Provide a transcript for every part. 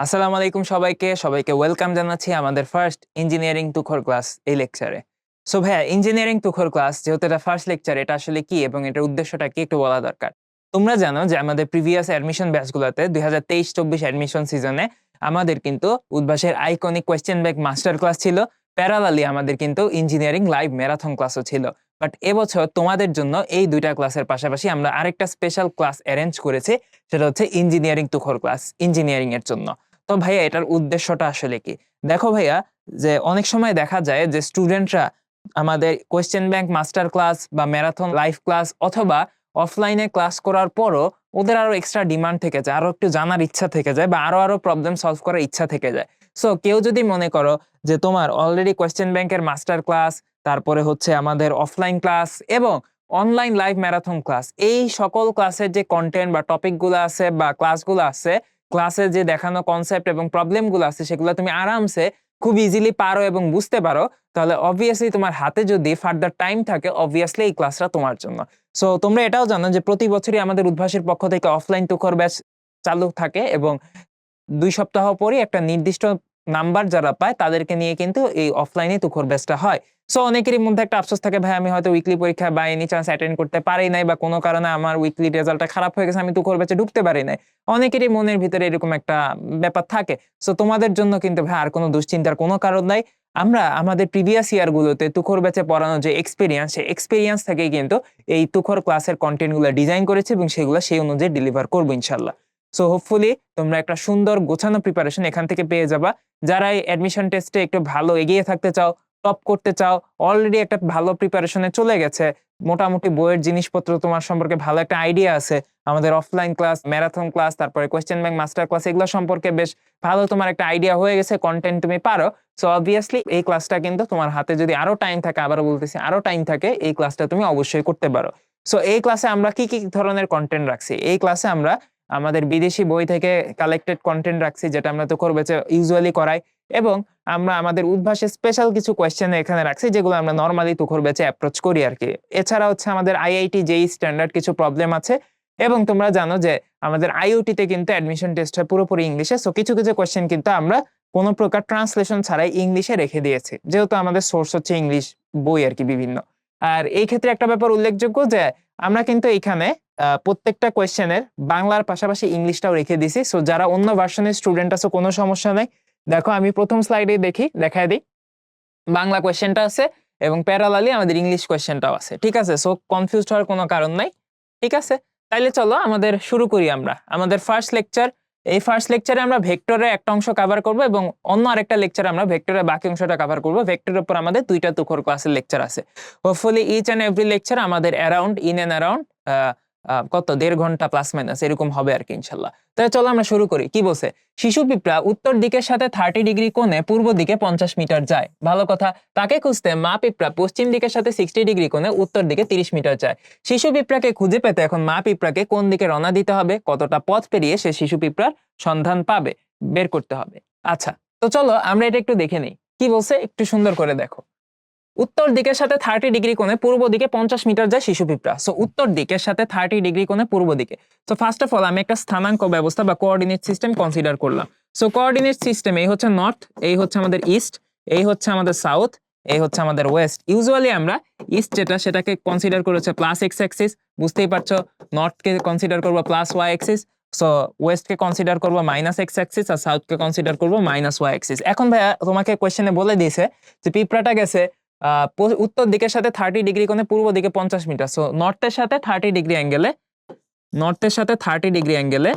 আসসালামু আলাইকুম সবাইকে ওয়েলকাম জানাচ্ছি আমাদের ফার্স্ট ইঞ্জিনিয়ারিং তুখর ক্লাস এই লেকচারে। সো ভাইয়া, ইঞ্জিনিয়ারিং তুখর ক্লাস যেহেতু এটা ফার্স্ট লেকচার, এটা আসলে কি এবং এটার উদ্দেশ্যটা কি একটু বলা দরকার। তোমরা জানো যে আমাদের প্রিভিয়াস অ্যাডমিশন ব্যাচগুলোতে 2023-24 অ্যাডমিশন সিজনে আমাদের কিন্তু উদ্ভাসের iconic question bank master class ছিল। প্যারালালি আমাদের কিন্তু ইঞ্জিনিয়ারিং লাইভ ম্যারাথন ক্লাসও ছিল। বাট এবছর তোমাদের জন্য এই দুইটা ক্লাসের পাশাপাশি আমরা আরেকটা স্পেশাল ক্লাস অ্যারেঞ্জ করেছি, সেটা হচ্ছে ইঞ্জিনিয়ারিং তুখর ক্লাস, ইঞ্জিনিয়ারিং এর জন্য। তো ভাইয়া, এটার উদ্দেশ্যটা আসলে কি? দেখো ভাইয়া, যে অনেক সময় দেখা যায় যে স্টুডেন্টরা আমাদের কোয়েশ্চেন ব্যাংক মাস্টার ক্লাস বা ম্যারাথন লাইভ ক্লাস অথবা অফলাইনে ক্লাস করার পরও ওদের আরো এক্সট্রা ডিমান্ড থেকে যায়, আরো একটু জানার ইচ্ছা থেকে যায় বা আরো প্রবলেম সলভ করার ইচ্ছা থেকে যায়। সো কেউ যদি মনে করো যে তোমার অলরেডি কোয়েশ্চেন ব্যাংকের মাস্টার ক্লাস, তারপরে হচ্ছে আমাদের অফলাইন ক্লাস এবং অনলাইন লাইভ ম্যারাথন ক্লাস, এই সকল ক্লাসের যে কন্টেন্ট বা টপিকগুলো আছে বা ক্লাসগুলো আছে, ক্লাসে যে দেখানো কনসেপ্ট এবং প্রবলেমগুলো আছে, সেগুলো তুমি আরামসে খুব ইজিলি পারো এবং বুঝতে পারো, তাহলে অবভিয়াসলি তোমার হাতে যদি ফার্দার টাইম থাকে, অবভিয়াসলি এই ক্লাসটা তোমার জন্য। সো তোমরা এটাও জানো যে প্রতি বছরই আমাদের উদ্ভাসের পক্ষ থেকে অফলাইন তুখর ব্যাচ চালু থাকে এবং ২ সপ্তাহ পরই একটা নির্দিষ্ট নাম্বার যারা পায় তাদেরকে নিয়ে কিন্তু এই অফলাইনে তুখর ব্যাচটা হয়। সো অনেকেরই মধ্যে একটা আফসোস থাকে, ভাই আমি হয়তো উইকলি পরীক্ষা বা এনি চান্স অ্যাটেন্ড করতে পারি নাই বা কোনো কারণে আমার উইকলি রেজাল্টটা খারাপ হয়ে গেছে, আমি তুখর ব্যাচে ঢুকতে পারি নাই। অনেকেরই মনের ভিতরে এরকম একটা ব্যাপার থাকে। সো তোমাদের জন্য কিন্তু ভাই আর কোনো দুশ্চিন্তার কোনো কারণ নাই। আমরা আমাদের প্রিভিয়াস ইয়ার গুলোতে তুখর ব্যাচে পড়ানো যে এক্সপেরিয়েন্স, সেই এক্সপেরিয়েন্স থেকেই কিন্তু এই তুখর ক্লাসের কন্টেন্ট গুলো ডিজাইন করেছি এবং সেগুলো সেই অনুযায়ী ডেলিভার করবো ইনশাল্লাহ। সো হোপফুলি তোমরা একটা সুন্দর গোছানো প্রিপারেশন এখান থেকে পেয়ে যাবা। যারা এই অ্যাডমিশন টেস্টে একটু ভালো এগিয়ে থাকতে চাও, টপ করতে চাও, অলরেডি একটা ভালো প্রিপারেশনে চলে গেছে, মোটামুটি বইয়ের জিনিসপত্র তোমার সম্পর্কে ভালো একটা আইডিয়া আছে, আমাদের অফলাইন ক্লাস, ম্যারাথন ক্লাস, তারপরে কোয়েশ্চেন ব্যাংক মাস্টার ক্লাস, এগুলো সম্পর্কে বেশ ভালো তোমার একটা আইডিয়া হয়ে গেছে, কন্টেন্ট তুমি পারো। সো অবভিয়াসলি এই ক্লাসটা কিন্তু তোমার হাতে যদি আরো টাইম থাকে, আবারও বলতেছি আরো টাইম থাকে, এই ক্লাসটা তুমি অবশ্যই করতে পারো। সো এই ক্লাসে আমরা কি কি ধরনের কন্টেন্ট রাখছি? এই ক্লাসে আমরা আমাদের বিদেশি বই থেকে কালেক্টেড কন্টেন্ট রাখছি, যেটা আমরা তুখর ব্যাচে ইউজুয়ালি করাই, এবং আমরা আমাদের উদ্ভাসের স্পেশাল কিছু কোয়েশ্চেন এখানে রাখছি, যেগুলো আমরা নরমালি তুখর ব্যাচে অ্যাপ্রোচ করি আর কি। এছাড়া হচ্ছে আমাদের আইআইটি জেই স্ট্যান্ডার্ড কিছু প্রবলেম আছে, এবং তোমরা জানো যে আমাদের আইইউটি তে কিন্তু অ্যাডমিশন টেস্ট হয় পুরোপুরি ইংলিশে। সো কিছু কিছু কোয়েশ্চেন কিন্তু আমরা কোনো প্রকার ট্রান্সলেশন ছাড়াই ইংলিশে রেখে দিয়েছি, যেহেতু আমাদের সোর্স হচ্ছে ইংলিশ বই আর কি বিভিন্ন। আর এই ক্ষেত্রে একটা ব্যাপার উল্লেখযোগ্য যে আমরা কিন্তু এখানে প্রত্যেকটা কোয়েশ্চেনের বাংলার পাশাপাশি ইংলিশটাও রেখে দিছি। সো যারা অন্য ভার্সনের স্টুডেন্ট আছে, কোনো সমস্যা নাই। দেখো আমি প্রথম স্লাইডে দেখায় দিই, বাংলা কোয়েশ্চেনটা আছে এবং প্যারালালি আমাদের ইংলিশ কোয়েশ্চেনটাও আছে, ঠিক আছে? সো কনফিউজড হওয়ার কোনো কারণ নাই, ঠিক আছে? তাইলে চলো আমাদের শুরু করি আমরা আমাদের ফার্স্ট লেকচার। এই ফার্স্ট লেকচারে আমরা ভেক্টরের একটা অংশ কভার করব এবং অন্য আরেকটা লেকচারে আমরা ভেক্টরের বাকি অংশটা কভার করব। ভেক্টরের উপর আমাদের দুইটা তুখর ক্লাসের লেকচার আছে। Hopefully each and every lecture আমাদের অ্যারাউন্ড ইন এন্ড অ্যারাউন্ড কত 1.5 ঘন্টা প্লাস মাইনাস এরকম হবে আর কি ইনশাল্লাহ। তাহলে চলো আমরা শুরু করি। কি বলছে? শিশু পিঁপড়া উত্তর দিকের সাথে 30 ডিগ্রি কোণে পূর্ব দিকে 50 মিটার যায়। ভালো কথা। তাকে খুঁজতে মা পিঁপড়া পশ্চিম দিকের সাথে 60 ডিগ্রি কোণে উত্তর দিকে 30 মিটার যায়। শিশু পিঁপড়াকে খুঁজে পেতে এখন মা পিঁপড়াকে কোন দিকে রওনা দিতে হবে, কতটা পথ পেরিয়ে সে শিশু পিঁপড়ার সন্ধান পাবে, বের করতে হবে। আচ্ছা, তো চলো আমরা এটা একটু দেখে নেই। কি বলছে একটু সুন্দর করে দেখো। উত্তর দিকের সাথে 30 ডিগ্রি কোণে পূর্ব দিকে 50 মিটার যায় শিশু পিঁপড়া। সো উত্তর দিকের সাথে 30 ডিগ্রি কোণে পূর্ব দিকে। সো ফার্স্ট অফ অল আমি একটা স্থানাঙ্ক ব্যবস্থা বা কোঅর্ডিনেট সিস্টেম কনসিডার করলাম। সো কোঅর্ডিনেট সিস্টেম, এই হচ্ছে নর্থ, এই হচ্ছে আমাদের ইস্ট, এই হচ্ছে আমাদের সাউথ, এই হচ্ছে আমাদের ওয়েস্ট। ইউজুয়ালি আমরা ইস্ট যেটা সেটাকে কনসিডার করেছে প্লাস এক্স অ্যাক্সিস, বুঝতেই পারছো। নর্থকে কনসিডার করব প্লাস ওয়াই অ্যাক্সিস, সো ওয়েস্টকে কনসিডার করব মাইনাস এক্স অ্যাক্সিস, আর সাউথকে কনসিডার করব মাইনাস ওয়াই অ্যাক্সিস। এখন ভাইয়া তোমাকে কোশ্চেনে বলে দিয়েছে যে পিঁপড়াটা গেছে উত্তর দিকের সাথে 30 ডিগ্রি কোণে পূর্ব দিকে 50 মিটার। সো নর্থের সাথে 30 ডিগ্রি অ্যাঙ্গেলে, নর্থের সাথে 30 ডিগ্রি অ্যাঙ্গেলে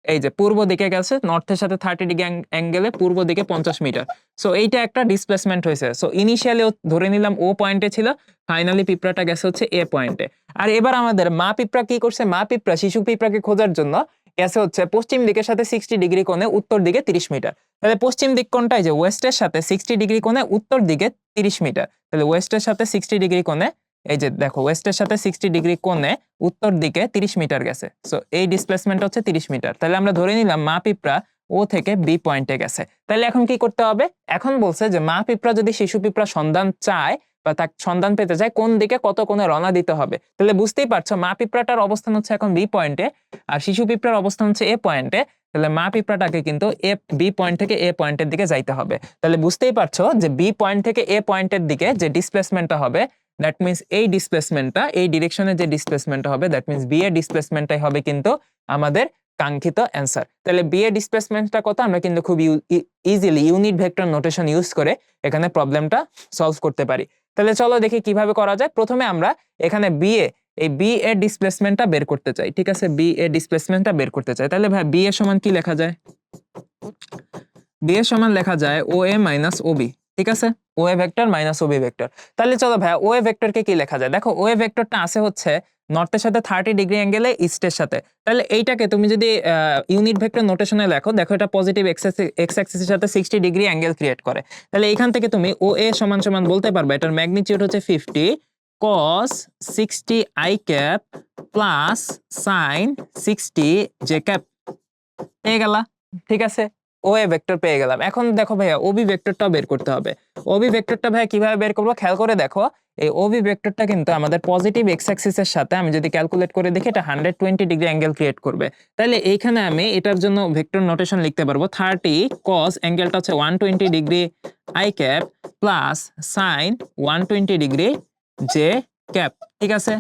এই যে পূর্ব দিকে গেছে, নর্থের সাথে 30 ডিগ্রি অ্যাঙ্গেলে পূর্ব দিকে 50 মিটার। সো এইটা একটা ডিসপ্লেসমেন্ট হয়েছে। সো ইনিশিয়ালি ধরে নিলাম ও পয়েন্টে ছিল, ফাইনালি পিঁপড়াটা গেছে হচ্ছে এ পয়েন্টে। আর এবার আমাদের মা পিঁপড়া কি করছে? মা পিঁপড়া শিশু পিঁপড়াকে খোঁজার জন্য গেছে হচ্ছে পশ্চিম দিকের সাথে 60 ডিগ্রি কোণে উত্তর দিকে 30 মিটার। তাহলে পশ্চিম দিক কোণটা, যে ওয়েস্টের সাথে 60 ডিগ্রি কোণে উত্তর দিকে 30 মিটার। তাহলে ওয়েস্টের সাথে 60 ডিগ্রি কোণে, এই যে দেখো ওয়েস্টের সাথে 60 ডিগ্রি কোণে উত্তর দিকে 30 মিটার গেছে। সো এই ডিসপ্লেসমেন্ট হচ্ছে 30 মিটার। তাহলে আমরা ধরে নিলাম মা পিঁপড়া ও থেকে বি পয়েন্টে গেছে। তাহলে এখন কি করতে হবে? এখন বলছে যে মা পিঁপড়া যদি শিশু পিঁপড়া সন্ধান চায় বা তার সন্ধান পেতে চায়, কোন দিকে কত কোণে রওনা দিতে হবে। তাহলে বুঝতেই পারছো মা পিঁপড়াটার অবস্থান হচ্ছে এখন বি পয়েন্টে আর শিশু পিঁপড়ার অবস্থান হচ্ছে এ পয়েন্টে। তাহলে মা পিঁপড়াটাকে কিন্তু এ বি পয়েন্ট থেকে এ পয়েন্টের দিকে যাইতে হবে। তাহলে বুঝতেই পারছো যে বি পয়েন্ট থেকে এ পয়েন্টের দিকে যে ডিসপ্লেসমেন্টটা হবে, দ্যাট মিনস এই ডিসপ্লেসমেন্টটা, এই ডিরেকশনে যে ডিসপ্লেসমেন্টটা হবে, দ্যাট মিনস বি এর ডিসপ্লেসমেন্টটাই হবে কিন্তু আমাদের কাঙ্ক্ষিত অ্যান্সার। তাহলে বি এর ডিসপ্লেসমেন্টটা কত, আমরা কিন্তু খুব easily unit vector notation use করে এখানে প্রবলেমটা সলভ করতে পারি। তাহলে চলো দেখি কিভাবে করা যায়। প্রথমে আমরা এখানে এই বি এর ডিসপ্লেসমেন্টটা বের করতে চাই, ঠিক আছে, বি এর ডিসপ্লেসমেন্টটা বের করতে চাই। তাহলে ভাই বি এর সমান কি লেখা যায়? বি এর সমান লেখা যায় ও এ মাইনাস ও বি, ঠিক আছে, O A vector minus O B vector. তাহলে চলো ভাই ও এ ভেক্টরকে কি লেখা যায়? দেখো ও এ ভেক্টরটা আছে হচ্ছে নর্থের সাথে 30 ডিগ্রি অ্যাঙ্গেলে ইস্টের সাথে। তাহলে এইটাকে তুমি যদি ইউনিট ভেক্টর নোটেশনে লেখো, দেখো এটা পজিটিভ এক্স অ্যাক্সিসের সাথে 60 ডিগ্রি অ্যাঙ্গেল ক্রিয়েট করে। তাহলে এখান থেকে তুমি ও এ সমান সমান বলতে পারবে এটার ম্যাগনিটিউড হচ্ছে 50 cos 60 i cap plus sin 60 j cap. পেয়ে গেলা, ঠিক আছে, ও এ ভেক্টর পেয়ে গেলাম। এখন দেখো ভাইয়া ওবি ভেক্টরটা বের করতে হবে। ওবি ভেক্টরটা ভাইয়া কিভাবে বের করবো খেয়াল করে দেখো। এই ওবি ভেক্টরটা কিন্তু আমাদের পজিটিভ এক্স অ্যাক্সিসের সাথে আমি যদি ক্যালকুলেট করে দেখি এটা 120 ডিগ্রি অ্যাঙ্গেল ক্রিয়েট করবে। তাহলে এইখানে আমি এটার জন্য ভেক্টর নোটেশন লিখতে পারবো 30 cos অ্যাঙ্গেলটা হচ্ছে 120 degree i cap plus sign 120 degree j cap, ঠিক আছে,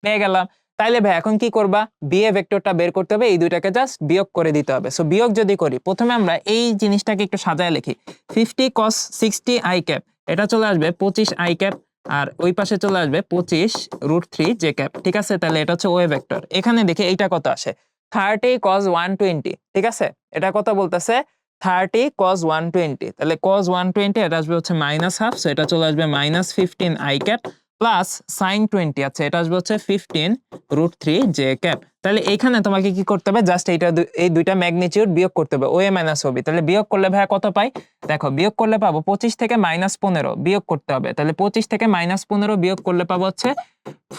পেয়ে গেলাম। তাইলে ভাই এখন কি করবা? বি এ ভেক্টরটা বের করতে হবে, এই দুইটাকে জাস্ট বিয়োগ করে দিতে হবে। সো বিয়োগ যদি করি, প্রথমে আমরা এই জিনিসটাকে একটু সাজায় লিখি। 50 cos 60 i ক্যাপ, এটা চলে আসবে 25 i ক্যাপ, আর ওই পাশে চলে আসবে 25 √3 j ক্যাপ, ঠিক আছে। তাহলে এটা হচ্ছে ও এ ভেক্টর। এখানে দেখে এইটা কত আসে, 30 cos 120, ঠিক আছে, এটা কত বলতেছে 30 cos 120। তাহলে cos 120 এটা আসবে হচ্ছে -1/2, সো এটা চলে আসবে -15 i ক্যাপ প্লাস sin 20, আচ্ছা এটা আসবে হচ্ছে 15 √3 j ক্যাপ। তাহলে এইখানে তোমাকে কি করতে হবে? জাস্ট এই দুইটা ম্যাগনিটিউড বিয়োগ করতে হবে, ও এ মাইনাস ও বি। তাহলে বিয়োগ করলে ভাইয়া কত পাই? দেখো বিয়োগ করলে পাবো 25 থেকে -15 বিয়োগ করতে হবে। তাহলে 25 থেকে -15 বিয়োগ করলে পাবো হচ্ছে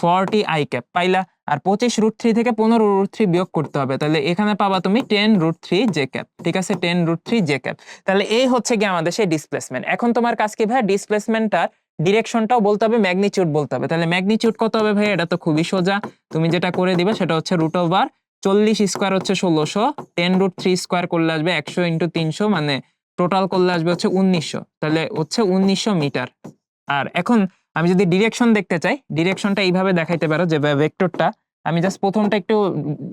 40 i ক্যাপ, পাইলা। আর 25 √3 থেকে 15 √3 বিয়োগ করতে হবে, তাহলে এখানে পাবা তুমি 10 √3 j ক্যাপ, ঠিক আছে, 10 √3 j ক্যাপ। তাহলে এই হচ্ছে কি আমাদের সেই ডিসপ্লেসমেন্ট। এখন তোমার কাজ কি ভাই? ডিসপ্লেসমেন্টটার ডিরেকশনটাও বলতে হবে, ম্যাগনিটিউড বলতে হবে। তাহলে ম্যাগনিটিউড কত হবে ভাই? এটা তো খুবই সোজা, তুমি যেটা করে দিবে সেটা হচ্ছে √40 স্কয়ার হচ্ছে 1600, 10 √3 স্কয়ার করলে আসবে 100 × 300, মানে টোটাল করলে আসবে হচ্ছে 1900। তাহলে হচ্ছে 1900 মিটার। আর এখন আমি যদি ডিরেকশন দেখতে চাই, ডিরেকশনটা এইভাবে দেখাইতে পারো যে ভেক্টরটা আমি জাস্ট প্রথমটা একটু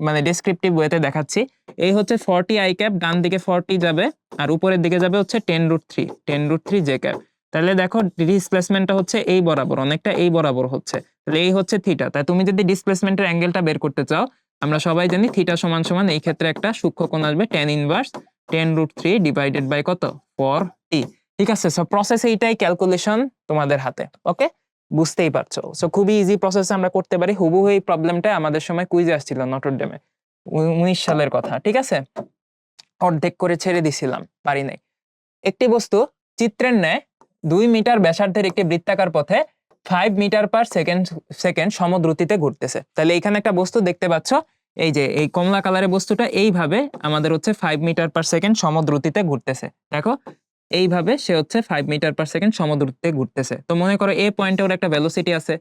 মানে ডেসক্রিপটিভ ওয়েতে দেখাচ্ছি। এই হচ্ছে 40 i ক্যাপ, ডান দিকে 40 যাবে আর উপরের দিকে যাবে হচ্ছে 10 √3 j ক্যাপ। তাহলে দেখো ডিসপ্লেসমেন্টটা হচ্ছে এই বরাবর, অনেকটা এই বরাবর হচ্ছে। তাহলে এই হচ্ছে থিটা। তাই তুমি যদি ডিসপ্লেসমেন্টের অ্যাঙ্গেলটা বের করতে চাও, আমরা সবাই জানি থিটা সমান সমান এই ক্ষেত্রে একটা সূক্ষ্ম কোণ আসবে tan ইনভার্স 10 √3 ডিভাইডেড বাই কত 40, ঠিক আছে। সো প্রসেস এইটাই, ক্যালকুলেশন তোমাদের হাতে, ওকে, বুঝতেই পারছো। সো খুবই ইজি প্রসেস আমরা করতে পারি। হুবহু এই প্রবলেমটা আমাদের সময় কুইজে আসছিল নটরডেমে, 19 সালের কথা, ঠিক আছে। অর্ধেক করে ছেড়ে দিছিলাম, পারি নাই। একটি বস্তু চিত্রের ন্যায় 2 মিটার ব্যাসার্ধের একটি বৃত্তাকার পথে 5 মিটার পার সেকেন্ড সমদ্রুতিতে ঘুরতেছে। তাহলে এখানে একটা বস্তু দেখতে পাচ্ছ, এই যে এই কমলা কালারের বস্তুটা এইভাবে আমাদের হচ্ছে 5 মিটার পার সেকেন্ড সমদ্রুতিতে ঘুরতেছে। দেখো এইভাবে সে হচ্ছে 5 মিটার পার সেকেন্ড সমদ্রুতিতে ঘুরতেছে। তো মনে করো এ পয়েন্টে ওর একটা ভেলোসিটি আছে,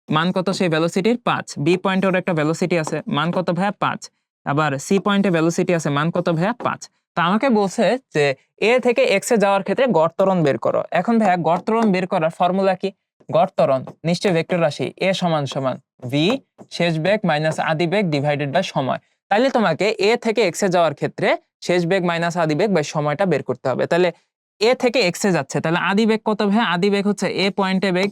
মান কত সেই ভেলোসিটির? 5। বি পয়েন্টে ওর একটা ভেলোসিটি আছে, মান কত ভাইয়া? 5। আবার সি পয়েন্টে ভেলোসিটি আছে, মান কত ভাইয়া? 5। তো আমাকে বলছে যে এ থেকে এক্স এ যাওয়ার ক্ষেত্রে গড় ত্বরণ বের করো। এখন ভাইয়া গড় ত্বরণ বের করার ফর্মুলা কি? গড় ত্বরণ নিশ্চয়ই ভেক্টর রাশি এ সমান সমান ভি শেষ বেগ মাইনাস আদি বেগ ডিভাইডেড বাই সময়। তাহলে তোমাকে এ থেকে এক্স এ যাওয়ার ক্ষেত্রে শেষ বেগ মাইনাস আদি বেগ বাই সময়টা বের করতে হবে। তাহলে এ থেকে এক্স এ যাচ্ছে, তাহলে আদি বেগ কত ভাইয়া? আদি বেগ হচ্ছে এ পয়েন্টে বেগ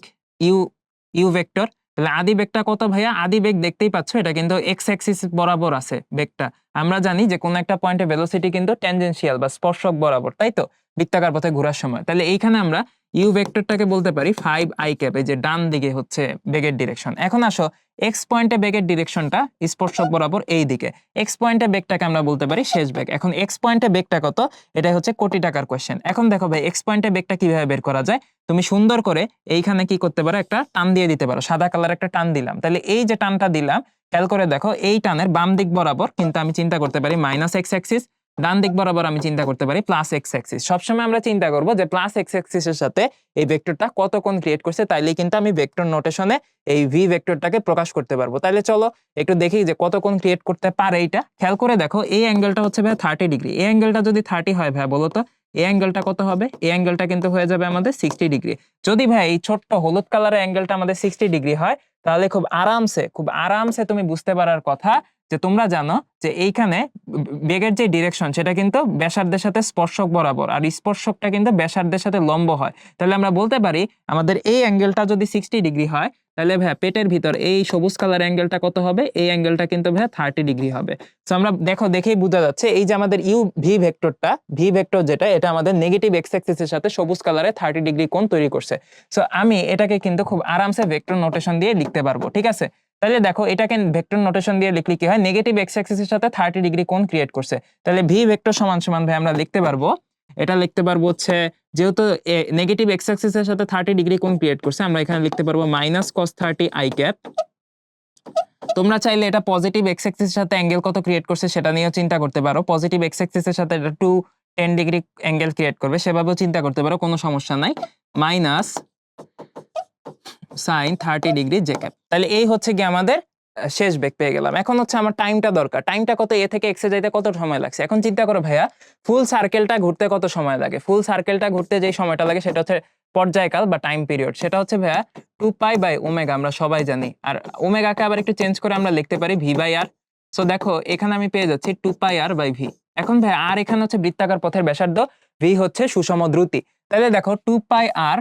ইউ ভেক্টর। তাহলে আদি বেগটা কত ভাইয়া? আদি বেগ দেখতেই পাচ্ছ এটা কিন্তু এক্স অ্যাক্সিস বরাবর আছে বেগটা। আমরা জানি যে কোন একটা পয়েন্টে ভেলোসিটি কিন্তু ট্যানজেনশিয়াল বা স্পর্শক বরাবর, তাই তো, বৃত্তাকার পথে ঘোরার সময়। তাহলে এইখানে আমরা ইউ ভেক্টরটাকে বলতে পারি 5 i ক্যাপ, এই যে ডান দিকে হচ্ছে বেগের ডিরেকশন। এখন আসো এক্স পয়েন্টে বেগের ডিরেকশনটা স্পর্শক বরাবর এই দিকে, এক্স পয়েন্টে বেগটাকে আমরা বলতে পারি শেষ বেগ। এখন এক্স পয়েন্টে বেগটা কত, এটাই হচ্ছে কোটি টাকার কোয়েশ্চেন। এখন দেখো ভাই এক্স পয়েন্টে বেগটা কিভাবে বের করা যায়। তুমি সুন্দর করে এইখানে কি করতে পারো, একটা টান দিয়ে দিতে পারো, সাদা কালার একটা টান দিলাম। তাহলে এই যে টানটা দিলাম, খেয়াল করে দেখো এই টানের বাম দিক বরাবর কিন্তু আমি চিন্তা করতে পারি মাইনাস এক্স অ্যাক্সিস ডান দিক বরাবর আমি চিন্তা করতে পারি প্লাস এক্স অ্যাক্সিস। সবসময় আমরা চিন্তা করব যে প্লাস এক্স অ্যাক্সিসের সাথে এই ভেক্টরটা কত কোণ ক্রিয়েট করছে, তাইলেই কিন্তু আমি ভেক্টর নোটেশনে এই ভি ভেক্টরটাকে প্রকাশ করতে পারবো। তাহলে চলো একটু দেখি যে কত কোণ ক্রিয়েট করতে পারে। এটা খেয়াল করে দেখো, এই অ্যাঙ্গেলটা হচ্ছে ভাই 30 ডিগ্রি। এই অ্যাঙ্গেলটা যদি 30 হয় ভাই বলো তো এই অ্যাঙ্গেলটা কত হবে? এই অ্যাঙ্গেলটা কিন্তু হয়ে যাবে আমাদের 60 ডিগ্রি। যদি ভাই এই ছোট্ট হলুদ কালারের অ্যাঙ্গেলটা আমাদের 60 ডিগ্রি হয়, তাহলে খুব আরামসে তুমি বুঝতে পারার কথা যে তোমরা জানো যে এইখানে বেগের যে ডিরেকশন সেটা কিন্তু ব্যাসার্ধের সাথে স্পর্শক বরাবর, আর স্পর্শকটা কিন্তু ব্যাসার্ধের সাথে লম্ব হয়। তাহলে আমরা বলতে পারি আমাদের এই অ্যাঙ্গেলটা যদি 60 ডিগ্রি হয়, তাহলে ভাইয়া পেটের ভিতর এই সবুজ কালার অ্যাঙ্গেলটা কত হবে? এই অ্যাঙ্গেলটা কিন্তু ভাইয়া 30 ডিগ্রি হবে। সো আমরা দেখেই বোঝা যাচ্ছে এই যে আমাদের ইউ ভি ভেক্টরটা, ভি ভেক্টর যেটা, এটা আমাদের নেগেটিভ এক্স অ্যাক্সিসের সাথে সবুজ কালারে 30 ডিগ্রি কোণ তৈরি করছে। সো আমি এটাকে কিন্তু খুব আরামসে ভেক্টর নোটেশন দিয়ে লিখতে পারবো, ঠিক আছে? তাহলে দেখো এটাকে ভেক্টর নোটেশন দিয়ে লিখলে কি হয়, নেগেটিভ এক্স অ্যাক্সিসের সাথে 30 ডিগ্রি কোণ ক্রিয়েট করছে। তাহলে ভি ভেক্টর সমান সমান ভাই আমরা লিখতে পারবো, এটা লিখতে পারবো হচ্ছে, যেহেতু নেগেটিভ এক্স অ্যাক্সিসের সাথে 30 ডিগ্রি কোণ ক্রিয়েট করছে, আমরা এখানে লিখতে পারবো মাইনাস কস 30 আই ক্যাপ। তোমরা চাইলে এটা পজিটিভ এক্স অ্যাক্সিসের সাথে অ্যাঙ্গেল কত ক্রিয়েট করছে সেটা নিয়েও চিন্তা করতে পারো। পজিটিভ এক্স অ্যাক্সিসের সাথে এটা 10 ডিগ্রি অ্যাঙ্গেল ক্রিয়েট করবে, সেভাবেও চিন্তা করতে পারো, কোনো সমস্যা নাই। Minus sine 30 degree j cap. তাহলে এই হচ্ছে কি আমাদের শেষ বেগ পেয়ে গেলাম। এখন হচ্ছে আমার টাইমটা দরকার। টাইমটা কত? এ থেকে এক্সে যাইতে কত সময় লাগছে? এখন চিন্তা করো ভাইয়া, ফুল সার্কেলটা ঘুরতে কত সময় লাগে? ফুল সার্কেলটা ঘুরতে যেই সময়টা লাগে সেটা হচ্ছে পর্যায়কাল বা টাইম পিরিয়ড। সেটা হচ্ছে ভাইয়া 2π/ω, আমরা সবাই জানি। আর ওমেগাকে আবার একটু চেঞ্জ করে আমরা লিখতে পারি v/r। সো দেখো এখানে আমি পেয়ে যাচ্ছি 2πr/v। এখন ভাইয়া আর এখানে হচ্ছে বৃত্তাকার পথের ব্যাসার্ধ, ভি হচ্ছে সুষম দ্রুতি। তাহলে দেখো 2πr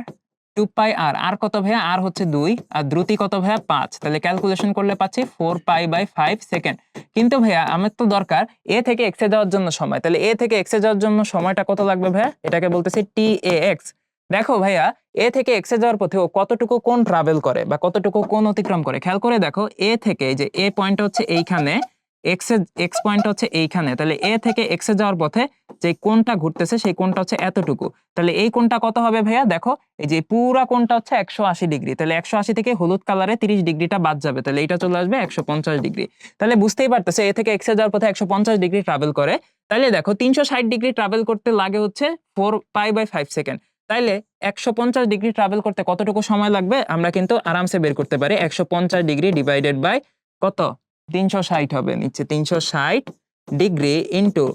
আর কত ভাইয়া? আর হচ্ছে 2, আর দ্রুতি কত ভাইয়া? 5। তাহলে ক্যালকুলেশন করলে পাচ্ছি 4π/5 সেকেন্ড। কিন্তু ভাইয়া আমার তো দরকার এ থেকে এক্সে যাওয়ার জন্য সময়। তাহলে এ থেকে এক্সে যাওয়ার জন্য সময়টা কত লাগবে ভাইয়া? এটাকে বলতেছি TAX। দেখো ভাইয়া, এ থেকে এক্সে যাওয়ার পথে ও কতটুকু কোণ ট্রাভেল করে বা কতটুকু কোণ অতিক্রম করে খেয়াল করে দেখো। এ থেকে, যে এ পয়েন্ট হচ্ছে এইখানে, এক্স পয়েন্ট হচ্ছে এইখানে, তাহলে এ থেকে এক্সে যাওয়ার পথে যে কোণটা ঘুরতেছে সেই কোণটা হচ্ছে এতটুকু। তাহলে এই কোণটা কত হবে ভাইয়া? দেখো এই যে পুরা কোণটা হচ্ছে 180 ডিগ্রি। তাহলে 180 থেকে হলুদ কালারে 30 ডিগ্রিটা বাদ যাবে, তাহলে এটা চলে আসবে 150 ডিগ্রি। তাহলে বুঝতেই পারতেছে এ থেকে এক্সে যাওয়ার পথে 150 ডিগ্রি ট্রাভেল করে। তাহলে দেখো 360 ডিগ্রি ট্রাভেল করতে লাগে হচ্ছে 4π/5 সেকেন্ড। তাইলে 150 ডিগ্রি ট্রাভেল করতে কতটুকু সময় লাগবে আমরা কিন্তু আরামসে বের করতে পারি। 150 ডিগ্রি ডিভাইডেড বাই কত? 360 হবে, নিচে 360 ডিগ্রি ইন্টু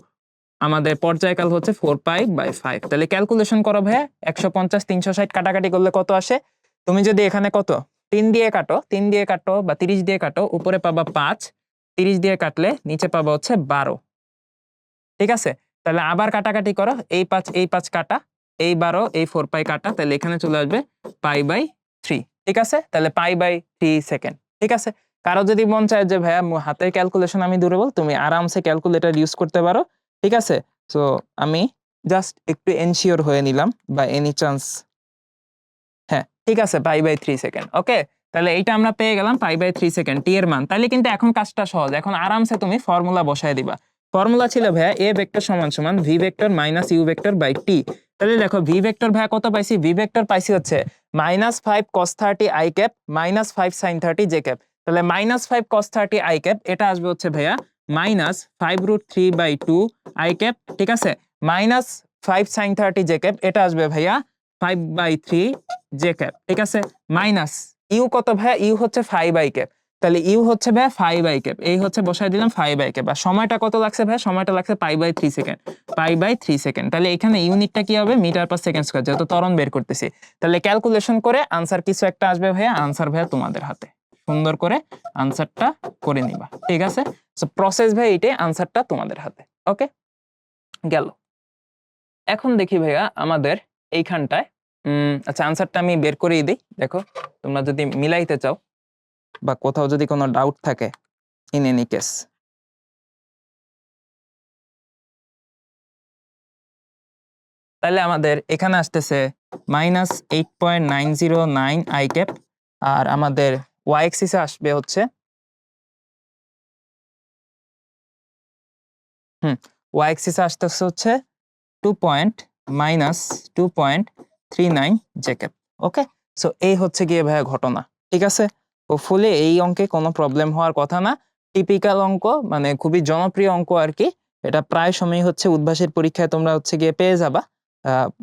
আমাদের পর্যায়কাল হচ্ছে 4π/5। তাহলে ক্যালকুলেশন করো ভাইয়া, 150 360 কাটাকাটি করলে কত আসে? তুমি যদি এখানে কত 3 দিয়ে কাটো বা 30 দিয়ে কাটো, উপরে পাবা 5, 30 দিয়ে কাটলে নিচে পাবা হচ্ছে 12। ঠিক আছে? তাহলে আবার কাটাকাটি করো, এই 5 কাটা, এই 12, এই 4π কাটা, তাহলে এখানে চলে আসবে π/3। ঠিক আছে? তাহলে π/3 সেকেন্ড। ঠিক আছে? কারো যদি মন চায় যে ভাইয়া হাতের ক্যালকুলেশন আমি দুর্বল, তুমি আরামসে ক্যালকুলেটর ইউজ করতে পারো। ঠিক আছে? সো আমি জাস্ট একটু এনশিওর হয়ে নিলাম বা এনি চান্স। হ্যাঁ, ঠিক আছে, π/3 সেকেন্ড। ওকে, তাহলে এইটা আমরা পেয়ে গেলাম π/3 সেকেন্ড টি এর মান। তাহলে কিন্তু এখন কাজটা সহজ। এখন আরামসে তুমি ফর্মুলা বসায় দিবা। ফর্মুলা ছিল ভাইয়া এ ভেক্টর সমান সমান V vector minus U vector by T. তাহলে দেখো ভি ভেক্টর ভাইয়া কত পাইছি? ভি ভেক্টর পাইছি হচ্ছে -5 cos 30 i cap -5 sin 30 j cap. তাহলে -5 cos 30 i ক্যাপ এটা আসবে হচ্ছে ভাইয়া -5√3/2 i ক্যাপ। ঠিক আছে? -5 sin 30 j ক্যাপ এটা আসবে ভাইয়া 5/3 j ক্যাপ। ঠিক আছে? মাইনাস ইউ কত ভাইয়া? ইউ হচ্ছে 5 i ক্যাপ। তাহলে ইউ হচ্ছে ভাইয়া 5 i ক্যাপ, এই হচ্ছে বসাই দিলাম 5 i ক্যাপ। আর সময়টা কত লাগছে ভাইয়া? সময়টা লাগছে π/3 সেকেন্ড। π/3 সেকেন্ড। তাহলে এখানে ইউনিটটা কি হবে? মিটার পার সেকেন্ড স্কয়ার, যেহেতু ত্বরণ বের করতেছি। তাহলে ক্যালকুলেশন করে আনসার কিছু একটা আসবে ভাইয়া। আনসার ভাইয়া তোমাদের হাতে, সুন্দর করে আনসারটা করে নিবা। ঠিক আছে? সো প্রসেস ভাই এইটাই, আনসারটা তোমাদের হাতে। ওকে, গেল। এখন দেখি ভাইয়া আমাদের এইখানটায় আচ্ছা আনসারটা আমি বের করেই দিই। দেখো তোমরা যদি মিলাইতে চাও বা কোথাও যদি কোনো ডাউট থাকে, ইন এনি কেস। তাহলে আমাদের এখানে আসতেছে -8.909 i ক্যাপ, আর আমাদের ওয়াই এক্সিসে আসবে হচ্ছে ওয়াই এক্সিসে আসতেছে হচ্ছে -2.39 j ক্যাপ। ওকে, সো এই হচ্ছে গিয়ে ভাইয়া ঘটনা। ঠিক আছে? হোপফুলি এই অঙ্কে কোনো প্রবলেম হওয়ার কথা না। টিপিক্যাল অঙ্ক, মানে খুবই জনপ্রিয় অঙ্ক আর কি। এটা প্রায় সময়ই হচ্ছে উদ্ভাসের পরীক্ষায় তোমরা হচ্ছে গিয়ে পেয়ে যাবা।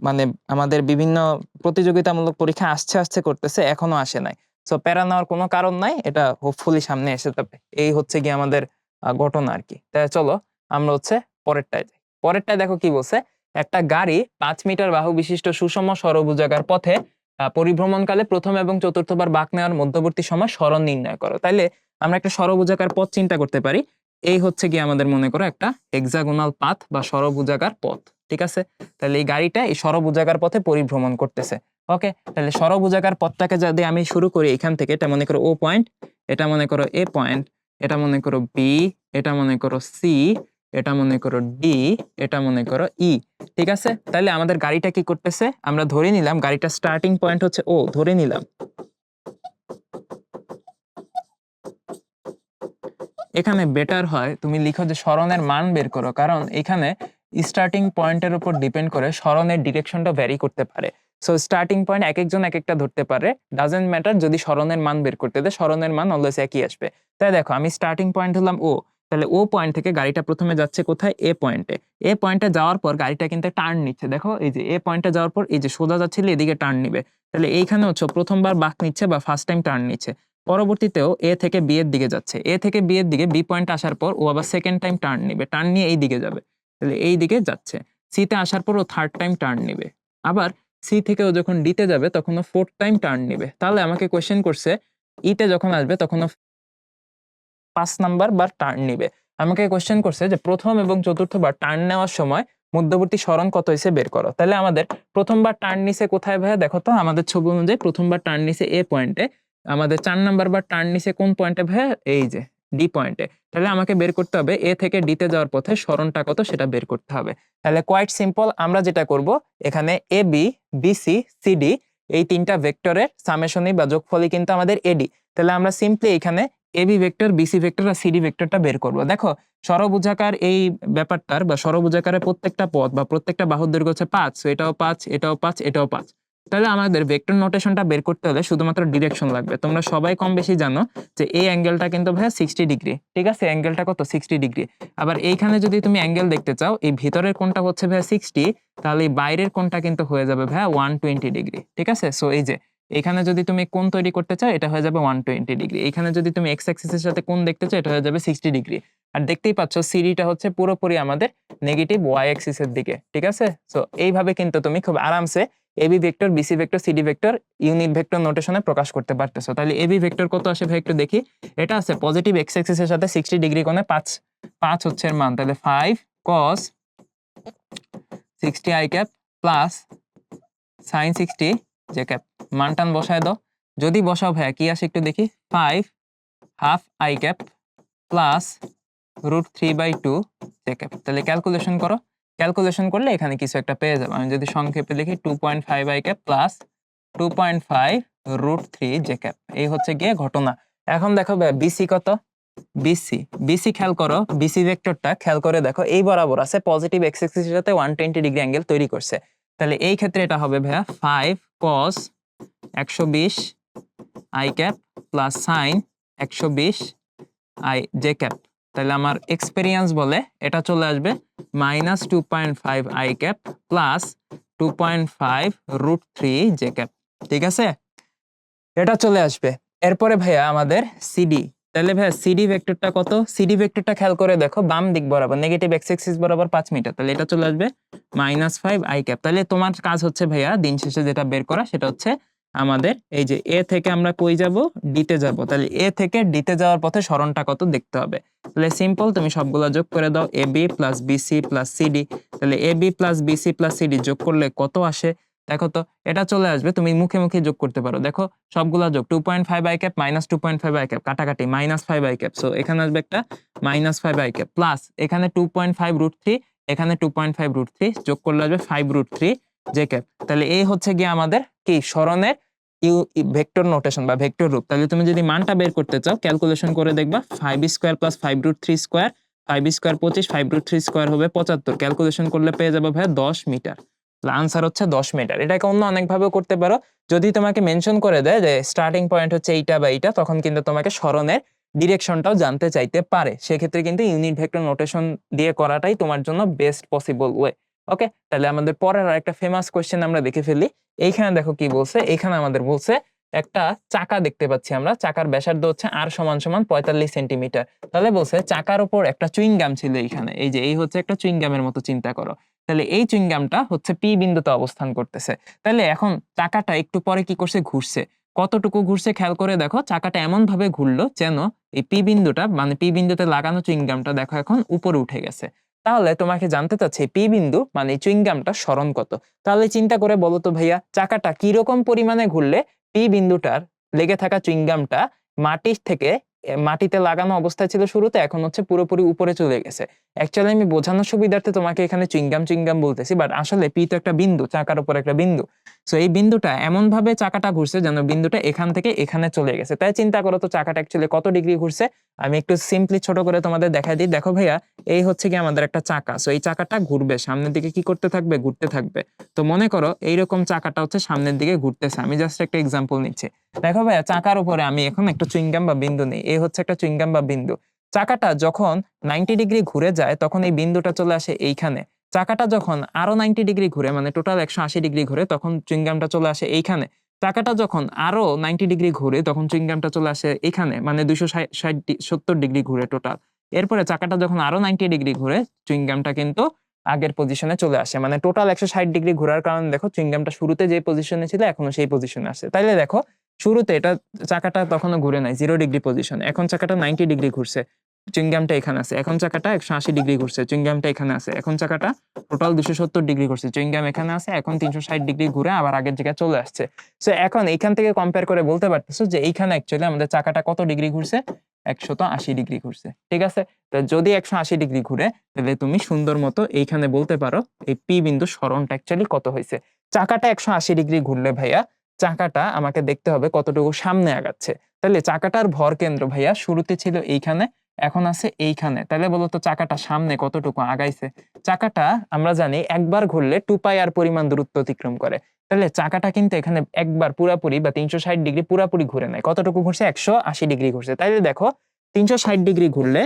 মানে আমাদের বিভিন্ন প্রতিযোগিতামূলক পরীক্ষা আসছে করতেছে, এখনো আসে নাই। সো প্যারা নেওয়ার কোনো কারণ নাই, এটা হোপফুলি সামনে এসে যাবে। এই হচ্ছে গিয়ে আমাদের ঘটনা আর কি। তাই চলো আমরা হচ্ছে পরেরটায় যাই। পরেরটায় দেখো কি বলছে, একটা গাড়ি 5 মিটার বাহু বিশিষ্ট সুষম ষড়ভুজাকার পথে পরিভ্রমণকালে প্রথম এবং চতুর্থবার বাঁক নেওয়ার মধ্যবর্তী সময় সরণ নির্ণয় করো। তাইলে আমরা একটা ষড়ভুজাকার পথ চিন্তা করতে পারি। এই হচ্ছে গিয়ে আমাদের মনে করো একটা হেক্সাগোনাল পাথ বা ষড়ভুজাকার পথ, ঠিক আছে? তাহলে এই গাড়িটা এই ষড়ভুজাকার পথে পরিভ্রমণ করতেছে। ওকে, তাহলে ষড়ভুজাকার পথটাকে যদি আমি শুরু করি এখান থেকে, এটা মনে করো ও পয়েন্ট, এটা মনে করো এ পয়েন্ট, এটা মনে করো বি, এটা মনে করো সি, এটা মনে করো ডি, এটা মনে করো ই, ঠিক আছে? তাহলে আমাদের গাড়িটা কি করতেছে, আমরা ধরে নিলাম গাড়িটা স্টার্টিং পয়েন্ট হচ্ছে ও, ধরে নিলাম। এখানে বেটার হয় তুমি লিখো যে সরণের মান বের করো, কারণ এখানে স্টার্টিং পয়েন্টের উপর ডিপেন্ড করে সরণের ডিরেকশনটা ভ্যারি করতে পারে। সো স্টার্টিং পয়েন্ট এক একজন এক একটা ধরতে পারে, ডাজেন্ট ম্যাটার। যদি সরণের মান বের করতে দেয়, সরণের মান অলওয়েজ একই আসবে। তাই দেখো আমি স্টার্টিং পয়েন্ট হলাম ও, তাহলে ও পয়েন্ট থেকে গাড়িটা প্রথমে যাচ্ছে কোথায়, এ পয়েন্টে। এ পয়েন্টে যাওয়ার পর গাড়িটা কিন্তু টার্ন নিচ্ছে, দেখো এই যে এ পয়েন্টে যাওয়ার পর এই যে সোজা যাচ্ছিল এদিকে টার্ন নিবে। তাহলে এইখানে হচ্ছে প্রথমবার বাঁক নিচ্ছে বা ফার্স্ট টাইম টার্ন নিচ্ছে। পরবর্তীতেও এ থেকে বি এর দিকে যাচ্ছে, এ থেকে বি এর দিকে বি পয়েন্ট আসার পর ও আবার সেকেন্ড টাইম টার্ন নিবে, টার্ন নিয়ে এই দিকে যাবে, তাহলে এই দিকে যাচ্ছে। সি তে আসার পর ও থার্ড টাইম টার্ন নিবে, আবার সি থেকে ও যখন ডি তে যাবে তখন ও ফোর্থ টাইম টার্ন নিবে। তাহলে আমাকে কোয়েশ্চেন করছে ইতে যখন আসবে তখন ও 5 নাম্বার বার টার্ন নিবে। আমাকে কোয়েশ্চেন করছে যে প্রথম এবং চতুর্থবার টার্ন নেওয়ার সময় মধ্যবর্তী সরণ কত হয়েছে বের করো। তাহলে আমাদের প্রথমবার টার্ন নিছে কোথায় ভাইয়া, দেখো তো আমাদের ছবি অনুযায়ী প্রথমবার টার্ন নিছে এ পয়েন্টে, আমাদের 4 নাম্বার বার টার্ন নিছে কোন পয়েন্টে ভাইয়া, এই যে ডি পয়েন্টে। তাহলে আমাকে বের করতে হবে এ থেকে ডি তে যাওয়ার পথে সরণটা কত সেটা বের করতে হবে। তাহলে কোয়াইট সিম্পল, আমরা যেটা করব এখানে এ বি, বিসি, সিডি এই তিনটা ভেক্টরের সামেশনই বা যোগফলই কিন্তু আমাদের এডি। তাহলে আমরা সিম্পলি এখানে এবি ভেক্টর, বিসি ভেক্টর আর সিডি ভেক্টরটা বের করব। দেখো ষড়ভুজাকার এই ব্যাপারটার বা ষড়ভুজাকারের প্রত্যেকটা পথ বা প্রত্যেকটা বাহুর দৈর্ঘ্য হচ্ছে 5, এটাও 5, এটাও 5, এটাও 5। তাহলে আমাদের ভেক্টর নোটেশনটা বের করতে হলে শুধুমাত্র ডিরেকশন লাগবে। তোমরা সবাই কম বেশি জানো যে এই অ্যাঙ্গেলটা কিন্তু ভাইয়া 60 ডিগ্রি, ঠিক আছে? অ্যাঙ্গেলটা কত, 60 ডিগ্রি। আবার এইখানে যদি তুমি অ্যাঙ্গেল দেখতে চাও, এই ভিতরের কোণটা হচ্ছে ভাইয়া 60, তাহলে এই বাইরের কোণটা কিন্তু হয়ে যাবে ভাইয়া 120 ডিগ্রি, ঠিক আছে? সো এই যে এখানে যদি তুমি কোণ তৈরি করতে চাও এটা হয়ে যাবে 120 ডিগ্রি, এখানে যদি তুমি এক্স অ্যাক্সিসের সাথে কোণ দেখতে চাও এটা হয়ে যাবে 60 ডিগ্রি। আর দেখতেই পাচ্ছ সিডিটা হচ্ছে পুরোপুরি আমাদের নেগেটিভ ওয়াই অ্যাক্সিসের দিকে, ঠিক আছে? সো এইভাবে কিন্তু তুমি খুব আরামসে AB vector, BC vector, CD vector unit vector নোটেশনে প্রকাশ করতে পারতেছো। তাহলে এবি ভেক্টর কত আসে ভাই একটু দেখি। এটা আছে পজিটিভ এক্স অ্যাক্সিসের সাথে 60 ডিগ্রি কোণে 5 হচ্ছে এর মান, তাহলে 5 cos 60 i cap plus sin 60 j cap. মান টান বসায় দাও, যদি বসাও ভাইয়া কি আসে একটু দেখি। 5 half i cap plus √3/2 j cap. তাহলে ক্যালকুলেশন করো, ক্যালকুলেশন করলে এখানে কিছু একটা পেয়ে যাবে। আমি যদি সংক্ষেপে লিখি 2.5 i cap plus 2.5 √3 j cap. এই হচ্ছে গিয়ে ঘটনা। এখন দেখো ভাইয়া বিসি কত, বিসি, বিসি খেয়াল করো, বিসি ভেক্টরটা খেয়াল করে দেখো এই বরাবর আছে, পজিটিভ এক্স অ্যাক্সিসের সাথে 120 ডিগ্রি অ্যাঙ্গেল তৈরি করছে। তাহলে এই ক্ষেত্রে এটা হবে ভাইয়া 5 cos 120 i cap plus sin 120 i j cap. তাহলে আমার এক্সপেরিয়েন্স বলে এটা চলে আসবে -2.5 i cap plus 2.5 √3 j cap, ঠিক আছে? এটা চলে আসবে। এরপরে ভাইয়া আমাদের সিডি, তাহলে ভাইয়া সিডি ভেক্টরটা কত, সিডি ভেক্টরটা খেয়াল করে দেখো বাম দিক বরাবর নেগেটিভ এক্স অ্যাক্সিস বরাবর 5 মিটার, তাহলে এটা চলে আসবে -5 i ক্যাপ। তাহলে তোমার কাজ হচ্ছে ভাইয়া দিন শেষে যেটা বের করা সেটা হচ্ছে আমাদের এই যে এ থেকে আমরা কই যাব, ডি তে যাব। তাহলে এ থেকে ডি তে যাওয়ার পথে সরণটা কত দেখতে হবে। তাহলে সিম্পল তুমি সবগুলো যোগ করে দাও, A B plus BC plus CD. তাহলে A B plus BC plus CD যোগ করলে কত আসে দেখো তো, এটা চলে আসবে। তুমি মুখে মুখে যোগ করতে পারো, দেখো সবগুলা যোগ 2.5 i cap minus 2.5 i cap, কাটাকাটি -5 i ক্যাপ। সো এখানে আসবে একটা -5 i ক্যাপ প্লাস এখানে 2.5 √3, এখানে 2.5 √3 যোগ করলে আসবে 5 √3 j ক্যাপ। তাহলে এই হচ্ছে গিয়ে আমাদের কি সরণের ভেক্টর নোটেশন বা ভেক্টর রূপ। তাহলে তুমি যদি মানটা বের করতে চাও ক্যালকুলেশন করে দেখবা 5 square plus 5 √3 square, 5 square 25, 5 √3 square হবে 75, ক্যালকুলেশন করলে পেয়ে যাবে ভাই 10 মিটার। আনসার হচ্ছে 10 মিটার। এটাকে অন্য অনেকভাবেও করতে পারো। যদি তোমাকে মেনশন করে দেয় যে স্টার্টিং পয়েন্ট হচ্ছে এইটা বা এইটা, তখন কিন্তু তোমাকে সরণের ডিরেকশনটাও জানতে চাইতে পারে। সেক্ষেত্রে কিন্তু ইউনিট ভেক্টর নোটেশন দিয়ে করাটাই তোমার জন্য বেস্ট পসিবল ওয়ে। ওকে, তাহলে আমাদের পরের আরেকটা ফেমাস কোয়েশ্চেন আমরা দেখে ফেলি। এইখানে দেখো কি বলছে, এইখানে আমাদের বলছে একটা চাকা দেখতে পাচ্ছি আমরা, চাকার ব্যাসার্ধ হচ্ছে আর সমান সমান 45 সেন্টিমিটার। তাহলে বলছে চাকার উপর একটা চুইং গাম ছিল এইখানে, এই যে এই হচ্ছে একটা চুইং গামের মতো চিন্তা করো। তাহলে এই চুইং গামটা হচ্ছে পি বিন্দুতে অবস্থান করতেছে। তাহলে এখন চাকাটা একটু পরে কি করছে, ঘুরছে। কতটুকু ঘুরছে খেয়াল করে দেখো, চাকাটা এমন ভাবে ঘুরলো যেন এই পি বিন্দুটা মানে পি বিন্দুতে লাগানো চুইং গামটা দেখো এখন উপরে উঠে গেছে। তাহলে তোমাকে জানতে চাচ্ছে পি বিন্দু মানে চুইং গামটা সরণ কত। তাহলে চিন্তা করে বলো তো ভাইয়া, চাকাটা কিরকম পরিমাণে ঘুরলে পি বিন্দুটার লেগে থাকা চুইং গামটা মাটির থেকে মাটিতে লাগানো অবস্থায় ছিল শুরুতে, এখন হচ্ছে পুরোপুরি উপরে চলে গেছে। অ্যাকচুয়ালি আমি বোঝানোর সুবিধার্থে তোমাকে এখানে চুইংগাম বলতেছি, বাট আসলে পি তো একটা বিন্দু, চাকার উপর একটা বিন্দু। সো এই বিন্দুটা এমন ভাবে চাকাটা ঘুরছে যেন বিন্দুটা এখান থেকে এখানে চলে গেছে। তাই চিন্তা করো তো চাকাটা অ্যাকচুয়ালি কত ডিগ্রি ঘুরছে। আমি একটু সিম্পলি ছোট করে তোমাদের দেখাই দিই। দেখো ভাইয়া, এই হচ্ছে কি আমাদের একটা চাকা। সো এই চাকাটা ঘুরবে, সামনের দিকে কি করতে থাকবে, ঘুরতে থাকবে। তো মনে করো এইরকম চাকাটা হচ্ছে সামনের দিকে ঘুরতেছে। আমি জাস্ট একটা এক্সাম্পল নিচ্ছি। দেখো ভাইয়া, চাকার উপরে আমি এখন একটা চুইংগাম বা বিন্দু নেই, এই হচ্ছে একটা চুইংগাম বা বিন্দু। চাকাটা যখন 90 ডিগ্রি ঘুরে যায় তখন এই বিন্দুটা চলে আসে এইখানে। চাকাটা যখন আরো 90 ডিগ্রি ঘুরে মানে টোটাল 180 ডিগ্রি ঘুরে তখন চুইংগামটা চলে আসে এইখানে। চাকাটা যখন আরো 90 ডিগ্রি ঘুরে তখন চুইংগামটা চলে আসে এখানে, মানে 270 ডিগ্রি ঘুরে টোটাল। এরপরে চাকাটা যখন আরো 90 ডিগ্রি ঘুরে চুইংগামটা কিন্তু আগের পজিশনে চলে আসে, মানে টোটাল 160 ডিগ্রি ঘোরার কারণে দেখো চুইংগামটা শুরুতে যে পজিশনে ছিল এখনো সেই পজিশনে আসে। তাইলে দেখো শুরুতে এটা চাকাটা তখনো ঘুরে নাই 0 ডিগ্রি পজিশন, এখন চাকাটা 90 ডিগ্রি ঘুরছে, চুইংগামটা এখানে আছে। এখন চাকাটা 180 ডিগ্রি ঘুরছে, চুইংগামটা এখানে আছে। এখন চাকাটা টোটাল 270 ডিগ্রি ঘুরছে, চুইংগাম এখানে আছে। এখন 360 ডিগ্রি ঘুরে আবার আগের জায়গায় চলে আসছে। সো এখন এইখান থেকে কম্পেয়ার করে বলতে পারতেছো যে এইখানে অ্যাকচুয়ালি আমাদের চাকাটা কত ডিগ্রি ঘুরছে, 180 ডিগ্রি ঘুরছে। ঠিক আছে, তো যদি 180 ডিগ্রি ঘুরে তাহলে তুমি সুন্দর মতো এইখানে বলতে পারো এই পি বিন্দু সরণটা অ্যাকচুয়ালি কত হয়েছে। চাকাটা 180 ডিগ্রি ঘুরলে ভাইয়া চাকাটা আমাকে দেখতে হবে কতটুকু সামনে আগাচ্ছে। তাহলে চাকাটার ভর কেন্দ্র ভাইয়া শুরুতে ছিল এইখানে, এখন আছে এইখানে। তাহলে বলতো চাকাটা সামনে কতটুকু আগাইছে। চাকাটা আমরা জানি একবার ঘুরলে 2π আর পরিমাণ দূরত্ব অতিক্রম করে। তাহলে চাকাটা কিন্তু এখানে একবার পুরাপুরি বা 360 ডিগ্রি পুরাপুরি ঘুরে নাই। কতটুকু ঘুরছে, 180 ডিগ্রি ঘুরছে। তাইলে দেখো 360 ডিগ্রি ঘুরলে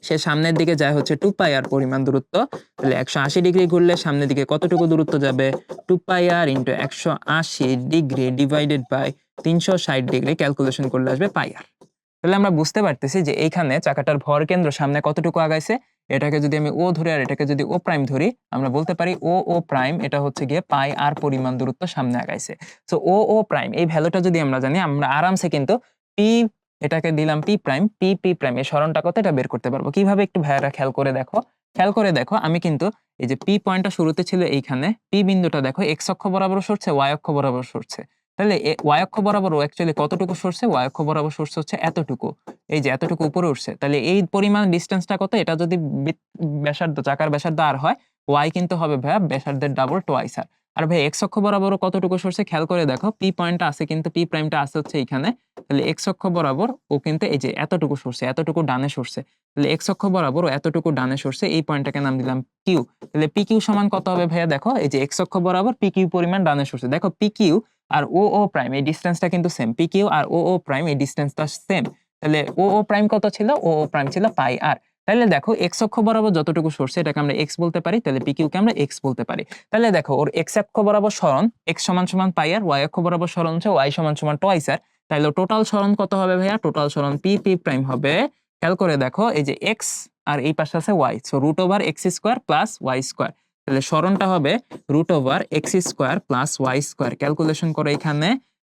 সে সামনের দিকে যায় হচ্ছে 2π আর পরিমাণ দূরত্ব। তাহলে 180 ডিগ্রি ঘুরলে সামনের দিকে কতটুকু দূরত্ব যাবে, 2π আর into 180 degree divided by 360 degree, calculation করলে আসবে পাই আর। তাহলে আমরা বুঝতে পারতেছি যে এইখানে চাকাটার ভর কেন্দ্র সামনে কতটুকু আগাইছে। এটাকে যদি আমি ও ধরি আর এটাকে যদি ও প্রাইম ধরি, আমরা বলতে পারি ও প্রাইম এটা হচ্ছে গিয়ে পাই আর পরিমাণ দূরত্ব সামনে আগাইছে। সো ও প্রাইম এই ভ্যালুটা যদি আমরা জানি, আমরা আরামসে কিন্তু পি, এটাকে দিলাম পি প্রাইম, পি প্রাইম এই সরণটা কত এটা বের করতে পারবো। কিভাবে একটু ভাইয়ারা খেয়াল করে দেখো, আমি কিন্তু এই যে পি পয়েন্টটা শুরুতে ছিল এইখানে, পি বিন্দুটা দেখো এক্স অক্ষ বরাবর সরছে, ওয়াই অক্ষ বরাবর সরছে। তাহলে ওয়াই অক্ষ বরাবর ও অ্যাকচুয়ালি কতটুকু সরছে, ওয়াই অক্ষ বরাবর সরছে হচ্ছে এতটুকু, এই যে এতটুকু উপরে উঠছে। তাহলে এই পরিমাণ ডিসটেন্সটা কত, এটা যদি ব্যাসার্ধ চাকার ব্যাসার্ধ আর হয়, ওয়াই কিন্তু হবে ভাইয়া ব্যাসার্ধের ডাবল টোয়াইস আর। আর ভাই এক্স অক্ষ বরাবর কতটুকু সরছে খেয়াল করে দেখো, পি পয়েন্টটা আছে কিন্তু পি প্রাইমটা আছে হচ্ছে এইখানে। তাহলে এক্স অক্ষ বরাবর ও কিন্তু এই যে এতটুকু সরছে, এতটুকু ডানে সরছে। তাহলে এক্স অক্ষ বরাবর ও এতটুকু ডানে সরছে, এই পয়েন্টটাকে নাম দিলাম কিউ। তাহলে পি কিউ সমান কত হবে ভাইয়া, দেখো এই যে এক্স অক্ষ বরাবর পি কিউ পরিমাণ ডানে সরছে। দেখো পি কিউ আর ও প্রাইম এই ডিসটেন্সটা কিন্তু সেম, পি কিউ আর ও প্রাইম এই ডিসটেন্সটা সেম। তাহলে ও প্রাইম কত ছিল, ও প্রাইম ছিল পাই আর। তাহলে দেখো এক্স অক্ষ বরাবর যতটুকু সরছে এটাকে আমরা এক্স বলতে পারি, তাহলে পি কিউ কে আমরা এক্স বলতে পারি। তাহলে দেখো ওর এক্স অক্ষ বরাবর সরণ এক্স সমান সমান পাই আর, ওয়াই অক্ষ বরাবর সরণ হচ্ছে ওয়াই সমান সমান টোয়াইস আর। তাহলে টোটাল সরণ কত হবে ভাইয়া, টোটাল সরণ পি প্রাইম হবে, খেয়াল করে দেখো এই যে এক্স আর এই পাশে আছে y, so root over x square plus y square. তাহলে সরণটা হবে root over x square plus y square. Calculation করে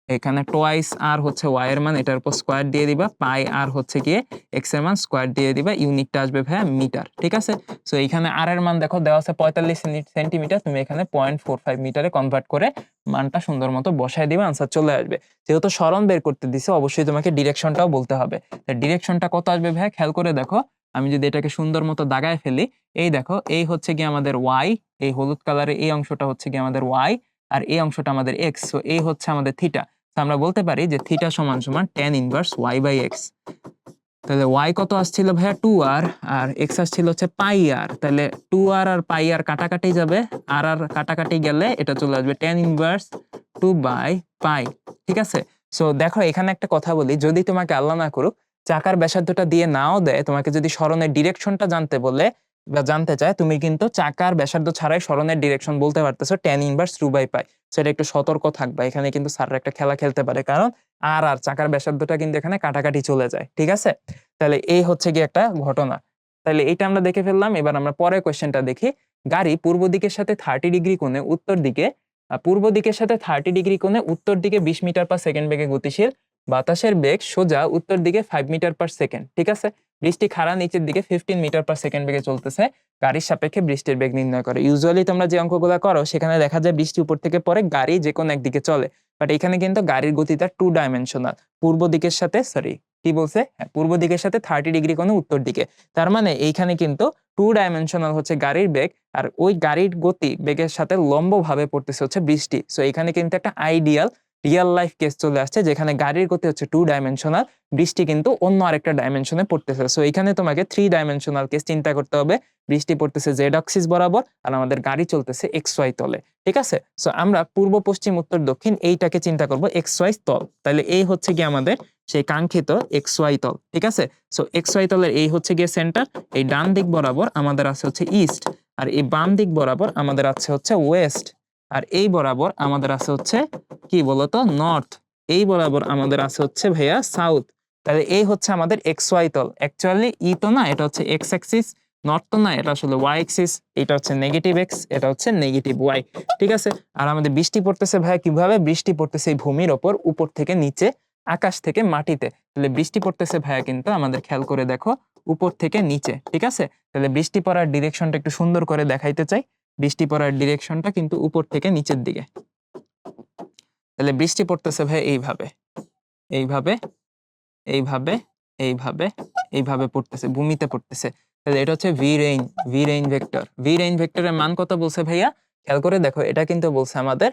এখানে টোয়াইস আর হচ্ছে ওয়াই এর মান এটার উপর স্কোয়ার দিয়ে দিবা, পাই আর হচ্ছে গিয়ে এক্স এর মান স্কোয়ার দিয়ে দিবা, ইউনিটটা আসবে ভাইয়া মিটার। ঠিক আছে, সো এখানে আর এর মান দেখো দেওয়া আছে 45 সেন্টিমিটার, তুমি এখানে 0.45 মিটারে কনভার্ট করে মানটা সুন্দর মতো বসায় দিবে, আনসার চলে আসবে। যেহেতু সরণ বের করতে দিছে অবশ্যই তোমাকে ডিরেকশনটাও বলতে হবে। ডিরেকশনটা কত আসবে ভাইয়া খেয়াল করে দেখো, আমি যদি এটাকে সুন্দর মতো দাগায় ফেলি, এই দেখো এই হচ্ছে গিয়ে আমাদের ওয়াই, এই হলুদ কালারের এই অংশটা হচ্ছে গিয়ে আমাদের ওয়াই আর এই অংশটা আমাদের এক্স, সো এই হচ্ছে আমাদের থিটা। আমরা বলতে পারি যে থিটা সমান সমান tan inverse y by x. তাহলে y কত আসছিল ভাইয়া 2r আর x আসছিল হচ্ছে পাই r। তাহলে 2r আর পাই r কাটাকাটি যাবে, আর কাটাকাটি গেলে এটা চলে আসবে tan ইনভার্স 2 বাই পাই। ঠিক আছে, সো দেখো এখানে একটা কথা বলি, যদি তোমাকে আল্লাহ না করুক চাকার ব্যাসার্ধটা দিয়ে নাও দেয়, তোমাকে যদি সরণের ডিরেকশনটা জানতে বলে বা জানতে চায়, তুমি কিন্তু চাকার ব্যাসার্ধ ছাড়াই সরণের ডিরেকশন বলতে পারতেছো tan ইনভার্স 2/π। সেটা একটু সতর্ক থাকবা, এখানে কিন্তু স্যাররা একটা খেলা খেলতে পারে, কারণ আর চাকার ব্যাসার্ধটা কিন্তু এখানে কাটাকাটি চলে যায়, ঠিক আছে? তাহলে এই হচ্ছে গিয়ে একটা ঘটনা। তাহলে এটা আমরা দেখে ফেললাম। এবার আমরা পরের কোয়েশ্চেনটা দেখি। গাড়ি পূর্ব দিকের সাথে 30 ডিগ্রি কোণে উত্তর দিকে পূর্ব দিকের সাথে 30 ডিগ্রি কোণে উত্তর দিকে 20 মিটার পার সেকেন্ড বেগে গতিশীল। বাতাসের বেগ সোজা উত্তর দিকে 5 মিটার পার সেকেন্ড, ঠিক আছে? বৃষ্টি খাড়া নিচের দিকে 15 মিটার পার সেকেন্ড বেগে চলতেছে। গাড়ির সাপেক্ষে বৃষ্টির বেগ নির্ণয় করে। ইউজুয়ালি তোমরা যে অঙ্কগুলো করো সেখানে দেখা যায় বৃষ্টি উপর থেকে পড়ে, গাড়ি যে কোনো একদিকে চলে। বাট এখানে কিন্তু গাড়ির গতিটা 2 ডাইমেনশনাল। পূর্ব দিকের সাথে কি বলছে? হ্যাঁ, পূর্ব দিকের সাথে 30 ডিগ্রি কোণে উত্তর দিকে। তার মানে এইখানে কিন্তু 2 ডাইমেনশনাল হচ্ছে গাড়ির বেগ, আর ওই গাড়ির গতি বেগের সাথে লম্বভাবে পড়তেছে হচ্ছে বৃষ্টি। সো এখানে কিন্তু একটা আইডিয়াল রিয়েল লাইফ কেস চলে আসছে, যেখানে গাড়ির গতি হচ্ছে 2 ডাইমেনশনাল, বৃষ্টি কিন্তু অন্য আরেকটা ডাইমেনশনে পড়তেছে। সো এখানে তোমাকে 3 ডাইমেনশনাল কেস চিন্তা করতে হবে। বৃষ্টি পড়তেছে জেড অক্সিস বরাবর, আর আমাদের গাড়ি চলতেছে এক্স ওয়াই তলে, ঠিক আছে? সো আমরা পূর্ব পশ্চিম উত্তর দক্ষিণ এইটাকে চিন্তা করব এক্স ওয়াই তল। তাহলে এই হচ্ছে কি আমাদের সেই কাঙ্ক্ষিত এক্স ওয়াই তল, ঠিক আছে? সো এক্স ওয়াই তলের এই হচ্ছে গিয়ে সেন্টার। এই ডান দিক বরাবর আমাদের আছে হচ্ছে ইস্ট, আর এই বাম দিক বরাবর আমাদের আছে হচ্ছে ওয়েস্ট, আর এই বরাবর আমাদের আছে হচ্ছে কি বলতো নর্থ, এই বরাবর আমাদের আছে হচ্ছে ভাইয়া সাউথ। তাহলে এই হচ্ছে আমাদের এক্স ওয়াই তল। অ্যাকচুয়ালি ই তো না, এটা হচ্ছে এক্স অ্যাক্সিস, নর্থ তো না, এটা আসলে ওয়াই অ্যাক্সিস। এটা হচ্ছে নেগেটিভ এক্স, এটা হচ্ছে নেগেটিভ ওয়াই, ঠিক আছে? আর আমাদের বৃষ্টি পড়তেছে ভাইয়া কিভাবে? বৃষ্টি পড়তেছে এই ভূমির ওপর, উপর থেকে নিচে, আকাশ থেকে মাটিতে। তাহলে বৃষ্টি পড়তেছে ভাইয়া কিন্তু আমাদের খেয়াল করে দেখো উপর থেকে নিচে, ঠিক আছে? তাহলে বৃষ্টি পড়ার ডিরেকশনটা একটু সুন্দর করে দেখাইতে চাই। বৃষ্টি পড়ার ডিরেকশনটা কিন্তু উপর থেকে নিচের দিকে। তাহলে বৃষ্টি পড়তেছে ভাই এইভাবে, এইভাবে, এইভাবে, এইভাবে, এইভাবে পড়তেছে, ভূমিতে পড়তেছে। তাহলে এটা হচ্ছে V rain vector. V rain ভেক্টরের মান কত বলছে ভাইয়া? খেয়াল করে দেখো, এটা কিন্তু বলছে আমাদের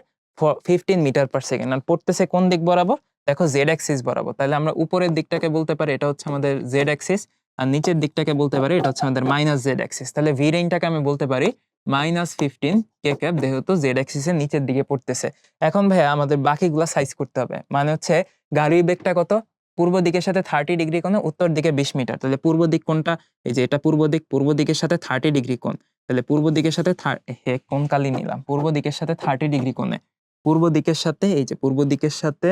15 মিটার পার সেকেন্ড। আর পড়তেছে কোন দিক বরাবর? দেখো জেড অ্যাক্সিস বরাবর। তাহলে আমরা উপরের দিকটাকে বলতে পারি এটা হচ্ছে আমাদের জেড অ্যাক্সিস, আর নিচের দিকটাকে বলতে পারি এটা হচ্ছে আমাদের মাইনাস জেড অ্যাক্সিস। তাহলে ভি রেইনটাকে আমি বলতে পারি -15 কে ক্যাপ, যেহেতু জেড অ্যাক্সিসের নিচের দিকে পড়তেছে। এখন ভাইয়া আমাদের বাকিগুলা সাইজ করতে হবে। মানে হচ্ছে গাড়ির বেগটা কত? পূর্ব দিকের সাথে 30 ডিগ্রি কোণে উত্তর দিকে 20 মিটার। তাহলে পূর্ব দিক কোনটা? এই যে এটা পূর্ব দিক, পূর্ব দিকের সাথে 30 ডিগ্রি কোণ। তাহলে পূর্ব দিকের সাথে কোন কালি নিলাম, পূর্ব দিকের সাথে 30 ডিগ্রি কোণে, পূর্ব দিকের সাথে এই যে পূর্ব দিকের সাথে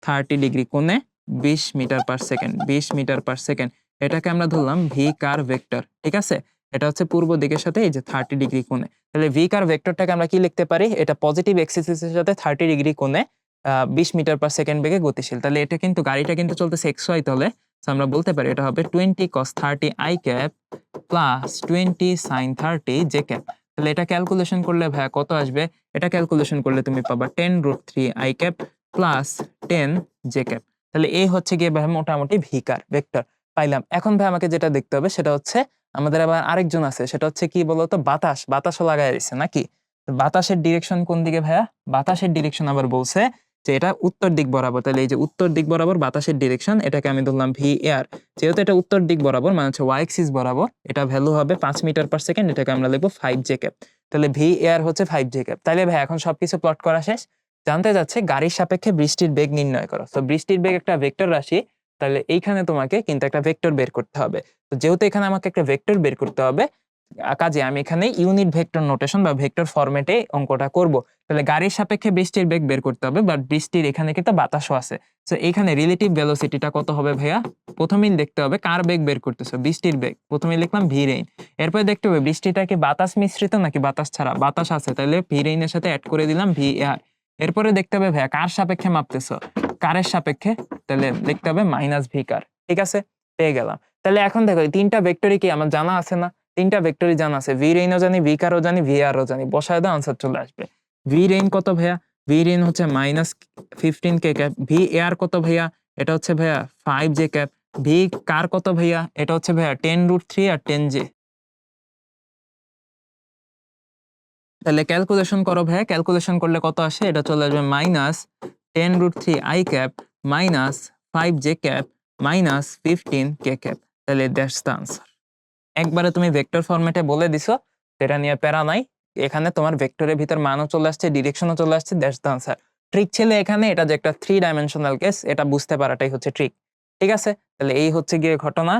30 ডিগ্রি কোণে 20 metre per second, 20 metre per second. এটাকে আমরা ধরলাম ভি কার ভেক্টর, ঠিক আছে? এটা হচ্ছে পূর্ব দিকের সাথে এই যে 30 ডিগ্রি কোণে। তাহলে ভি কার ভেক্টরটাকে আমরা কি লিখতে পারি? এটা পজিটিভ এক্সিসের সাথে 30 ডিগ্রি কোণে 20 মিটার পার সেকেন্ড বেগে গতিশীল। তাহলে এটা কিন্তু গাড়িটা কিন্তু চলতেছে এক্স ওয়াই তলে। সো আমরা বলতে পারি এটা হবে 20 cos 30 i cap plus 20 sin 30 j cap. তাহলে এটা ক্যালকুলেশন করলে ভাইয়া কত আসবে? এটা ক্যালকুলেশন করলে তুমি পাবা 10√3 i cap plus 10 j cap. তাহলে এই হচ্ছে গিয়ে ভাই মোটামুটি ভি কার ভেক্টর পাইলাম। এখন ভাই আমাকে যেটা দেখতে হবে সেটা হচ্ছে আমাদের আবার আরেকজন আছে, সেটা হচ্ছে কি বলতো? বাতাসও লাগাই দিচ্ছে নাকি? বাতাসের ডিরেকশন কোন দিকে ভাইয়া? বাতাসের ডিরেকশন আবার বলছে যে এটা উত্তর দিক বরাবর। তাহলে এই যে উত্তর দিক বরাবর বাতাসের ডিরেকশন, এটাকে আমি ধরলাম ভি এয়ার। যেহেতু এটা উত্তর দিক বরাবর মানে হচ্ছে ওয়াই এক্সিস বরাবর, এটা ভ্যালু হবে 5 মিটার পার সেকেন্ড, এটাকে আমরা লিখবো 5 জে ক্যাপ। তাহলে ভি এয়ার হচ্ছে 5 জে ক্যাপ। তাহলে ভাই এখন সবকিছু প্লট করা শেষ। জানতে যাচ্ছে গাড়ির সাপেক্ষে বৃষ্টির বেগ নির্ণয় করো। তো বৃষ্টির বেগ একটা ভেক্টর রাশি, তাহলে এইখানে তোমাকে কিন্তু একটা ভেক্টর বের করতে হবে। তো যেহেতু এখানে আমাকে একটা ভেক্টর বের করতে হবে, কাজে আমি এখানে ইউনিট ভেক্টর নোটেশন বা ভেক্টর ফরম্যাটে অঙ্কটা করব। তাহলে গাড়ির সাপেক্ষে বৃষ্টির বেগ বের করতে হবে, বাট বৃষ্টির এখানে কিন্তু বাতাসও আছে। তো এখানে রিলেটিভ ভেলোসিটিটা কত হবে ভাইয়া? প্রথমেই দেখতে হবে কার বেগ বের করতেছে, বৃষ্টির বেগ। প্রথমেই লিখলাম ভি রেইন। এরপরে দেখতে হবে বৃষ্টিটা কি বাতাস মিশ্রিত নাকি বাতাস ছাড়া। বাতাস আছে, তাহলে ভি রেইনের সাথে অ্যাড করে দিলাম ভি এয়ার। এরপরে দেখতে হবে ভাইয়া কার সাপেক্ষে মাপতেছো, কারের সাপেক্ষে, তাহলে দেখতে হবে মাইনাস ভি কার, ঠিক আছে? পেয়ে গেলাম। তাহলে এখন দেখো এই তিনটা ভেক্টরই কি আমার জানা আছে না? তিনটা ভেক্টরই জানা আছে, ভি রেইনও জানি, ভি কারও জানি, ভি আরও জানি। বসায় দাও, আনসার চলে আসবে। ভি রেইন কত ভাইয়া? ভি রেইন হচ্ছে -15 কে ক্যাপ। ভি এয়ার কত ভাইয়া? এটা হচ্ছে ভাইয়া 5 জে ক্যাপ। ভি কার কত ভাইয়া? এটা হচ্ছে ভাইয়া 10√3 আর 10 জে। তাহলে ক্যালকুলেশন করো ভাইয়া, ক্যালকুলেশন করলে কত আসে? এটা চলে আসবে -10√3 i cap -5 J cap -15 K cap. তাহলে দ্যাটস দ্য আনসার। একবারে তুমি ভেক্টর ফরম্যাটে বলে দিছো, সেটা নিয়ে প্যারা নাই। এখানে তোমার ভেক্টরের ভিতর মানও চলে আসছে, ডিরেকশনও চলে আসছে, দ্যাটস দ্য আনসার। ট্রিক ছিল এখানে এটা যে একটা 3 ডাইমেনশনাল কেস, এটা বুঝতে পারাটাই হচ্ছে ট্রিক। ঠিক আছে? তাহলে এই হচ্ছে গিয়ে ঘটনা,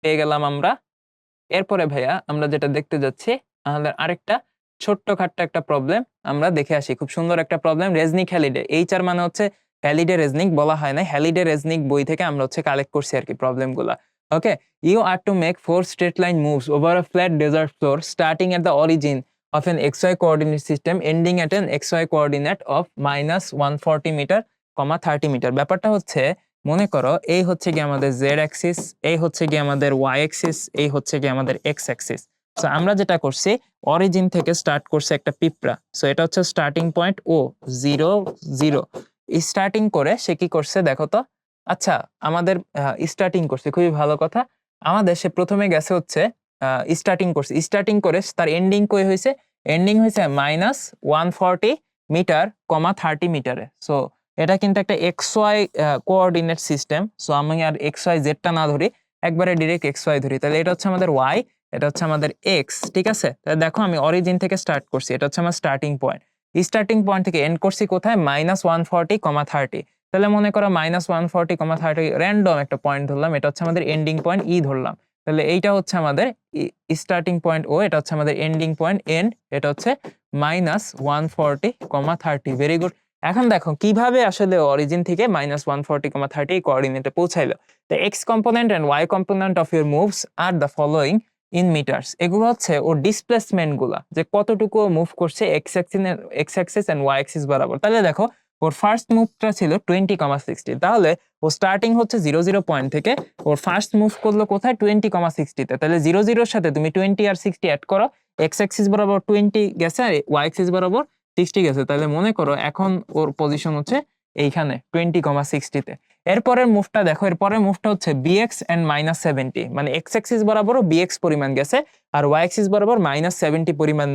পেয়ে গেলাম আমরা। এরপরে ভাইয়া আমরা যেটা দেখতে যাচ্ছি, আমাদের আরেকটা ছোট্টখাট্ট একটা প্রবলেম আমরা দেখে আসি। খুব সুন্দর একটা প্রবলেম, রেজনিক হ্যালিডে। এইচআর মানে হচ্ছে হ্যালিডে রেজনিক বলা হয় নাই, হ্যালিডে রেজনিক বই থেকে আমরা হচ্ছে কালেক্ট করছি আরকি প্রবলেমগুলা। ওকে? You are to make 4 straight line moves over a flat desert floor starting at the origin of an XY coordinate system ending at an XY coordinate of -140 metre, 30 metre. ব্যাপারটা হচ্ছে, মনে করো এই হচ্ছে গিয়ে আমাদের জেড অ্যাক্সিস, এই হচ্ছে গিয়ে আমাদের ওয়াই অ্যাক্সিস, এই হচ্ছে গিয়ে আমাদের এক্স অ্যাক্সিস। সো আমরা যেটা করছি, অরিজিন থেকে স্টার্ট করছে একটা পিঁপড়া। সো এটা হচ্ছে স্টার্টিং পয়েন্ট ও 0 0 স্টার্টিং করে সে কি করছে দেখো তো। আচ্ছা, আমাদের স্টার্টিং করছে, খুবই ভালো কথা। আমাদের সে প্রথমে গেছে হচ্ছে স্টার্টিং করছে, স্টার্টিং করে তার এন্ডিং কই হয়েছে, এন্ডিং হয়েছে -140 মিটার, 30 মিটারে। সো এটা কিন্তু একটা x y coordinate system. So আমি আর এক্স ওয়াই জেডটা না ধরি, একবারে ডিরেক্ট এক্স ওয়াই ধরি। তাহলে এটা হচ্ছে আমাদের ওয়াই, এটা হচ্ছে আমাদের এক্স। ঠিক আছে? তাহলে দেখো আমি অরিজিন থেকে স্টার্ট করছি, এটা হচ্ছে আমার স্টার্টিং পয়েন্ট। স্টার্টিং পয়েন্ট থেকে এন্ড করছি কোথায়, -140, 30। তাহলে মনে করো -140, 30 র্যান্ডম একটা পয়েন্ট ধরলাম, এটা হচ্ছে আমাদের এন্ডিং পয়েন্ট ই ধরলাম। তাহলে এইটা হচ্ছে আমাদের স্টার্টিং পয়েন্ট ও, এটা হচ্ছে আমাদের এন্ডিং পয়েন্ট এন্ড, এটা হচ্ছে -140, 30। Very good. এখন দেখো কিভাবে আসলে অরিজিন থেকে -140, 30 কোঅর্ডিনেটে পৌঁছাইলো। The X component and Y component of your moves are the following in metres. এগুলো হচ্ছে ওর ডিসপ্লেসমেন্ট গুলা, যে কতটুকু মুভ করছে X axis and Y axis বরাবর। তাহলে দেখো ওর ফার্স্ট মুভটা ছিল 20,60, তাহলে ও স্টার্টিং হচ্ছে 00 পয়েন্ট থেকে, ওর ফার্স্ট মুভ করলো কোথায়, 20,60 তে। তাহলে 00 এর সাথে তুমি 20 আর 60 অ্যাড করো, এক্স অ্যাক্সিস বরাবর 20 গেছে আর ওয়াই অ্যাক্সিস বরাবর 60 গেছে। তাহলে মনে করো এখন ওর পজিশন হচ্ছে এইখানে 20,60 তে। এরপরের মুভটা দেখো, এরপরের মুভটা হচ্ছে বিএক্স এন্ড -70, মানে এক্স অ্যাক্সিস বরাবরও বিএক্স পরিমাণ গেছে আর ওয়াই অ্যাক্সিস বরাবর -70 পরিমাণ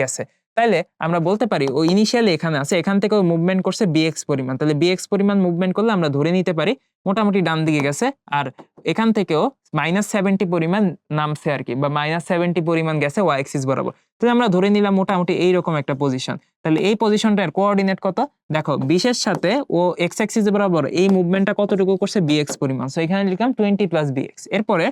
গেছে। তাইলে আমরা বলতে পারি ও ইনিশিয়ালি এখানে আছে, এখান থেকে মুভমেন্ট করছে বিএক্স পরিমাণ। তাহলে বিএক্স পরিমাণ মুভমেন্ট করলে আমরা ধরে নিতে পারি মোটামুটি ডান দিকে গেছে, আর এখান থেকেও -70 পরিমাণ নামছে আর কি, বা -70 পরিমাণ গেছে ওয়াই অ্যাক্সিস বরাবর। তাহলে আমরা ধরে নিলাম মোটামুটি এইরকম একটা পজিশন। তাহলে এই পজিশনটার কোঅর্ডিনেট কত, দেখো 20 এর সাথে ও এক্স অ্যাক্সিস বরাবর এই মুভমেন্টটা কতটুকু করছে, বিএক্স পরিমাণ। সো এখানে লিখলাম 20 + bx। এরপরে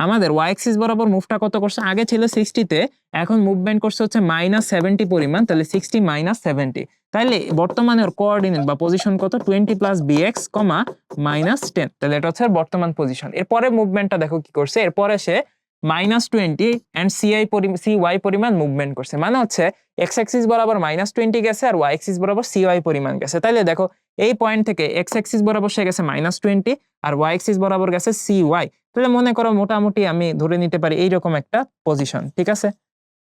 আমাদের ওয়াই অ্যাক্সিস বরাবর মুভটা কত করছে, আগে ছিল 60 তে, এখন মুভমেন্ট করছে হচ্ছে -70 পরিমাণ। তাহলে 60 - 70, তাহলে বর্তমানে ওর কোঅর্ডিনেট বা পজিশন কত, 20 + bx, -10। তাহলে এটা হচ্ছে বর্তমান পজিশন। এরপরে মুভমেন্টটা দেখো কি করছে, এরপরে সে -20 এন্ড সিওয়াই পরিমাণ মুভমেন্ট করছে, মানে হচ্ছে এক্স অ্যাক্সিস বরাবর -20 গেছে আর ওয়াই অ্যাক্সিস বরাবর সিওয়াই পরিমাণ গেছে। তাইলে দেখো এই পয়েন্ট থেকে এক্স অ্যাক্সিস বরাবর সে গেছে -20 আর ওয়াই অ্যাক্সিস বরাবর গেছে সিওয়াই। তাহলে মনে করো মোটামুটি আমি ধরে নিতে পারি এইরকম একটা পজিশন। ঠিক আছে?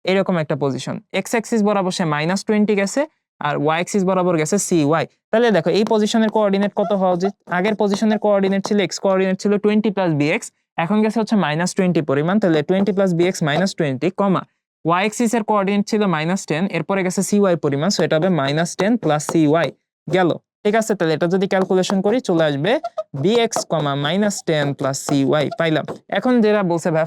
এরকম একটা পজিশন, এক্স অ্যাক্সিস বরাবর সে -20 গেছে আর ওয়াই অ্যাক্সিস বরাবর গেছে সিওয়াই। তাহলে দেখো এই পজিশনের কোঅর্ডিনেট কত হওয়া উচিত, আগের পজিশনের কোঅর্ডিনেট ছিল, এক্স কোঅর্ডিনেট ছিল 20 + bx, এখন গেছে হচ্ছে -20 পরিমাণ। তাহলে 20 + bx -20, ওয়াই অ্যাক্সিস এর কোঅর্ডিনেট ছিল -10, এরপরে গেছে সিওয়াই পরিমাণ। সো এটা হবে -10 + সিওয়াই গেল। ঠিক আছে? তাহলে এটা যদি ক্যালকুলেশন করি চলে আসবে bx, -10 + cy পাইলাম। এখন যেটা বলছে ভাই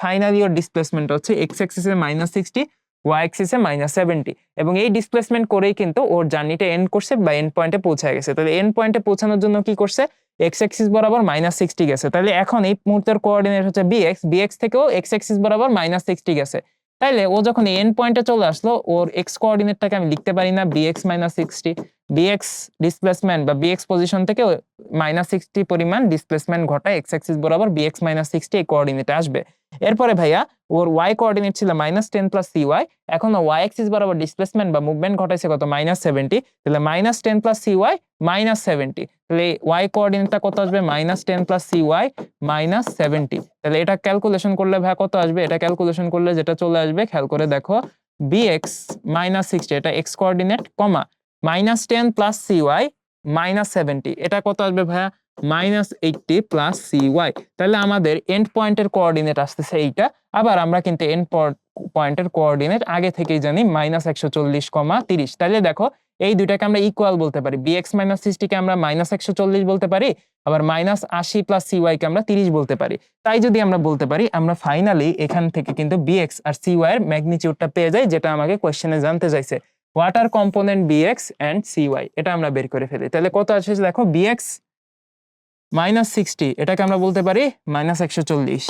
ফাইনালি ওর ডিসপ্লেসমেন্ট হচ্ছে এক্স অ্যাক্সিসে -60, ওয়াই অ্যাক্সিসে -70, এবং এই ডিসপ্লেসমেন্ট করেই কিন্তু ওর জার্নিটা এন্ড করছে বা এন্ড পয়েন্টে পৌঁছায় গেছে। তাহলে এন্ড পয়েন্টে পৌঁছানোর জন্য কি করছে, এক্স অ্যাক্সিস বরাবর -60 গেছে। তাহলে এখন এই মুহূর্তের কোঅর্ডিনেট হচ্ছে বিএক্স, বিএক্স থেকেও এক্স অ্যাক্সিস বরাবর -60 গেছে। তাইলে ও যখন এন্ড পয়েন্টে চলে আসলো, ওর এক্স কোঅর্ডিনেটটাকে আমি লিখতে পারি না বিএক্স -60, বিএক্স ডিসপ্লেসমেন্ট বা বিএক্স পজিশন থেকে -60 পরিমাণ ডিসপ্লেসমেন্ট ঘটায় এক্স অ্যাক্সিস বরাবর বিএক্স -60 এই কোঅর্ডিনেটে আসবে। এরপরে ভাইয়া ওর ওয়াই কোঅর্ডিনেট ছিল -10 + cy, এখন ওয়াই অ্যাক্সিস বরাবর ডিসপ্লেসমেন্ট বা মুভমেন্ট ঘটাইছে কত, -70। তাহলে -10 + cy -70, তাহলে ওয়াই কোঅর্ডিনেটটা কত আসবে, -10 + cy -70। তাহলে এটা ক্যালকুলেশন করলে ভাইয়া কত আসবে, এটা ক্যালকুলেশন করলে যেটা চলে আসবে খেয়াল করে দেখো, bx -60 এটা এক্স কোঅর্ডিনেট, -10 + cy -70, এটা কত আসবে ভাইয়া, -80 + cy। তাহলে আমাদের এন্ড পয়েন্টের কোঅর্ডিনেট আসতেছে এইটা। আবার আমরা কিন্তু এন্ড পয়েন্টের কোঅর্ডিনেট আগে থেকেই জানি -140, 30। তাহলে দেখো এই দুইটাকে আমরা ইকুয়াল বলতে পারি, bx -60 কে আমরা -140 বলতে পারি, আবার -80 + cy কে আমরা 30 বলতে পারি। তাই যদি আমরা বলতে পারি, আমরা ফাইনালি এখান থেকে কিন্তু bx আর cy এর ম্যাগনিটিউডটা পেয়ে যাই, যেটা আমাকে কোশ্চেনে জানতে চাইছে। What are component bx and cy, এটা আমরা বের করে ফেলি। তাহলে কত আসছে দেখো, bx -60 এটাকে আমরা বলতে পারি -140,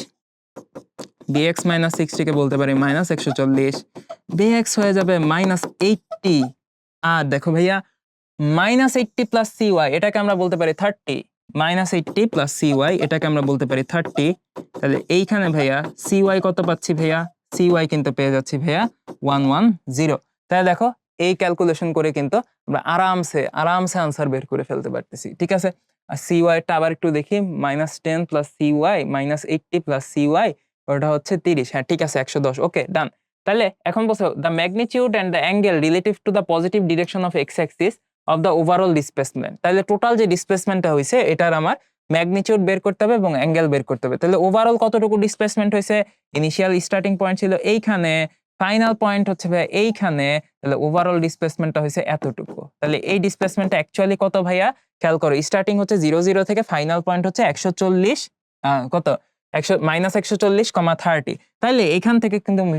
bx -60 কে বলতে পারি -140, bx হয়ে যাবে -80। আর দেখো ভাইয়া -80 প্লাস cy এটাকে আমরা বলতে পারি 30, -80 প্লাস cy এটাকে আমরা বলতে পারি 30। তাহলে এইখানে ভাইয়া cy কত পাচ্ছি ভাইয়া? cy কিন্তু পেয়ে যাচ্ছি ভাইয়া 110। তাহলে দেখো এই ক্যালকুলেশন করে কিন্তু আমরা আরামসে আনসার বের করে ফেলতে পারতেছি, ঠিক আছে। আর cy টা আবার একটু দেখি, -10 প্লাস cy -80 প্লাস cy ওটা হচ্ছে 30। হ্যাঁ ঠিক আছে, 110। ওকে ডান। তাহলে এখন বলছো the magnitude and the angle relative to the positive direction of x Axis of the overall displacement. তাহলে টোটাল যে ডিসপ্লেসমেন্টটা হয়েছে এটার আমার ম্যাগনিটিউড বের করতে হবে এবং অ্যাঙ্গেল বের করতে হবে। তাহলে ওভারঅল কতটুকু ডিসপ্লেসমেন্ট হয়েছে? ইনিশিয়াল স্টার্টিং পয়েন্ট ছিল এইখানে, ফাইনাল পয়েন্ট হচ্ছে ভাইয়া এইখানে, তাহলে ওভারঅল ডিসপ্লেসমেন্টটা হয়েছে এতটুকু। তাহলে এই ডিসপ্লেসমেন্টটা অ্যাকচুয়ালি কত ভাইয়া? খেয়াল করো, স্টার্টিং হচ্ছে 0 থেকে ফাইনাল পয়েন্ট হচ্ছে 140, কত 140,30। তাহলে এখান থেকে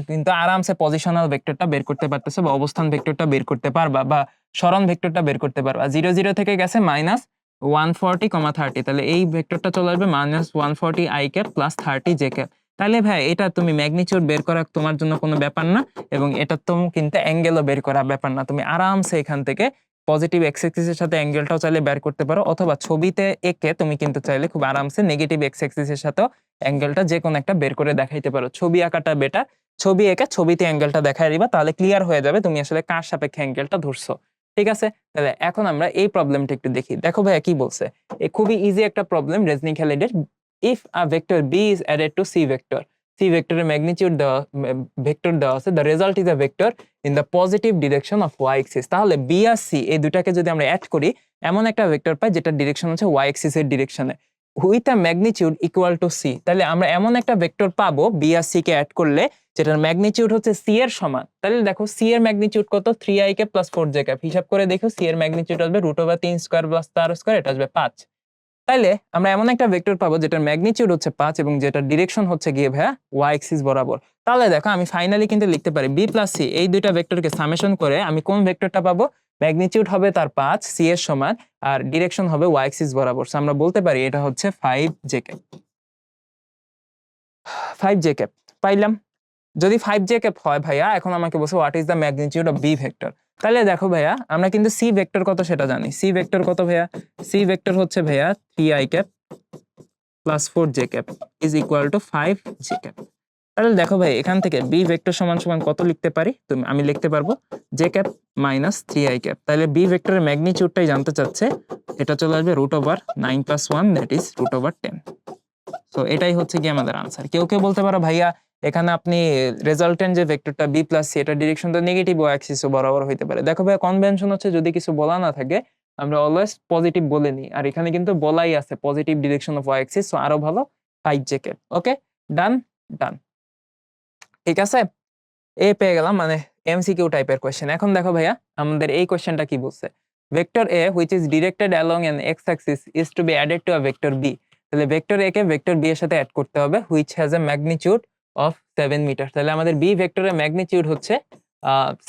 কিন্তু আরামসে পজিশনাল ভেক্টরটা বের করতে পারতেছে বা অবস্থান ভেক্টরটা বের করতে পারবা বা সরণ ভেক্টরটা বের করতে পারবা। 0 থেকে গেছে -140,30, তাহলে এই ভেক্টরটা চলে আসবে -140 i cap plus 30 j cap. তাহলে ভাই এটা তুমি ম্যাগনিটিউড বের করা তোমার জন্য কোনো ব্যাপার না, এবং এটা তো কিন্তু অ্যাঙ্গেলও বের করা ব্যাপার না। তুমি আরামসে এখান থেকে পজিটিভ এক্স অ্যাক্সিসের সাথে অ্যাঙ্গেলটাও চাইলে বের করতে পারো, অথবা ছবিতে এঁকে তুমি কিন্তু চাইলে খুব আরামসে নেগেটিভ এক্স অ্যাক্সিসের সাথেও অ্যাঙ্গেলটা যে কোনো একটা বের করে দেখাইতে পারো। ছবি আঁকাটা বেটার, ছবি এঁকে ছবিতে অ্যাঙ্গেলটা দেখাই দিবা, তাহলে ক্লিয়ার হয়ে যাবে তুমি আসলে কার সাপেক্ষে অ্যাঙ্গেলটা ধরছো, ঠিক আছে। তাহলে এখন আমরা এই প্রবলেমটা একটু দেখি। দেখো ভাইয়া কি বলছে, এই খুবই ইজি একটা প্রবলেম রেজনিক-হ্যালিডের। If a vector B is added to C vector, C ভেক্টরের ম্যাগনিটিউড দেওয়া, ভেক্টর দেওয়া আছে, the result is a vector in the positive direction of Y axis. তাহলে বি আর সি এই দুটাকে যদি আমরা অ্যাড করি, এমন একটা ভেক্টর পাই যেটার ডিরেকশন হচ্ছে ওয়াই এক্সিসের ডিরেকশনে with a magnitude equal to C. তাহলে আমরা এমন একটা ভেক্টর পাবো বি আর সি কে অ্যাড করলে যেটার ম্যাগনিটিউড হচ্ছে সি এর সমান। তাহলে দেখো সি এর ম্যাগনিটিউড কত? 3i cap plus 4j cap. হিসাব করে দেখো সি এর ম্যাগনিটিউড আসবে √3 স্কয়ার প্লাস তার স্কয়ার, এটা আসবে 5। তাইলে আমরা এমন একটা ভেক্টর পাবো যেটার ম্যাগনিটিউড হচ্ছে 5 এবং যেটার ডিরেকশন হচ্ছে গিয়ে ভাইয়া ওয়াই এক্সিস বরাবর। তাহলে দেখো আমি ফাইনালি কিন্তু লিখতে পারি বি প্লাস সি, এই দুইটা ভেক্টরকে সামেশন করে আমি কোন ভেক্টরটা পাবো? ম্যাগনিটিউড হবে তার 5, সি এর সমান, আর ডিরেকশন হবে ওয়াই এক্সিস বরাবর। সো আমরা বলতে পারি এটা হচ্ছে 5j ক্যাপ। 5j ক্যাপ পাইলাম। যদি 5j ক্যাপ হয় ভাইয়া, এখন আমাকে বলছে what is the magnitude of b vector. তাহলে দেখো ভাইয়া আমরা কিন্তু সি ভেক্টর কত সেটা জানি। সি ভেক্টর কত ভাইয়া? সি ভেক্টর হচ্ছে ভাইয়া 3i cap plus 4j cap is equal to 5j cap. তাহলে দেখো ভাই এখান থেকে বি ভেক্টর সমান সমান কত লিখতে পারি? আমি লিখতে পারবো j cap minus 3i cap. তাহলে বি ভেক্টরের ম্যাগনিটিউডটাই জানতে চাচ্ছে, এটা চলে আসবে √9 + 1 দ্যাট ইজ √10। সো এটাই হচ্ছে কি আমাদের আনসার। কেউ কেউ বলতে পারো ভাইয়া এখানে আপনি রেজাল্টেন্ট যে ভেক্টরটা বি প্লাস সি, এটা ডিরেকশন তো নেগেটিভ ওয়াই অ্যাক্সিস বরাবর হইতে পারে। দেখো ভাইয়া কনভেনশন হচ্ছে যদি কিছু বলা না থাকে আমরা অলওয়েজ পজিটিভ বলে নিই, আর এখানে কিন্তু বলাই আছে positive direction of y axis. So আরো ভালো 5j ক্যাপ। ওকে ডান ডান, ঠিক আছে। এ পেয়ে গেলাম, মানে এমসিকিউ টাইপের কোশ্চেন। এখন দেখো ভাইয়া আমাদের এই কোশ্চেনটা কি বলছে, vector a which is directed along an x axis is to be added to a vector b. তাহলে ভেক্টর এ কে ভেক্টর বি এর সাথে অ্যাড করতে হবে, which has a magnitude of 7 metre. তাহলে আমাদের বি ভেক্টরের ম্যাগনিটিউড হচ্ছে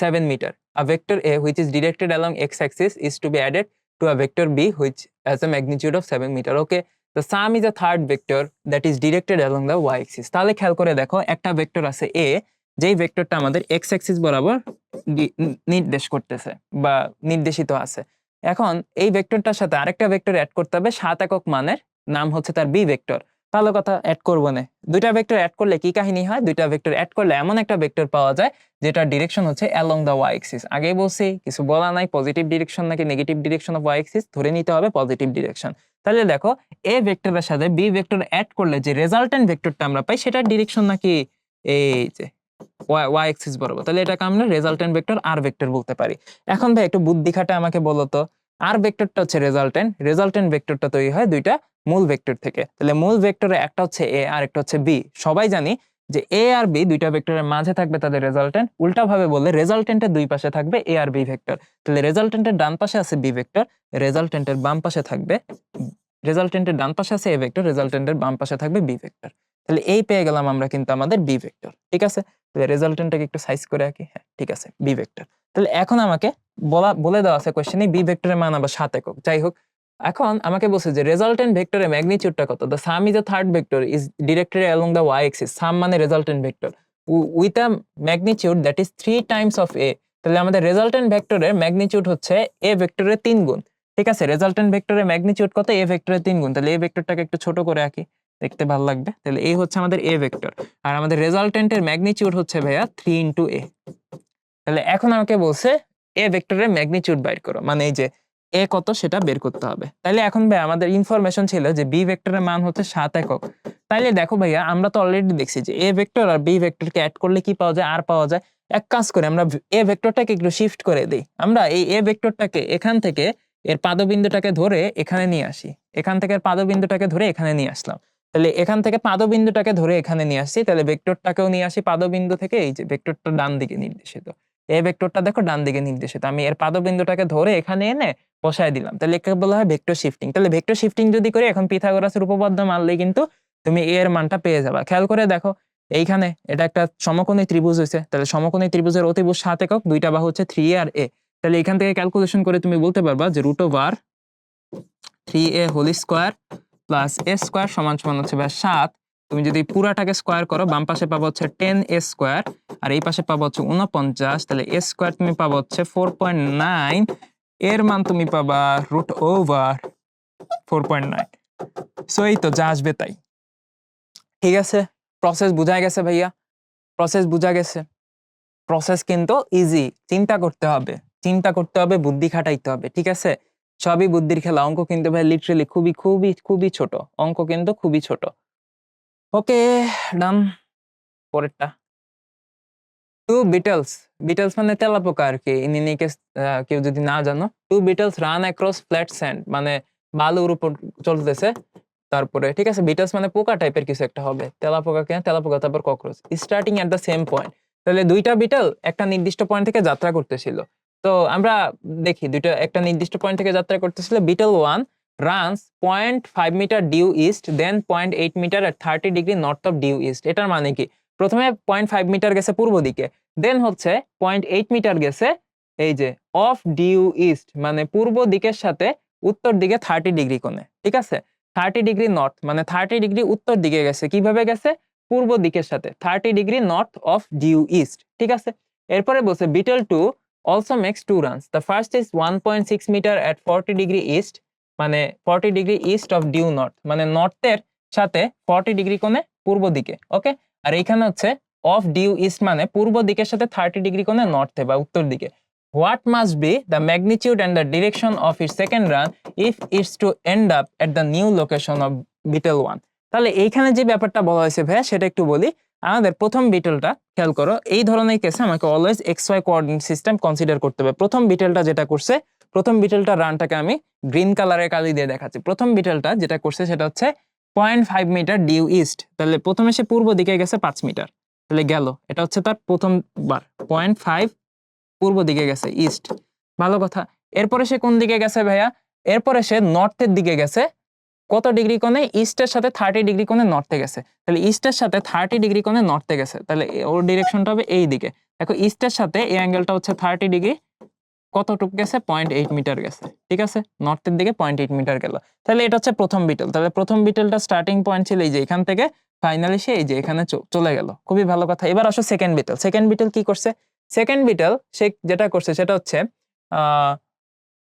7 metre. A vector a which is directed along x axis is to be added to a vector b which has a magnitude of 7 metre. Okay, the sum is a third vector that is directed along the y axis। তাহলে খেয়াল করে দেখো একটা vector আছে a, যেই ভেক্টরটা আমাদের x Axis বরাবর নির্দেশ করতেছে বা নির্দেশিত আছে। এখন এই ভেক্টরটার সাথে আরেকটা ভেক্টর অ্যাড করতে হবে 7 একক মানের, নাম হচ্ছে তার বি ভেক্টর। ভালো কথা, অ্যাড করবো না। দুইটা ভেক্টর অ্যাড করলে কি কাহিনী হয়? দুইটা ভেক্টর অ্যাড করলে এমন একটা ভেক্টর পাওয়া যায় যেটার ডিরেকশন হচ্ছে অ্যালং দ্য ওয়াই অ্যাক্সিস। আগেই বলছি কিছু বলা নাই, পজিটিভ ডিরেকশন নাকি negative direction of y axis, ধরে নিতে হবে পজিটিভ ডিরেকশন। তাহলে দেখো এ ভেক্টরের সাথে বি ভেক্টর অ্যাড করলে যে রেজাল্টেন্ট ভেক্টরটা আমরা পাই সেটার ডিরেকশন নাকি এই যে ওয়াই অ্যাক্সিস বরাবর। তাহলে এটাকে আমরা রেজাল্টেন্ট ভেক্টর আর ভেক্টর বলতে পারি। এখন ভাই একটু বুদ্ধি খাটে আমাকে বলো তো, আর ভেক্টরটা হচ্ছে রেজাল্টেন্ট ভেক্টরটা তৈরি হয় দুইটা মূল ভেক্টর থেকে। তাহলে মূল ভেক্টরে একটা হচ্ছে এ আর একটা হচ্ছে বি। সবাই জানি যে এ আর বি দুইটা ভেক্টরের মাঝে থাকবে তাদের রেজাল্টেন্ট। উল্টা ভাবে বললে রেজাল্টেন্টের দুই পাশে থাকবে এ আর বি ভেক্টর। তাহলে রেজাল্টেন্টের ডান পাশে আছে বি ভেক্টর, রেজাল্টেন্টের বাম পাশে থাকবে, রেজাল্টেন্টের ডান পাশে আছে এ ভেক্টর, রেজাল্টেন্টের বাম পাশে থাকবে বি ভেক্টর। তাহলে এই পেয়ে গেলাম আমরা কিন্তু আমাদের বি ভেক্টর, ঠিক আছে। তাহলে রেজাল্টেন্টটাকে একটু সাইজ করে আঁকি, হ্যাঁ ঠিক আছে, বি ভেক্টর। তাহলে এখন আমাকে বলে দেওয়া আছে কোশ্চেনে বি ভেক্টরের মান আবার 7 একক। যাই হোক, এখন আমাকে বলছে যে রেজাল্টেন্ট ভেক্টরের ম্যাগনিটিউডটা কত? The sum is a third vector is directed along the Y axis. Sum মানে resultant vector with a magnitude that is 3 times of A. তাহলে আমাদের রেজাল্টেন্ট ভেক্টরের ম্যাগনিটিউড হচ্ছে এ ভেক্টরের 3 গুণ। ঠিক আছে, রেজাল্টেন্ট ভেক্টরের ম্যাগনিটিউড কত? এ ভেক্টরের 3 গুণ। তাহলে এ ভেক্টরটাকে একটু ছোট করে আঁকি, দেখতে ভালো লাগবে। তাহলে এই হচ্ছে আমাদের এ ভেক্টর, আর আমাদের রেজাল্টেন্টের ম্যাগনিটিউড হচ্ছে ভাইয়া 3 ইনটু এ। তাহলে এখন আমাকে বলছে এ ভেক্টরের ম্যাগনিটিউড বের করো, মানে এই যে এ কত সেটা বের করতে হবে। তাইলে এখন ভাই আমাদের ইনফরমেশন ছিল যে বি ভেক্টরের মান হচ্ছে 7 একক। তাইলে দেখো ভাইয়া আমরা তো অলরেডি দেখছি যে এ ভেক্টর আর বি ভেক্টরকে অ্যাড করলে কি পাওয়া যায়? আর পাওয়া যায়। এক কাজ করে আমরা এ ভেক্টরটাকে একটু শিফট করে দিই। আমরা এই এ ভেক্টরটাকে এখান থেকে এর পাদবিন্দুটাকে ধরে এখানে নিয়ে আসি, এখান থেকে এর পাদবিন্দুটাকে ধরে এখানে নিয়ে আসলাম। তাহলে এখান থেকে পাদবিন্দুটাকে ধরে এখানে নিয়ে আসছি, তাহলে ভেক্টরটাকেও নিয়ে আসি পাদবিন্দু থেকে। এই যে ভেক্টরটা ডান দিকে নির্দেশিত, এ ভেক্টরটা দেখো ডান দিকে নির্দেশিত, আমি এর পাদবিন্দুটাকে ধরে এখানে এনে বসায় দিলাম। তাহলে একে বলা হয় ভেক্টর শিফটিং। তাহলে ভেক্টর শিফটিং যদি করি, এখন পিথাগোরাসের উপপাদ্য মানলেই কিন্তু তুমি এ এর মানটা পেয়ে যাবা। খেয়াল করে দেখো, এইখানে এটা একটা সমকোণী ত্রিভুজ হয়েছে, তাহলে সমকোণী ত্রিভুজের অতিভুজ 7 একক, দুইটা বাহু হচ্ছে 3a আর a। তাহলে এখান থেকে ক্যালকুলেশন করে তুমি বলতে পারবা যে √3a whole square plus a square সমান সমান হচ্ছে 7। তুমি যদি পুরাটাকে স্কয়ার করো, বাম পাশে পাবো হচ্ছে 10a স্কয়ার, আর এই পাশে পাবো হচ্ছে 49। তাহলে a স্কয়ার তুমি পাবো হচ্ছে 4.9, এর মান তুমি পাবা √4.9। সো এই তো যা আসবে তাই। ঠিক আছে, প্রসেস বুঝা গেছে ভাইয়া? প্রসেস বুঝা গেছে? প্রসেস কিন্তু ইজি, চিন্তা করতে হবে, চিন্তা করতে হবে, বুদ্ধি খাটাইতে হবে। ঠিক আছে, সবই বুদ্ধির খেলা। অঙ্ক কিন্তু ভাই লিটারালি খুবই খুবই খুবই ছোট, অঙ্ক কিন্তু খুবই ছোট। ওকে, ডান। পরেরটা, টু বিটলস। বিটলস মানে তেলাপোকা আর কি। ইন এনি কেস কেউ যদি না জানো, two beetles run across flat sand, মানে বালুর উপর চলতেছে। তারপরে ঠিক আছে, বিটলস মানে পোকা টাইপের কিছু একটা হবে, তেলাপোকা কেন? তেলাপোকা তারপর cockroach. Starting at the same point. তাহলে দুইটা বিটল একটা নির্দিষ্ট পয়েন্ট থেকে যাত্রা করতেছিল। তো আমরা দেখি দুইটা একটা নির্দিষ্ট পয়েন্ট থেকে যাত্রা করতেছিল। Beetle 1 runs 0.5 metre due east, then 0.8 metre at 30 degree north of due east. এটার মানে কি? প্রথমে 0.5 মিটার গেছে পূর্ব দিকে, দেন হচ্ছে 0.8 মিটার গেছে এই যে অফ ডিউ ইস্ট, মানে পূর্ব দিকের সাথে উত্তর দিকে 30 ডিগ্রি কোণে। ঠিক আছে, 30 ডিগ্রি নর্থ মানে 30 ডিগ্রি উত্তর দিকে গেছে। কিভাবে গেছে? পূর্ব দিকের সাথে 30 degree north of due east. ঠিক আছে, এরপরে বলছে beetle 2 also makes 2 runs. The first is 1.6 metre at 40 degree east, মানে 40 degree east of due north, মানে নর্থের সাথে 40 ডিগ্রি কোণে পূর্ব দিকে। ওকে, আর এইখানে হচ্ছে অফ ডিউ ইস্ট মানে পূর্ব দিকের সাথে 30 ডিগ্রি কোণে নর্থে বা উত্তর দিকে। What must be the magnitude and the direction of its second run if it's to end up at the new location of beetle 1? তাহলে এইখানে যে ব্যাপারটা বলা হয়েছে ভাইয়া সেটা একটু বলি। আমাদের প্রথম বিটলটা খেয়াল করো, এই ধরনের কেসে আমাকে always XY coordinate system consider করতে হবে। প্রথম বিটলটা যেটা করছে, প্রথম বিটলটার রানটাকে আমি গ্রিন কালারের কালি দিয়ে দেখাচ্ছি। প্রথম বিটলটা যেটা করছে সেটা হচ্ছে 0.5 মিটার ডিউ ইস্ট। তাহলে প্রথমে সে পূর্ব দিকে গেছে 5 মিটার, তাহলে গেল, এটা হচ্ছে তার প্রথমবার 0.5 পূর্ব দিকে গেছে ইস্ট। ভালো কথা। এরপরে সে কোন দিকে গেছে ভাইয়া? এরপরে সে নর্থের দিকে গেছে। কত ডিগ্রি কোণে? ইস্টের সাথে 30 ডিগ্রি কোণে নর্থে গেছে। তাহলে ইস্টের সাথে 30 ডিগ্রি কোণে নর্থে গেছে, তাহলে ওর ডিরেকশনটা হবে এই দিকে। দেখো ইস্টের সাথে এই অ্যাঙ্গেলটা হচ্ছে 30 ডিগ্রি, কতটুকু গেছে? 0.8 মিটার গেছে। ঠিক আছে, নর্থের দিকে 0.8 মিটার গেল। তাহলে এটা হচ্ছে প্রথম বিটল। তাহলে প্রথম বিটলটা স্টার্টিং পয়েন্ট ছিল এই যে এখান থেকে, ফাইনালি সে এই যে এখানে চলে গেল। খুবই ভালো কথা। এবার আসো সেকেন্ড বিটল। সেকেন্ড বিটল কি করছে? সেকেন্ড বিটল সে যেটা করছে সেটা হচ্ছে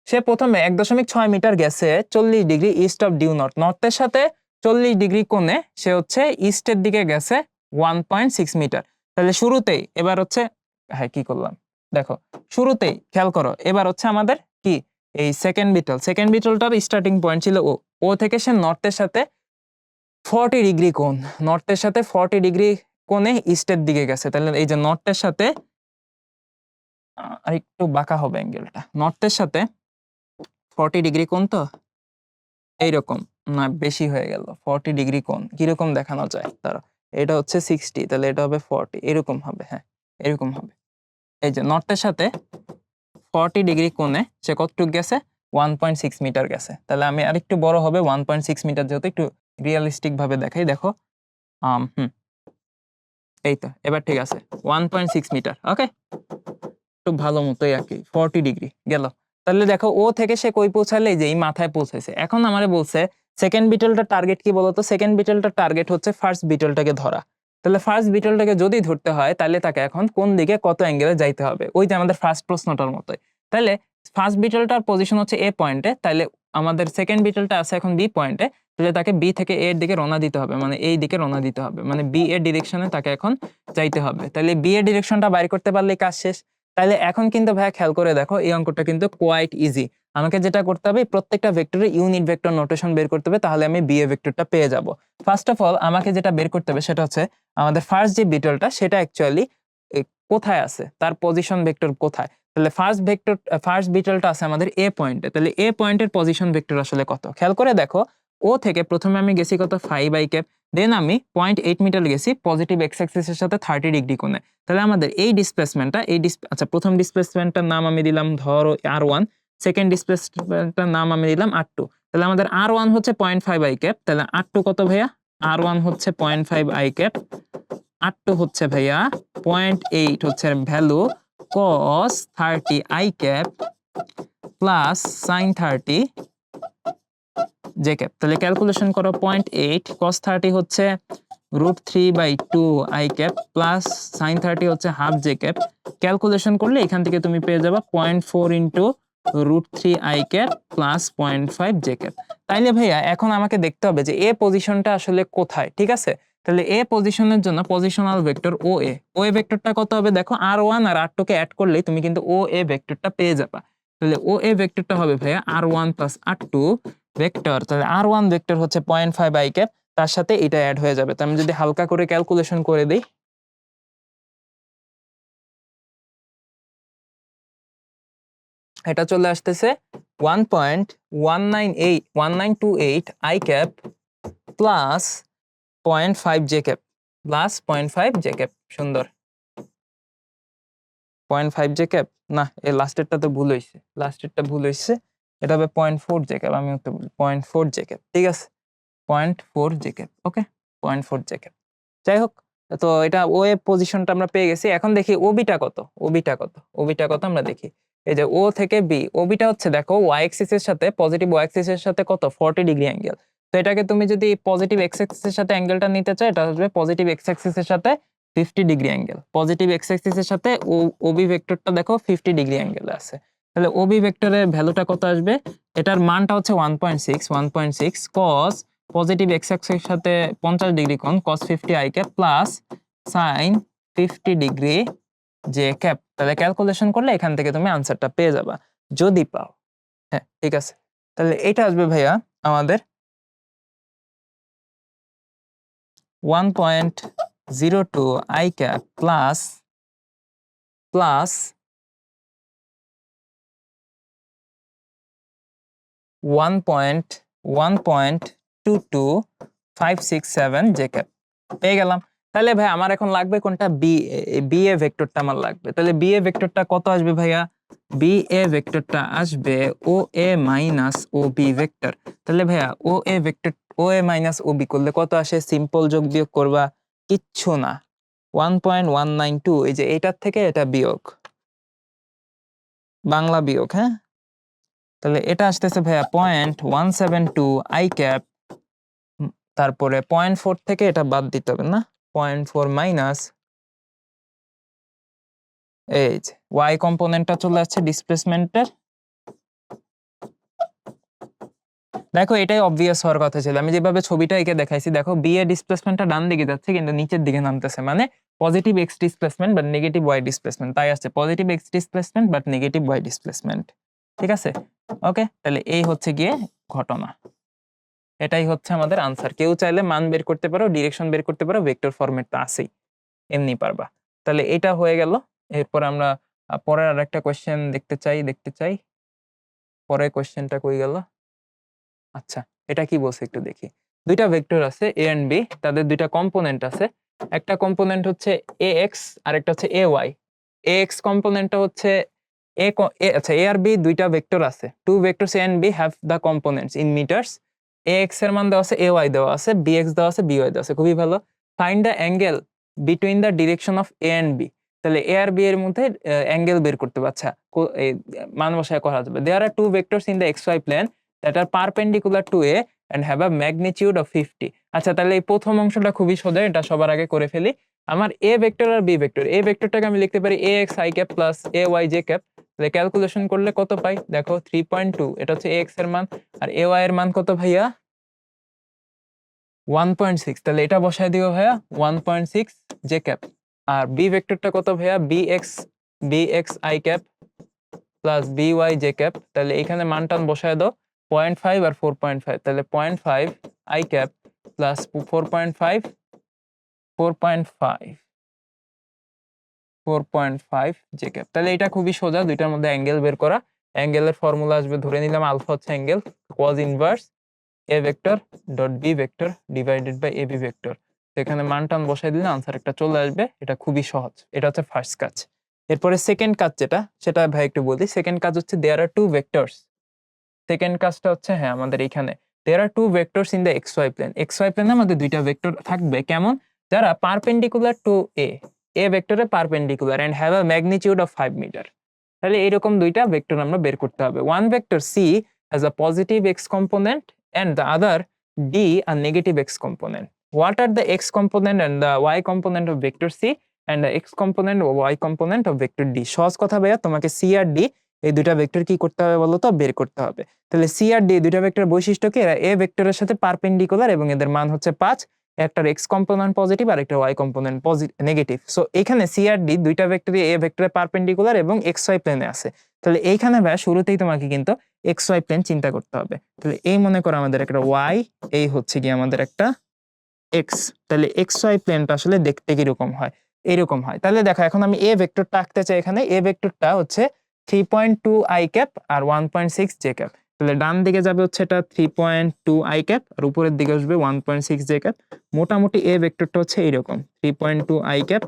সে প্রথমে 1.6 মিটার গেছে 40 degree east of due north, নর্থের সাথে 40 ডিগ্রি কোণে সে হচ্ছে ইস্টের দিকে গেছে 1.6 মিটার। তাহলে শুরুতেই এবার হচ্ছে, হ্যাঁ কি করলাম দেখো, শুরুতেই খেয়াল করো, এবার হচ্ছে আমাদের কি এই সেকেন্ড বিটল। সেকেন্ড বিটলটার স্টার্টিং পয়েন্ট ছিল ও থেকে সে নর্থের সাথে 40 ডিগ্রি কোণ, নর্থের সাথে 40 ডিগ্রি কোণে ইস্টের দিকে গেছে। তাহলে এই যে নর্থের সাথে আর একটু বাঁকা হবে অ্যাঙ্গেলটা, নর্থের সাথে 40 ডিগ্রি কোণ, তো এইরকম না বেশি হয়ে গেল 40 ডিগ্রি কোণ। কিরকম দেখানো যায়? তারা এটা হচ্ছে 60, তাহলে এটা হবে 40, এরকম হবে। হ্যাঁ এরকম হবে। এই যে নর্থের সাথে 40 ডিগ্রি কোণে সে কতটুকু গেছে? 1.6 মিটার গেছে। তাহলে আমি আরেকটু বড় হবে 1.6 মিটার, যেহেতু একটু রিয়েলিস্টিক ভাবে দেখাই। দেখো এই তো এবার ঠিক আছে, 1.6 মিটার। ওকে, একটু ভালো মতোই আর কি, 40 ডিগ্রি গেল। তাহলে দেখো ও থেকে সে কই পৌঁছালে যে এই মাথায় পৌঁছেছে। এখন আমারে বলছে সেকেন্ড বিটলটার টার্গেট কি বলতো? সেকেন্ড বিটলটার টার্গেট হচ্ছে ফার্স্ট বিটলটাকে ধরা। তাহলে ফার্স্ট বিটলটাকে যদি ধরতে হয় তাহলে তাকে এখন কোন দিকে কত অ্যাঙ্গেলে যাইতে হবে, ওই যে আমাদের ফার্স্ট প্রশ্নটার মতোই। তাহলে ফার্স্ট বিটলটার পজিশন হচ্ছে এ পয়েন্টে, তাহলে আমাদের সেকেন্ড বিটলটা আছে এখন বি পয়েন্টে, তাহলে তাকে বি থেকে এ এর দিকে রওনা দিতে হবে, মানে এই দিকে রওনা দিতে হবে, মানে বি এর ডিরেকশনে তাকে এখন যাইতে হবে। তাহলে বি এর ডিরেকশনটা বাইর করতে পারলেই কাজ শেষ। তাহলে এখন কিন্তু ভাইয়া খেয়াল করে দেখো এই অঙ্কটা কিন্তু কোয়াইট ইজি। আমাকে যেটা করতে হবে প্রত্যেকটা ভেক্টরের ইউনিট ভেক্টর নোটেশন বের করতে হবে, তাহলে আমি বি এ ভেক্টরটা পেয়ে যাব। ফার্স্ট অফ অল আমাকে যেটা বের করতে হবে সেটা হচ্ছে আমাদের ফার্স্ট যে বিটলটা সেটা অ্যাকচুয়ালি কোথায় আছে, তার পজিশন ভেক্টর কোথায়। তাহলে ফার্স্ট বিটলটা আছে আমাদের এ পয়েন্টে, তাহলে এ পয়েন্টের পজিশন ভেক্টর আসলে কত খেয়াল করে দেখো। ও থেকে প্রথমে আমি গেছি কত 5 দেন আমি 0.8 মিটার গেছি পজিটিভ এক্স অ্যাক্সিসের সাথে 30 ডিগ্রি কোণে। তাহলে আমাদের এই ডিসপ্লেসমেন্টটা আচ্ছা প্রথম ডিসপ্লেসমেন্টটার নাম আমি দিলাম ধরো r1, সেকেন্ড ডিসপ্লেসমেন্টটার নাম আমি দিলাম r2। তাহলে আমাদের r1 হচ্ছে 0.5 তাহলে r2 কত ভাইয়া? r1 হচ্ছে 0.5 r2 হচ্ছে ভাইয়া 0.8 হচ্ছে ভ্যালু cos 30 প্লাস sin 30 তাহলে ক্যালকুলেশন করো 0.8 cos 30 হচ্ছে √3/2 প্লাস sin 30 হচ্ছে হাফ ক্যালকুলেশন করলে এখান থেকে তুমি পেয়ে যাবে 0.4 ইন্টু √3 প্লাস 0.5 তাইলে ভাইয়া এখন আমাকে দেখতে হবে যে এ পজিশনটা আসলে কোথায়, ঠিক আছে। তাহলে এ পজিশনের জন্য পজিশনাল ভেক্টর ও এ ভেক্টরটা কত হবে দেখো, r1 আর r2 কে অ্যাড করলেই তুমি কিন্তু ও এ ভেক্টরটা পেয়ে যাবা। তাহলে ও এ ভেক্টরটা হবে ভাইয়া r1 প্লাস r2 ভেক্টর। তাহলে r1 ভেক্টর হচ্ছে 0.5 তার সাথে এটা অ্যাড হয়ে যাবে। তো আমি যদি হালকা করে ক্যালকুলেশন করে দিই, এটা চলে আসতেছে 1.1928 প্লাস 0.5 প্লাস 0.5 সুন্দর 0.5 না, এই লাস্টেরটা তো ভুল হয়েছে, এটা হবে 0.4 আমি একটু 0.4 ঠিক আছে, 0.4 ওকে, 0.4 যাই হোক। তো এটা ও এর পজিশনটা আমরা পেয়ে গেছি। এখন দেখি ওবিটা কত, আমরা দেখি। এই যে ও থেকে বি, ওবিটা হচ্ছে দেখো ওয়াই অ্যাক্সিস এর সাথে পজিটিভ ওয়াই অ্যাক্সিস এর সাথে কত 40 ডিগ্রি অ্যাঙ্গেল। তো এটাকে তুমি যদি পজিটিভ এক্স অ্যাক্সিস এর সাথে অ্যাঙ্গেলটা নিতে চাও, এটা আসবে পজিটিভ এক্স অ্যাক্সিস এর সাথে 50 degree angle. Positive x Axis এর সাথে ওবি ভেক্টরটা দেখো 50 ডিগ্রি অ্যাঙ্গেলে আছে। তাহলে ওবি ভেক্টরের ভ্যালুটা কত আসবে? এটার মানটা হচ্ছে 1.6 cos পজিটিভ এক্স অ্যাক্সিসের সাথে 50 ডিগ্রি কোণ cos 50 প্লাস sin 50 ডিগ্রি তাহলে ক্যালকুলেশন করলে এখান থেকে তুমি আনসারটা পেয়ে যাবা যদি পাও। হ্যাঁ ঠিক আছে, তাহলে এটা আসবে ভাইয়া আমাদের 1.02 প্লাস 1.22567 পেয়ে গেলাম। তাহলে ভাই আমার এখন লাগবে কোনটা? বি এ ভেক্টরটা আমার লাগবে। তাহলে বি এ ভেক্টরটা কত আসবে ভাইয়া? বি এ ভেক্টরটা আসবে O A minus O B vector. তাহলে ভাইয়া O A vector O A minus O B করলে কত আসে? সিম্পল যোগ বিয়োগ করবা, কিচ্ছু না, 1.192, এই যে এটার থেকে এটা বিয়োগ, বাংলা বিয়োগ। হ্যাঁ, তাহলে এটা আসতেছে ভাইয়া 0.172 তারপরে 0.4 থেকে এটা বাদ দিতে হবে না, 0.4 মাইনাস এই যে ওয়াই কম্পোনেন্টটা চলে আসছে ডিসপ্লেসমেন্টের। দেখো এটাই অবভিয়াস হওয়ার কথা ছিল, আমি যেভাবে ছবিটা এঁকে দেখাইছি। দেখো বি এর ডিসপ্লেসমেন্টটা ডান দিকে যাচ্ছে কিন্তু নিচের দিকে নামতেছে, মানে positive x displacement but negative y displacement, তাই আসছে positive x displacement but negative y displacement. ঠিক আছে, ওকে। তাহলে এই হচ্ছে গিয়ে ঘটনা, এটাই হচ্ছে আমাদের আনসার। কেউ চাইলে মান বের করতে পারো, ডিরেকশন বের করতে পারো, ভেক্টর ফরম্যাট তো আছেই, এমনি পারবা। তাহলে এটা হয়ে গেল। এরপর আমরা পরের আরেকটা কোশ্চেন দেখতে চাই। পরের কোশ্চেনটা কই গেল? আচ্ছা, এটা কি বলছে একটু দেখি। দুইটা ভেক্টর আছে এ এন্ড বি, তাদের দুইটা কম্পোনেন্ট আছে। একটা কম্পোনেন্ট হচ্ছে এ এক্স আর একটা হচ্ছে এ ওয়াই। এ এক্স কম্পোনেন্টটা হচ্ছে আচ্ছা এ আর বি দুইটা ভেক্টর আছে। Two vectors A and B have the components in metres. A X এর মান দেওয়া আছে, এ ওয়াই দেওয়া আছে, বি এক্স দেওয়া আছে, বি ওয়াই দেওয়া আছে। খুবই ভালো। Find the angle between the direction of a and b. তাহলে এ আর বি এর মধ্যে অ্যাঙ্গেল বের করতে হবে। আচ্ছা, মান বসায় করা যাবে। There are two vectors in the X Y plane that are perpendicular to A and have a magnitude of 50। আচ্ছা, তাহলে এই প্রথম অংশটা খুবই সোজা, এটা সবার আগে করে ফেলি। আমার এ ভেক্টর আর বি ভেক্টর, এ ভেক্টরটাকে আমি লিখতে পারি A X I cap plus A Y J cap. তাহলে ক্যালকুলেশন করলে কত পাই দেখো 3.2, এটা হচ্ছে এ এক্স এর মান, আর এ ওয়াই এর মান কত ভাইয়া 1.6। তাহলে এটা বসায় দিও ভাইয়া 1.6 জে ক্যাপ। আর বি ভেক্টরটা কত ভাইয়া b x I cap plus b y J cap. তাহলে এখানে মান টান বসায় দাও 0.5 আর 4.5। তাহলে 0.5 I cap plus 4.5 J cap. তাহলে এটা খুবই সোজা, দুইটার মধ্যে অ্যাঙ্গেল বের করা। অ্যাঙ্গেলের ফর্মুলা আসবে, ধরে নিলাম আলফা হচ্ছে angle, cos inverse a vector dot b vector divided by a b vector. এখানে মান টান বসাই দিলে আনসার একটা চলে আসবে। এটা খুবই সহজ, এটা হচ্ছে ফার্স্ট কাজ। এরপরে সেকেন্ড কাজ যেটা, সেটা ভাই একটু বলি। সেকেন্ড কাজ হচ্ছে there are two vectors. Second কাজটা হচ্ছে হ্যাঁ আমাদের এখানে there are two vectors in the X Y plane. X Y প্লেনে আমাদের দুইটা ভেক্টর থাকবে, কেমন, যারা পারপেন্ডিকুলার টু এ ভেক্টরে perpendicular and have a magnitude of 5 metre. তাহলে এরকম দুইটা ভেক্টর আমরা বের করতে হবে। One vector C has a positive x component and the other d a negative x component. What are the x component and the y component of vector c and the x component or y component of vector d? সহজ কথা ভাইয়া, তোমাকে c আর d এই দুইটা vector কি করতে হবে বলো তো, বের করতে হবে। তাহলে c আর d দুইটা ভেক্টর বৈশিষ্ট্য কি, এরা a ভেক্টরের সাথে পারপেন্ডিকুলার এবং এদের মান হচ্ছে 5, একটার x কম্পোনেন্ট পজিটিভ আর একটা y কম্পোনেন্ট নেগেটিভ। সো এখানে c আর d দুইটা ভেক্টরই a ভেক্টরে পারপেন্ডিকুলার এবং xy প্লেনে আছে। তাহলে এইখানে ভাইয়া শুরুতেই তোমাকে কিন্তু xy প্লেন চিন্তা করতে হবে। তাহলে এই মনে করো আমাদের একটা y, এই হচ্ছে কি আমাদের একটা x। তাহলে xy প্লেনটা আসলে দেখতে কিরকম হয়, এইরকম হয়। তাহলে দেখো এখন আমি a ভেক্টরটা আঁকতে চাই। এখানে a ভেক্টরটা হচ্ছে 3.2 i ক্যাপ আর 1.6 j ক্যাপ। তাহলে ডান দিকে যাবে হচ্ছে এটা 3.2 i ক্যাপ আর উপরের দিকে আসবে 1.6 j ক্যাপ। মোটামুটি a ভেক্টরটা হচ্ছে এইরকম 3.2 i ক্যাপ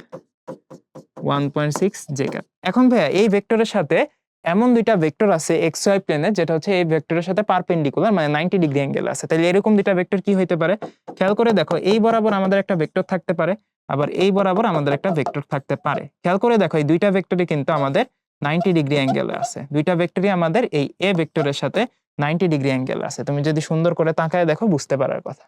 1.6 j ক্যাপ। এখন ভাইয়া এই ভেক্টরের সাথে এমন দুইটা ভেক্টর আছে এক্স ওয়াই প্লেনে, যেটা হচ্ছে এই ভেক্টরের সাথে পারপেন্ডিকুলার, মানে 90 ডিগ্রি অ্যাঙ্গেল আছে। তাহলে এরকম দুইটা ভেক্টর কি হইতে পারে, খেয়াল করে দেখো। এই বরাবর আমাদের একটা ভেক্টর থাকতে পারে, আবার এই বরাবর আমাদের একটা ভেক্টর থাকতে পারে। খেয়াল করে দেখো এই দুইটা ভেক্টরই কিন্তু আমাদের 90 ডিগ্রি অ্যাঙ্গেলে আছে। দুইটা ভেক্টরই আমাদের এই এ ভেক্টরের সাথে 90 ডিগ্রি অ্যাঙ্গেল আছে। তুমি যদি সুন্দর করে তাকায় দেখো বুঝতে পারার কথা।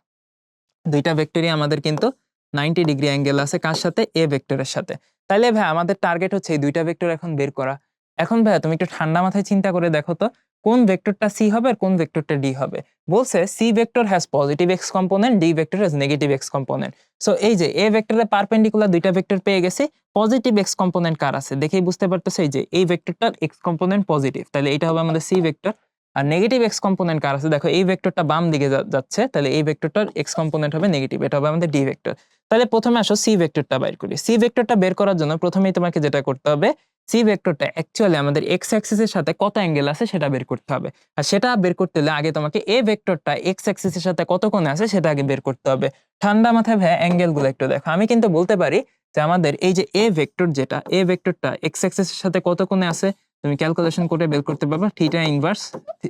দুইটা ভেক্টরই আমাদের কিন্তু 90 ডিগ্রি অ্যাঙ্গেল আছে, কার সাথে, এ ভেক্টরের সাথে। তাহলে ভাই আমাদের টার্গেট হচ্ছে এই দুইটা ভেক্টর এখন বের করা। এখন ভাইয়া তুমি একটু ঠান্ডা মাথায় চিন্তা করে দেখো তো, কোন ভেক্টরটা সি হবে আর কোন ভেক্টরটা ডি হবে। বলছে c vector has positive x component, d vector has negative x component. So এই যে এ ভেক্টরের পারপেন্ডিকুলার দুইটা ভেক্টর পেয়ে গেছি, পজিটিভ এক্স কম্পোনেন্ট কার আছে দেখেই বুঝতে পারতেছো, এই যে এই ভেক্টরটার এক্স কম্পোনেন্ট পজিটিভ, তাহলে এটা হবে আমাদের সি ভেক্টর। আর নেগেটিভ এক্স কম্পোনেন্ট কার আছে দেখো, এই ভেক্টরটা বাম দিকে যাচ্ছে, তাহলে এই ভেক্টরটার এক্স কম্পোনেন্ট হবে নেগেটিভ, এটা হবে আমাদের ডি ভেক্টর। তাহলে প্রথমে আসো সি ভেক্টরটা বের করি। সি ভেক্টরটা বের করার জন্য প্রথমেই তোমাকে যেটা করতে হবে, সি ভেক্টরটা অ্যাকচুয়ালি আমাদের এক্স অ্যাক্সিসের সাথে কত অ্যাঙ্গেল আছে সেটা বের করতে হবে। আর সেটা বের করতে হলে আগে তোমাকে এ ভেক্টরটা এক্স অ্যাক্সিসের সাথে কত কোণে আছে সেটা আগে বের করতে হবে। ঠান্ডা মাথায় ভাই অ্যাঙ্গেল গুলো একটু দেখো। আমি কিন্তু বলতে পারি যে আমাদের এই যে এ ভেক্টর, যেটা এ ভেক্টরটা এক্স অ্যাক্সিসের সাথে কত কোণে আছে, তুমি ক্যালকুলেশন করে বের করতে পারবা। Theta inverse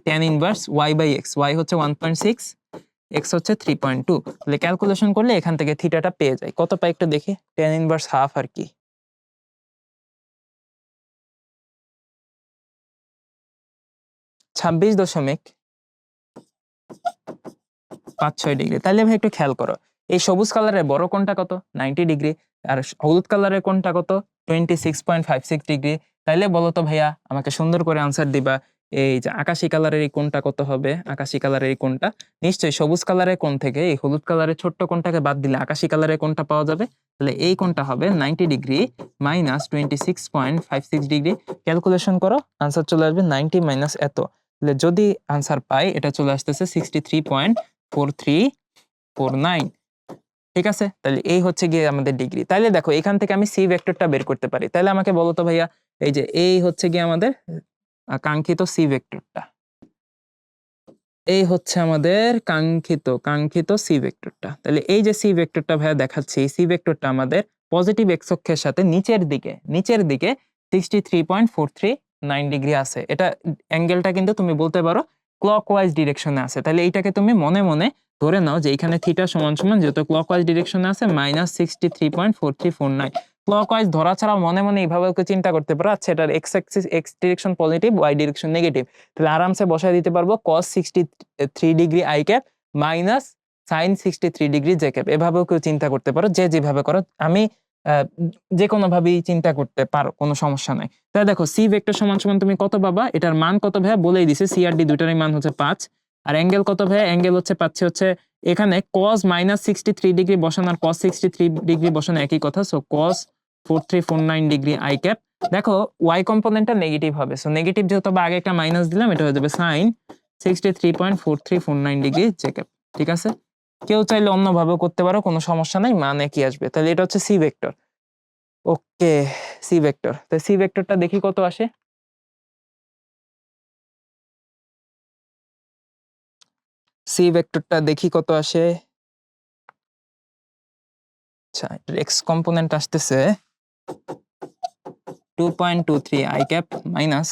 tan inverse y by x, y হচ্ছে 1.6, x হচ্ছে 3.2। তাহলে ক্যালকুলেশন করলে এখান থেকে থিটাটা পেয়ে যায়। কত পাই একটু দেখি, tan ইনভার্স হাফ আর কি 26.56 ডিগ্রি। তাহলে ভাই একটু খেয়াল করো, এই সবুজ কালারের বড় কোণটা কত, 90 ডিগ্রি, আর হলুদ কালারের কোণটা কত, 26.56 ডিগ্রি। তাইলে বলো তো ভাইয়া, আমাকে সুন্দর করে আনসার দিবা। এই যে আকাশি কালারের এই কোণটা কত হবে, আকাশি কালারের এই কোণটা নিশ্চয়ই সবুজ কালারের কোণ থেকে এই হলুদ কালারের ছোট্ট কোণটাকে বাদ দিলে আকাশি কালারের কোণটা পাওয়া যাবে। তাহলে এই কোণটা হবে 90 ডিগ্রি মাইনাস 26.56 ডিগ্রি। ক্যালকুলেশন করো, আনসার চলে আসবে 90 মাইনাস এত। তাহলে যদি আনসার পাই, এটা চলে আসতেছে 63.4349। ঠিক আছে, তাহলে এই হচ্ছে গিয়ে আমাদের ডিগ্রি। তাহলে দেখো এখান থেকে আমি সি ভেক্টরটা বের করতে পারি। তাহলে আমাকে বলো তো ভাইয়া, এই যে এই হচ্ছে গিয়ে আমাদের কাঙ্ক্ষিত সি ভেক্টরটা, এই হচ্ছে আমাদের কাঙ্ক্ষিত সি ভেক্টরটা। তাহলে এই যে সি ভেক্টরটা ভাইয়া দেখাচ্ছি, এই সি ভেক্টরটা আমাদের পজিটিভ এক্স অক্ষের সাথে নিচের দিকে 63.439 ডিগ্রি আছে। এটা অ্যাঙ্গেলটা কিন্তু তুমি বলতে পারো ক্লকওয়াইজ ডিরেকশনে আছে। তাহলে এইটাকে তুমি মনে মনে ধরে নাও যে এখানে থিটা সমান সমান, যেহেতু ক্লকওয়াইজ ডিরেকশনে আছে, -63.4349। ক্লকওয়াইজ ধরা ছাড়াও মনে মনে এইভাবে চিন্তা করতে পারো, আচ্ছা এটার x axis x direction positive, y direction negative, তাহলে আরামসে বসায় দিতে পারবো cos 63 degree i cap minus sin 63 degree j cap. এভাবেও কেউ চিন্তা করতে পারো, যে যেভাবে করো। আমি যে কোনো ভাবেই চিন্তা করতে পারো, কোনো সমস্যা নাই। তাহলে দেখো সি ভেক্টর সমান সমান তুমি কত পাবা, এটার মান কত ভাইয়া বলেই দিছে, সি আর ডি দুটারই মান হচ্ছে 5। আর অ্যাঙ্গেল কত ভাইয়া, অ্যাঙ্গেল হচ্ছে পাচ্ছি হচ্ছে এখানে cos -63 ডিগ্রি বসানো আর cos 63 ডিগ্রি বসানো একই কথা, so cos 4349 degree i cap. দেখো ওয়াই কম্পোনেন্টটা নেগেটিভ হবে, সো নেগেটিভ যেহেতু হবে আগে একটা মাইনাস দিলাম, এটা হয়ে যাবে sin 63.4349 ডিগ্রি জে ক্যাপ। ঠিক আছে, কেউ চাইলে অন্যভাবেও করতে পারো, কোনো সমস্যা নাই, মানে কি আসবে। তাহলে এটা হচ্ছে সি ভেক্টর। ওকে, সি ভেক্টর, তো সি ভেক্টরটা দেখি কত আসে। সি ভেক্টরটা দেখি কত আসে। আচ্ছা, এটার এক্স কম্পোনেন্ট আসতেছে 2.23 I cap minus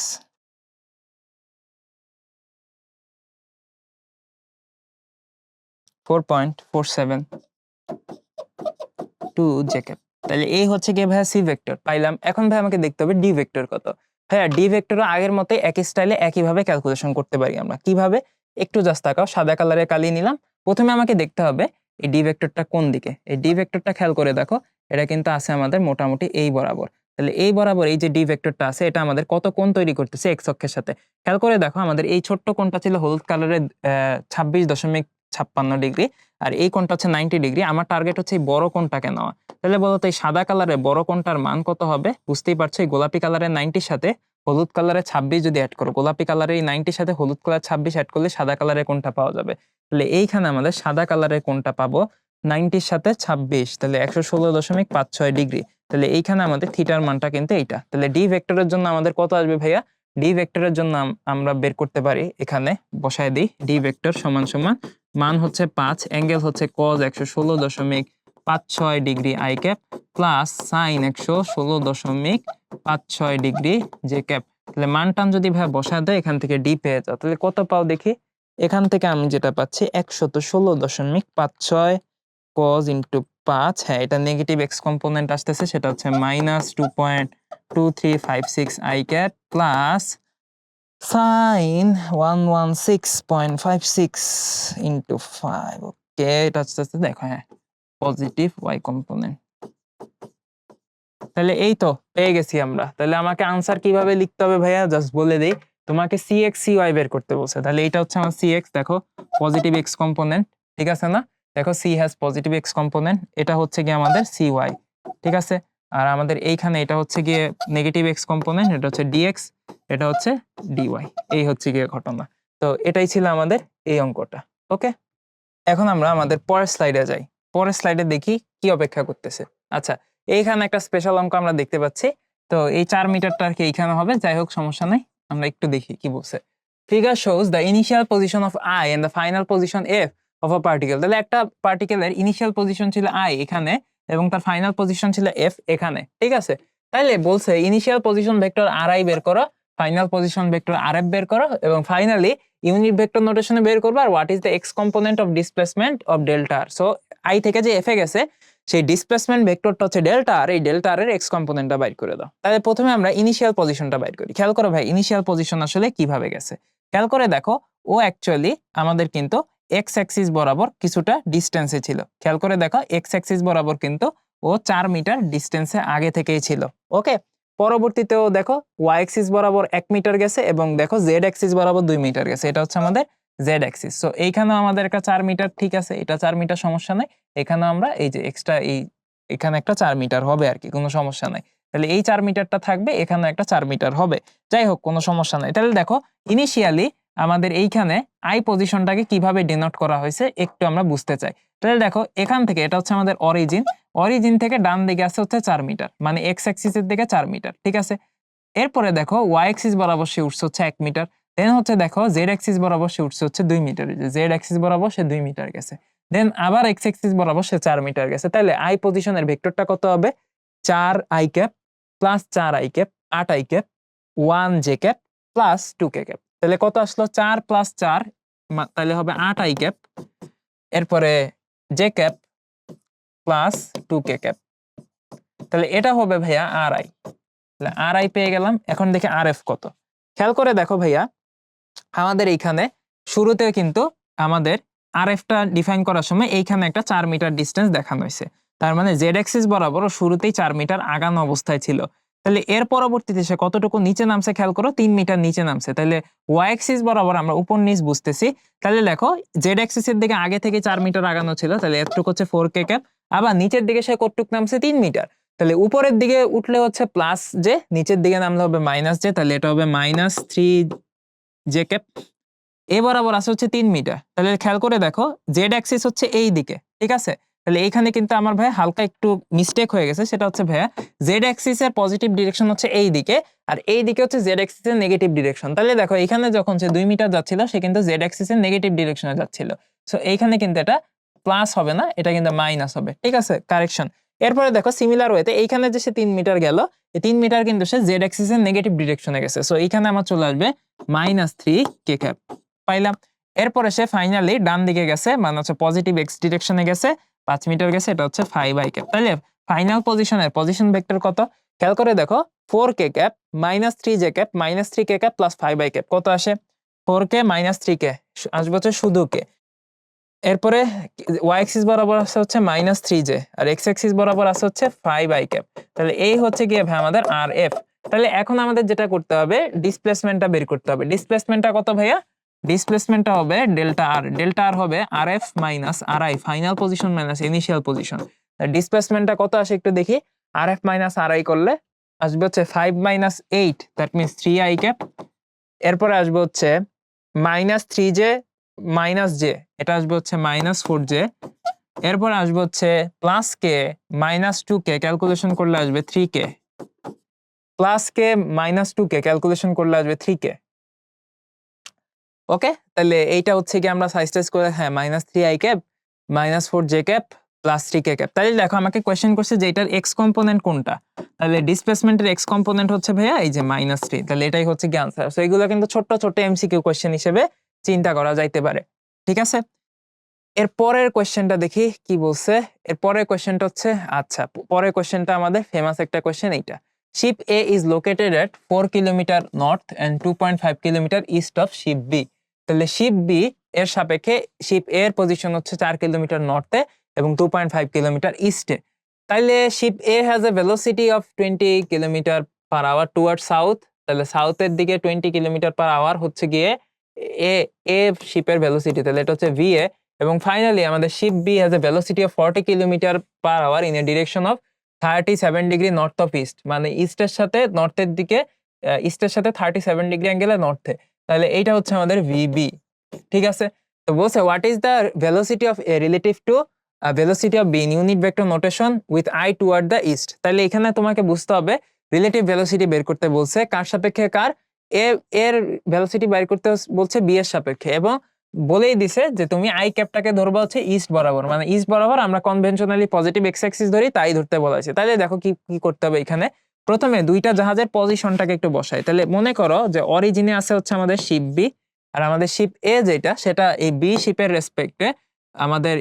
4.472 J cap. তাহলে এই হচ্ছে গিয়ে ভাইয়া সি ভেক্টর পাইলাম। এখন ভাই আমাকে দেখতে হবে ডি ভেক্টর কত। হ্যাঁ, ডি ভেক্টরও আগের মতো একই স্টাইলে একইভাবে ক্যালকুলেশন করতে পারি আমরা। কিভাবে, একটু জাস্ট তাকাও, সাদা কালারের কালি নিলাম। প্রথমে আমাকে দেখতে হবে এই ডি ভেক্টরটা কোন দিকে। এই ডি ভেক্টরটা খেয়াল করে দেখো, এটা কিন্তু আছে আমাদের মোটামুটি এই বরাবর। তাহলে এই বরাবর এই যে ডি ভেক্টরটা আছে, এটা আমাদের কত কোণ তৈরি করতেছে এক্স অক্ষের সাথে। খেয়াল করে দেখো, আমাদের এই ছোট্ট কোণটা ছিল হলুদ কালারের 26.56 ডিগ্রি, আর এই কোণটা হচ্ছে 90 ডিগ্রি। আমার টার্গেট হচ্ছে এই বড় কোণটাকে নেওয়া। তাহলে বলতো এই সাদা কালারের বড় কোণটার মান কত হবে? বুঝতেই পারছো, এই গোলাপি কালারের 90 সাথে হলুদ কালারের 26 যদি অ্যাড করো, গোলাপি কালারের এই 90 সাথে হলুদ কালার 26 অ্যাড করলে সাদা কালারের কোণটা পাওয়া যাবে। তাহলে এইখানে আমাদের সাদা কালারের কোণটা পাবো 90 সাথে 26, তাহলে 116.56 ডিগ্রি। তাহলে এইখানে আমাদের থিটার মানটা কিন্তু এইটা। তাহলে ডি ভেক্টরের জন্য আমাদের কত আসবে ভাইয়া? ডি ভেক্টরের জন্য আমরা বের করতে পারি, এখানে বসায় দিই, ডি ভেক্টর সমান সমান মান হচ্ছে 5, অ্যাঙ্গেল হচ্ছে cos 116.56 degree i cap plus sign 116.56 degree j cap. তাহলে মান টান যদি ভাই বসায় দেয়, এখান থেকে ডি পেয়ে যাও। তাহলে কত পাও দেখি, এখান থেকে আমি যেটা পাচ্ছি 116.56 cos ইন্টু 5, হ্যাঁ এটা নেগেটিভ এক্স কম্পোনেন্ট আসতেছে, সেটা হচ্ছে -2.2356 I cap plus sin 116.56 into 5। ওকে, এটা হচ্ছে দেখো, হ্যাঁ পজিটিভ ওয়াই কম্পোনেন্ট। তাহলে এই তো পেয়ে গেছি আমরা। তাহলে আমাকে আনসার কিভাবে লিখতে হবে ভাইয়া জাস্ট বলে দেই। তোমাকে cx cy বের করতে বলছে, তাহলে এটা হচ্ছে আমার cx, দেখো পজিটিভ এক্স কম্পোনেন্ট, ঠিক আছে না? দেখো c has positive x component, এটা হচ্ছে গিয়ে আমাদের cy, ঠিক আছে। আর আমাদের এইখানে এটা হচ্ছে গিয়ে নেগেটিভ এক্স কম্পোনেন্ট, এটা হচ্ছে dx, এটা হচ্ছে dy। এই হচ্ছে গিয়ে ঘটনা। তো এটাই ছিল আমাদের এই অঙ্কটা। ওকে, এখন আমরা আমাদের পরের স্লাইডে যাই। পরের স্লাইডে দেখি কি অপেক্ষা করতেছে। আচ্ছা, এইখানে একটা স্পেশাল অঙ্ক আমরা দেখতে পাচ্ছি। তো এই 4 মিটারটা আর কি এইখানে হবে, যাই হোক সমস্যা নাই, আমরা একটু দেখি কি বলছে। Figure shows the initial position of i and the final position f of a particle. তাহলে একটা পার্টিকেলের ইনিশিয়াল পজিশন ছিল আই এখানে, এবং তার ফাইনাল পজিশন ছিল এফ এখানে, ঠিক আছে। তাইলে বলছে initial position vector R I বের করো, final position vector R F বের করো, এবং ফাইনালি ইউনিট ভেক্টর নোটেশনে বের করবো আর what is the X component of displacement of delta R. So I থেকে যে এফে গেছে, সেই ডিসপ্লেসমেন্ট ভেক্টরটা হচ্ছে ডেল্টা আর, এই ডেল্টা আর এর এক্স কম্পোনেন্টটা বাইর করে দাও। তাহলে প্রথমে আমরা ইনিশিয়াল পজিশনটা বাইর করি। খেয়াল করো ভাই, ইনিশিয়াল পজিশন আসলে কিভাবে গেছে খেয়াল করে দেখো। ও অ্যাকচুয়ালি আমাদের কিন্তু এক্স অ্যাক্সিস বরাবর কিছুটা ডিস্টেন্সে ছিল। খেয়াল করে দেখো, এক্স অ্যাক্সিস বরাবর কিন্তু ও 4 মিটার ডিস্টেন্সে আগে থেকেই ছিল। ওকে, পরবর্তীতেও দেখো ওয়াই অ্যাক্সিস বরাবর 1 মিটার গেছে, এবং দেখো জেড অ্যাক্সিস বরাবর 2 মিটার গেছে, এটা হচ্ছে আমাদের জেড অ্যাক্সিস। সো এইখানেও আমাদের একটা 4 মিটার, ঠিক আছে, এটা 4 মিটার সমস্যা নাই। এখানেও আমরা এই যে এক্সট্রা এখানে একটা 4 মিটার হবে আর কি, কোনো সমস্যা নাই। তাহলে এই 4 মিটারটা থাকবে, এখানে একটা 4 মিটার হবে, যাই হোক কোনো সমস্যা নাই। তাহলে দেখো ইনিশিয়ালি আমাদের এইখানে আই পজিশনটাকে কিভাবে ডিনোট করা হয়েছে একটু আমরা বুঝতে চাই। তাহলে দেখো এখান থেকে এটা হচ্ছে আমাদের অরিজিন, অরিজিন থেকে ডান দিকে আছে হচ্ছে 4 মিটার, মানে এক্স অ্যাক্সিসের দিকে 4 মিটার, ঠিক আছে। এরপরে দেখো ওয়াই অ্যাক্সিস বরাবর সে উঠছে হচ্ছে 1 মিটার, দেন হচ্ছে দেখো জেড অ্যাক্সিস বরাবর সে উঠছে হচ্ছে 2 মিটার, জেড অ্যাক্সিস বরাবর সে 2 মিটার গেছে, দেন আবার এক্স অ্যাক্সিস বরাবর সে 4 মিটার গেছে। তাহলে আই পজিশনের ভেক্টরটা কত হবে? 4 I cap plus 4 I cap 8 I cap 1 J cap plus 2 K cap. তাহলে কত আসলো? 4 প্লাস 4, তাহলে হবে 8 আই ক্যাপ, এরপরে জে ক্যাপ প্লাস 2 কে ক্যাপ, তাহলে এটা হবে ভাইয়া RI। তাহলে RI পেয়ে গেলাম। এখন দেখি RF কত। খেয়াল করে দেখো ভাইয়া, আমাদের এইখানে শুরুতে কিন্তু আমাদের RFটা ডিফাইন করার সময় এইখানে একটা 4 মিটার ডিসটেন্স দেখানো হয়েছে। তার মানে জেড অ্যাক্সিস বরাবর শুরুতেই 4 মিটার আগানো অবস্থায় ছিল। তাহলে এর পরবর্তীতে সে কতটুকু নিচে নামছে খেয়াল করো, 3 মিটার নিচে নামছে। তাহলে ওয়াই অ্যাক্সিস বরাবর আমরা উপর নিচ বুঝতেছি। তাহলে দেখো জেড অ্যাক্সিসের দিকে আগে থেকে 4 মিটার আগানো ছিল, তাহলে এতটুকু হচ্ছে 4k ক্যাপ। আবার নিচের দিকে সে কতটুকু নামছে 3 মিটার। তাহলে উপরের দিকে উঠলে হচ্ছে প্লাস জে, নিচের দিকে নামলে হবে মাইনাস জে, তাহলে এটা হবে -3j ক্যাপ। এ বরাবর আছে হচ্ছে 3 মিটার। তাহলে খেয়াল করে দেখো জেড অ্যাক্সিস হচ্ছে এই দিকে, ঠিক আছে। তাহলে এইখানে কিন্তু আমার ভাই হালকা একটু মিস্টেক হয়ে গেছে, সেটা হচ্ছে ভাইয়া জেড অ্যাক্সিসের পজিটিভ ডিরেকশন হচ্ছে এই দিকে, আর এই দিকে হচ্ছে জেড অ্যাক্সিসের নেগেটিভ ডিরেকশন। তাহলে দেখো এখানে যখন সে 2 মিটার যাচ্ছিল সে কিন্তু জেড অ্যাক্সিসের নেগেটিভ ডিরেকশনে যাচ্ছিল। সো এইখানে কিন্তু এটা প্লাস হবে না, এটা কিন্তু মাইনাস হবে, ঠিক আছে, কারেকশন। এরপরে দেখো সিমিলার ওয়েতে এইখানে যে সে 3 মিটার গেল, এই 3 মিটার কিন্তু সে জেড অ্যাক্সিসের নেগেটিভ ডিরেকশনে গেছে। সো এইখানে আমার চলে আসবে -3k ক্যাপ পাইলাম। এরপরে সে ফাইনালি ডান দিকে গেছে, মানে হচ্ছে পজিটিভ এক্স ডিরেকশনে গেছে, 5 মিটার গেছে, এটা হচ্ছে 5i ক্যাপ। তাহলে ফাইনাল পজিশনের পজিশন ভেক্টর কত খেয়াল করে দেখো, 4k cap -3j cap -3k cap plus 5i cap কত আসে, 4k -3k আসবে হচ্ছে শুধু কে। এরপরে ওয়াই অ্যাক্সিস বরাবর আছে হচ্ছে -3j, আর এক্স অ্যাক্সিস বরাবর আছে হচ্ছে 5i ক্যাপ। তাহলে এই হচ্ছে গিয়ে ভাই আমাদের RF। তাহলে এখন আমাদের যেটা করতে হবে, ডিসপ্লেসমেন্টটা বের করতে হবে। ডিসপ্লেসমেন্টটা কত ভাইয়া, ডিসপ্লেসমেন্টটা হবে ডেল্টা আর। ডেল্টা আর হবে RF minus RI, final position minus initial position. ডিসপ্লেসমেন্টটা কত আসে একটু দেখি, RF মাইনাস RI করলে আসবে হচ্ছে 5 - 8, দ্যাট মিনস 3i ক্যাপ। এরপরে আসবে হচ্ছে -3j - j, এটা আসবে হচ্ছে -4j। এরপর আসবে হচ্ছে প্লাস কে -2k, ক্যালকুলেশন করলে আসবে 3k, প্লাস কে -2k ক্যালকুলেশন করলে আসবে 3k। ওকে, তাহলে এইটা হচ্ছে কি আমরা সাইজ টাইজ করে, হ্যাঁ -3i cap -4j cap plus 3k cap. তাহলে দেখো আমাকে কোয়েশ্চেন করছে যে এটার এক্স কম্পোনেন্ট কোনটা। তাহলে ডিসপ্লেসমেন্টের এক্স কম্পোনেন্ট হচ্ছে ভাইয়া এই যে -3। তাহলে এটাই হচ্ছে কি আনসার। সো এগুলো কিন্তু ছোট ছোট এমসিকিউ কোয়েশ্চেন হিসেবে চিন্তা করা যাইতে পারে, ঠিক আছে। এর পরের কোয়েশ্চেনটা দেখি কি বলছে। এর পরের কোয়েশ্চেনটা হচ্ছে, আচ্ছা পরের কোয়েশ্চেনটা আমাদের ফেমাস একটা কোয়েশ্চেন এইটা। Ship A is located at 4 kilometre north and 2.5 kilometre east of ship B। তাহলে শিপ B এর সাপেক্ষে শিপ A এর পজিশন হচ্ছে 4 কিলোমিটার নর্থে এবং 2.5 কিলোমিটার ইস্টে। তাহলে ship A has a velocity of 20 kilometre per hour toward south. তাহলে সাউথের দিকে 20 কিলোমিটার পার আওয়ার হচ্ছে গিয়ে এ শিপের ভেলোসিটি, তাহলে এটা হচ্ছে VA। এবং ফাইনালি আমাদের ship B has a velocity of 40 kilometre per hour in a direction of 37 degree north of east, মানে ইস্টের সাথে নর্থের দিকে, ইস্টের সাথে 37 ডিগ্রি অ্যাঙ্গেলে নর্থে। তাহলে এইটা হচ্ছে আমাদের VB, ঠিক আছে। তো বলছে what is the velocity of A relative two velocity of be in unit vector notation with I toward the east. তাহলে এখানে তোমাকে বুঝতে হবে রিলেটিভ ভেলোসিটি বের করতে বলছে কার সাপেক্ষে, কার এ এর ভেলোসিটি বের করতে বলছে বি এর সাপেক্ষে, এবং বলেই দিছে যে তুমি আই ক্যাপটাকে ধরবা হচ্ছে ইস্ট বরাবর, মানে ইস্ট বরাবর আমরা কনভেনশনালি পজিটিভ এক্স অ্যাক্সিস ধরি, তাই ধরতে বলা হয়েছে। তাহলে দেখো কি কি করতে হবে এখানে। প্রথমে দুইটা জাহাজের পজিশনটাকে একটু বসাই। তাহলে মনে করো যে অরিজিনে আছে হচ্ছে আমাদের শিপ বি, আর আমাদের শিপ এ যেটা সেটা এই বি শিপের রেসপেক্টে আমাদের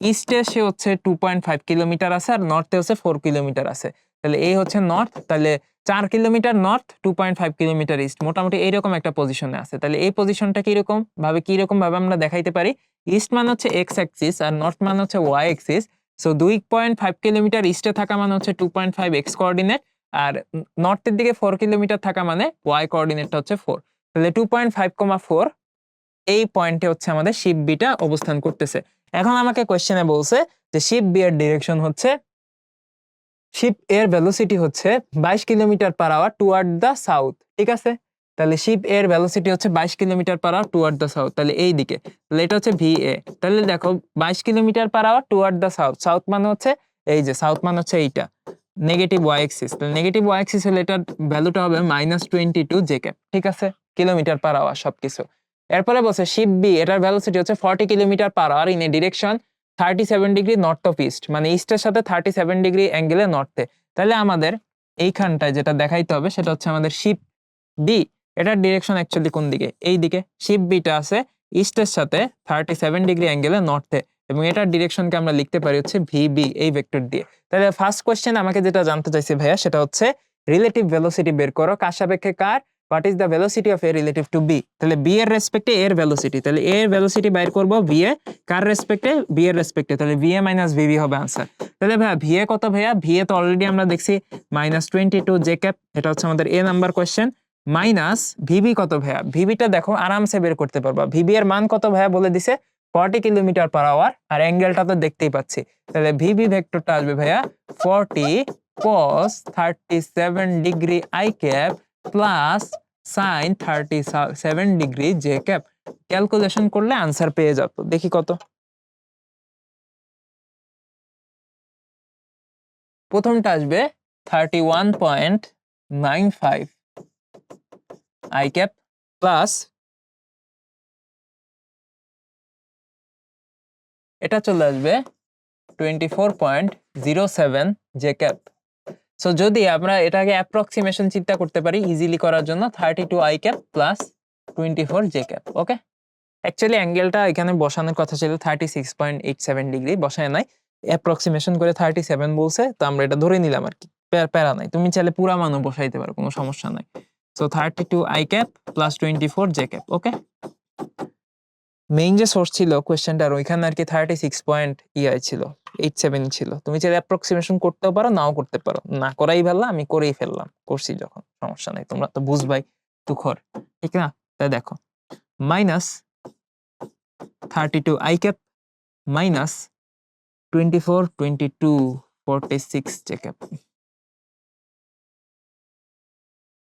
ইস্টে সে হচ্ছে 2.5 কিলোমিটার আছে, আর নর্থে হচ্ছে 4 কিলোমিটার আছে। তাহলে এই হচ্ছে নর্থ, তাহলে 4 কিলোমিটার নর্থ 2.5 কিলোমিটার ইস্ট, মোটামুটি এইরকম একটা পজিশনে আছে। তাহলে এই পজিশনটা কিরকম ভাবে আমরা দেখাইতে পারি, ইস্ট মানে হচ্ছে এক্স অ্যাক্সিস আর নর্থ মানে হচ্ছে ওয়াই অ্যাক্সিস। সো 2.5 কিলোমিটার ইস্টে থাকা মানে হচ্ছে 2.5 এক্স কোঅর্ডিনেট, আর নর্থের দিকে 4 কিলোমিটার থাকা মানে ওয়াই কোঅর্ডিনেটটা হচ্ছে 4। তাহলে 2.5,4 এই পয়েন্টে হচ্ছে আমাদের শিপ বিটা অবস্থান করতেছে। এখন আমাকে কোশ্চেনে বলছে যে শিপ বি এর ডিরেকশন হচ্ছে, শিপ এর ভেলোসিটি হচ্ছে 22 kilometre per hour toward the south, ঠিক আছে। তাহলে শিপ এর ভেলোসিটি হচ্ছে 22 kilometre per hour toward the south, তাহলে এই দিকে, তাহলে এটা হচ্ছে VA। তাহলে দেখো 22 kilometre per hour toward the south, south মানে হচ্ছে এই যে, সাউথ মানে হচ্ছে এইটা নেগেটিভ ওয়াই অ্যাক্সিস। তাহলে নেগেটিভ ওয়াই অ্যাক্সিস হলে এটার ভ্যালুটা হবে -22 j ক্যাপ, ঠিক আছে, কিলোমিটার পার আওয়ার সবকিছু। এরপরে বলছে শিপ বি এটার ভেলোসিটি হচ্ছে 40 kilometre per hour in a direction 37 degree north of east, মানে ইস্টের সাথে 37 ডিগ্রি অ্যাঙ্গেলে নর্থে। তাহলে আমাদের এইখানটায় যেটা দেখাইতে হবে সেটা হচ্ছে আমাদের শিপ বি, এটার ডিরেকশন অ্যাকচুয়ালি কোন দিকে, এই দিকে। শিপ বিটা আছে ইস্টের সাথে 37 ডিগ্রি অ্যাঙ্গেলে নর্থে, এবং এটার ডিরেকশনকে আমরা লিখতে পারি হচ্ছে ভিবি এই ভেক্টর দিয়ে। তাহলে ফার্স্ট কোশ্চেন আমাকে যেটা জানতে চাইছে ভাইয়া সেটা হচ্ছে রিলেটিভ ভেলোসিটি বের করো কার সাপেক্ষে কার, what is the velocity of A relative to B. তাহলে বি এর রেসপেক্টে এর ভেলোসিটি, তাহলে এর ভেলোসিটি বের করব ভি এ কার রেসপেক্টে, বি এর রেসপেক্টে, তাহলে ভি এ মাইনাস ভিবি হবে आंसर। তাহলে ভাইয়া ভি এ কত ভাইয়া, ভি এ তো অলরেডি আমরা দেখছি -22 জে ক্যাপ, এটা হচ্ছে আমাদের এ নাম্বার কোশ্চেন, মাইনাস ভিবি কত ভাইয়া, ভিবিটা দেখো আরামসে বের করতে পারবা, ভিবি এর মান কত ভাইয়া বলে দিছে 40 কিলোমিটার পার আওয়ার, আর অ্যাঙ্গেলটা তো দেখতেই পাচ্ছি, তাহলে ভিবি ভেক্টরটা আসবে ভাইয়া 40 cos 37 degree i cap plus sin 37 degree j cap. Calculation করলে आंसर পেয়ে যাবো, দেখি কত। প্রথমটা আসবে 31.95 আই ক্যাপ প্লাস এটা চলে আসবে 24.07 জে ক্যাপ। সো যদি আমরা এটাকে অ্যাপ্রক্সিমেশন চিন্তা করতে পারি ইজিলি করার জন্য 32 I cap plus 24 J cap. Okay, actually অ্যাঙ্গেলটা এখানে বসানোর কথা ছিল 36.87 ডিগ্রি, বসায় নাই, অ্যাপ্রক্সিমেশন করে 37 বলছে, তো আমরা এটা ধরে নিলাম আর কি, প্যারা নাই, তুমি চাইলে পুরা মানও বসাইতে পারো, কোনো সমস্যা নাই। So 32 I cap plus 24 J cap. Okay, main যে সোর্স ছিল কোশ্চেনটার ওইখানে আর কি 36.87 ছিল, তুমি চাইলে অ্যাপ্রক্সিমেশন করতেও পারো নাও করতে পারো, না করাই ভালো, আমি করেই ফেললাম, করছি যখন, সমস্যা নাই, তোমরা তো বুঝবাই তুখর, ঠিক না? তাই দেখো minus 32 I cap minus 24 22 46 J cap,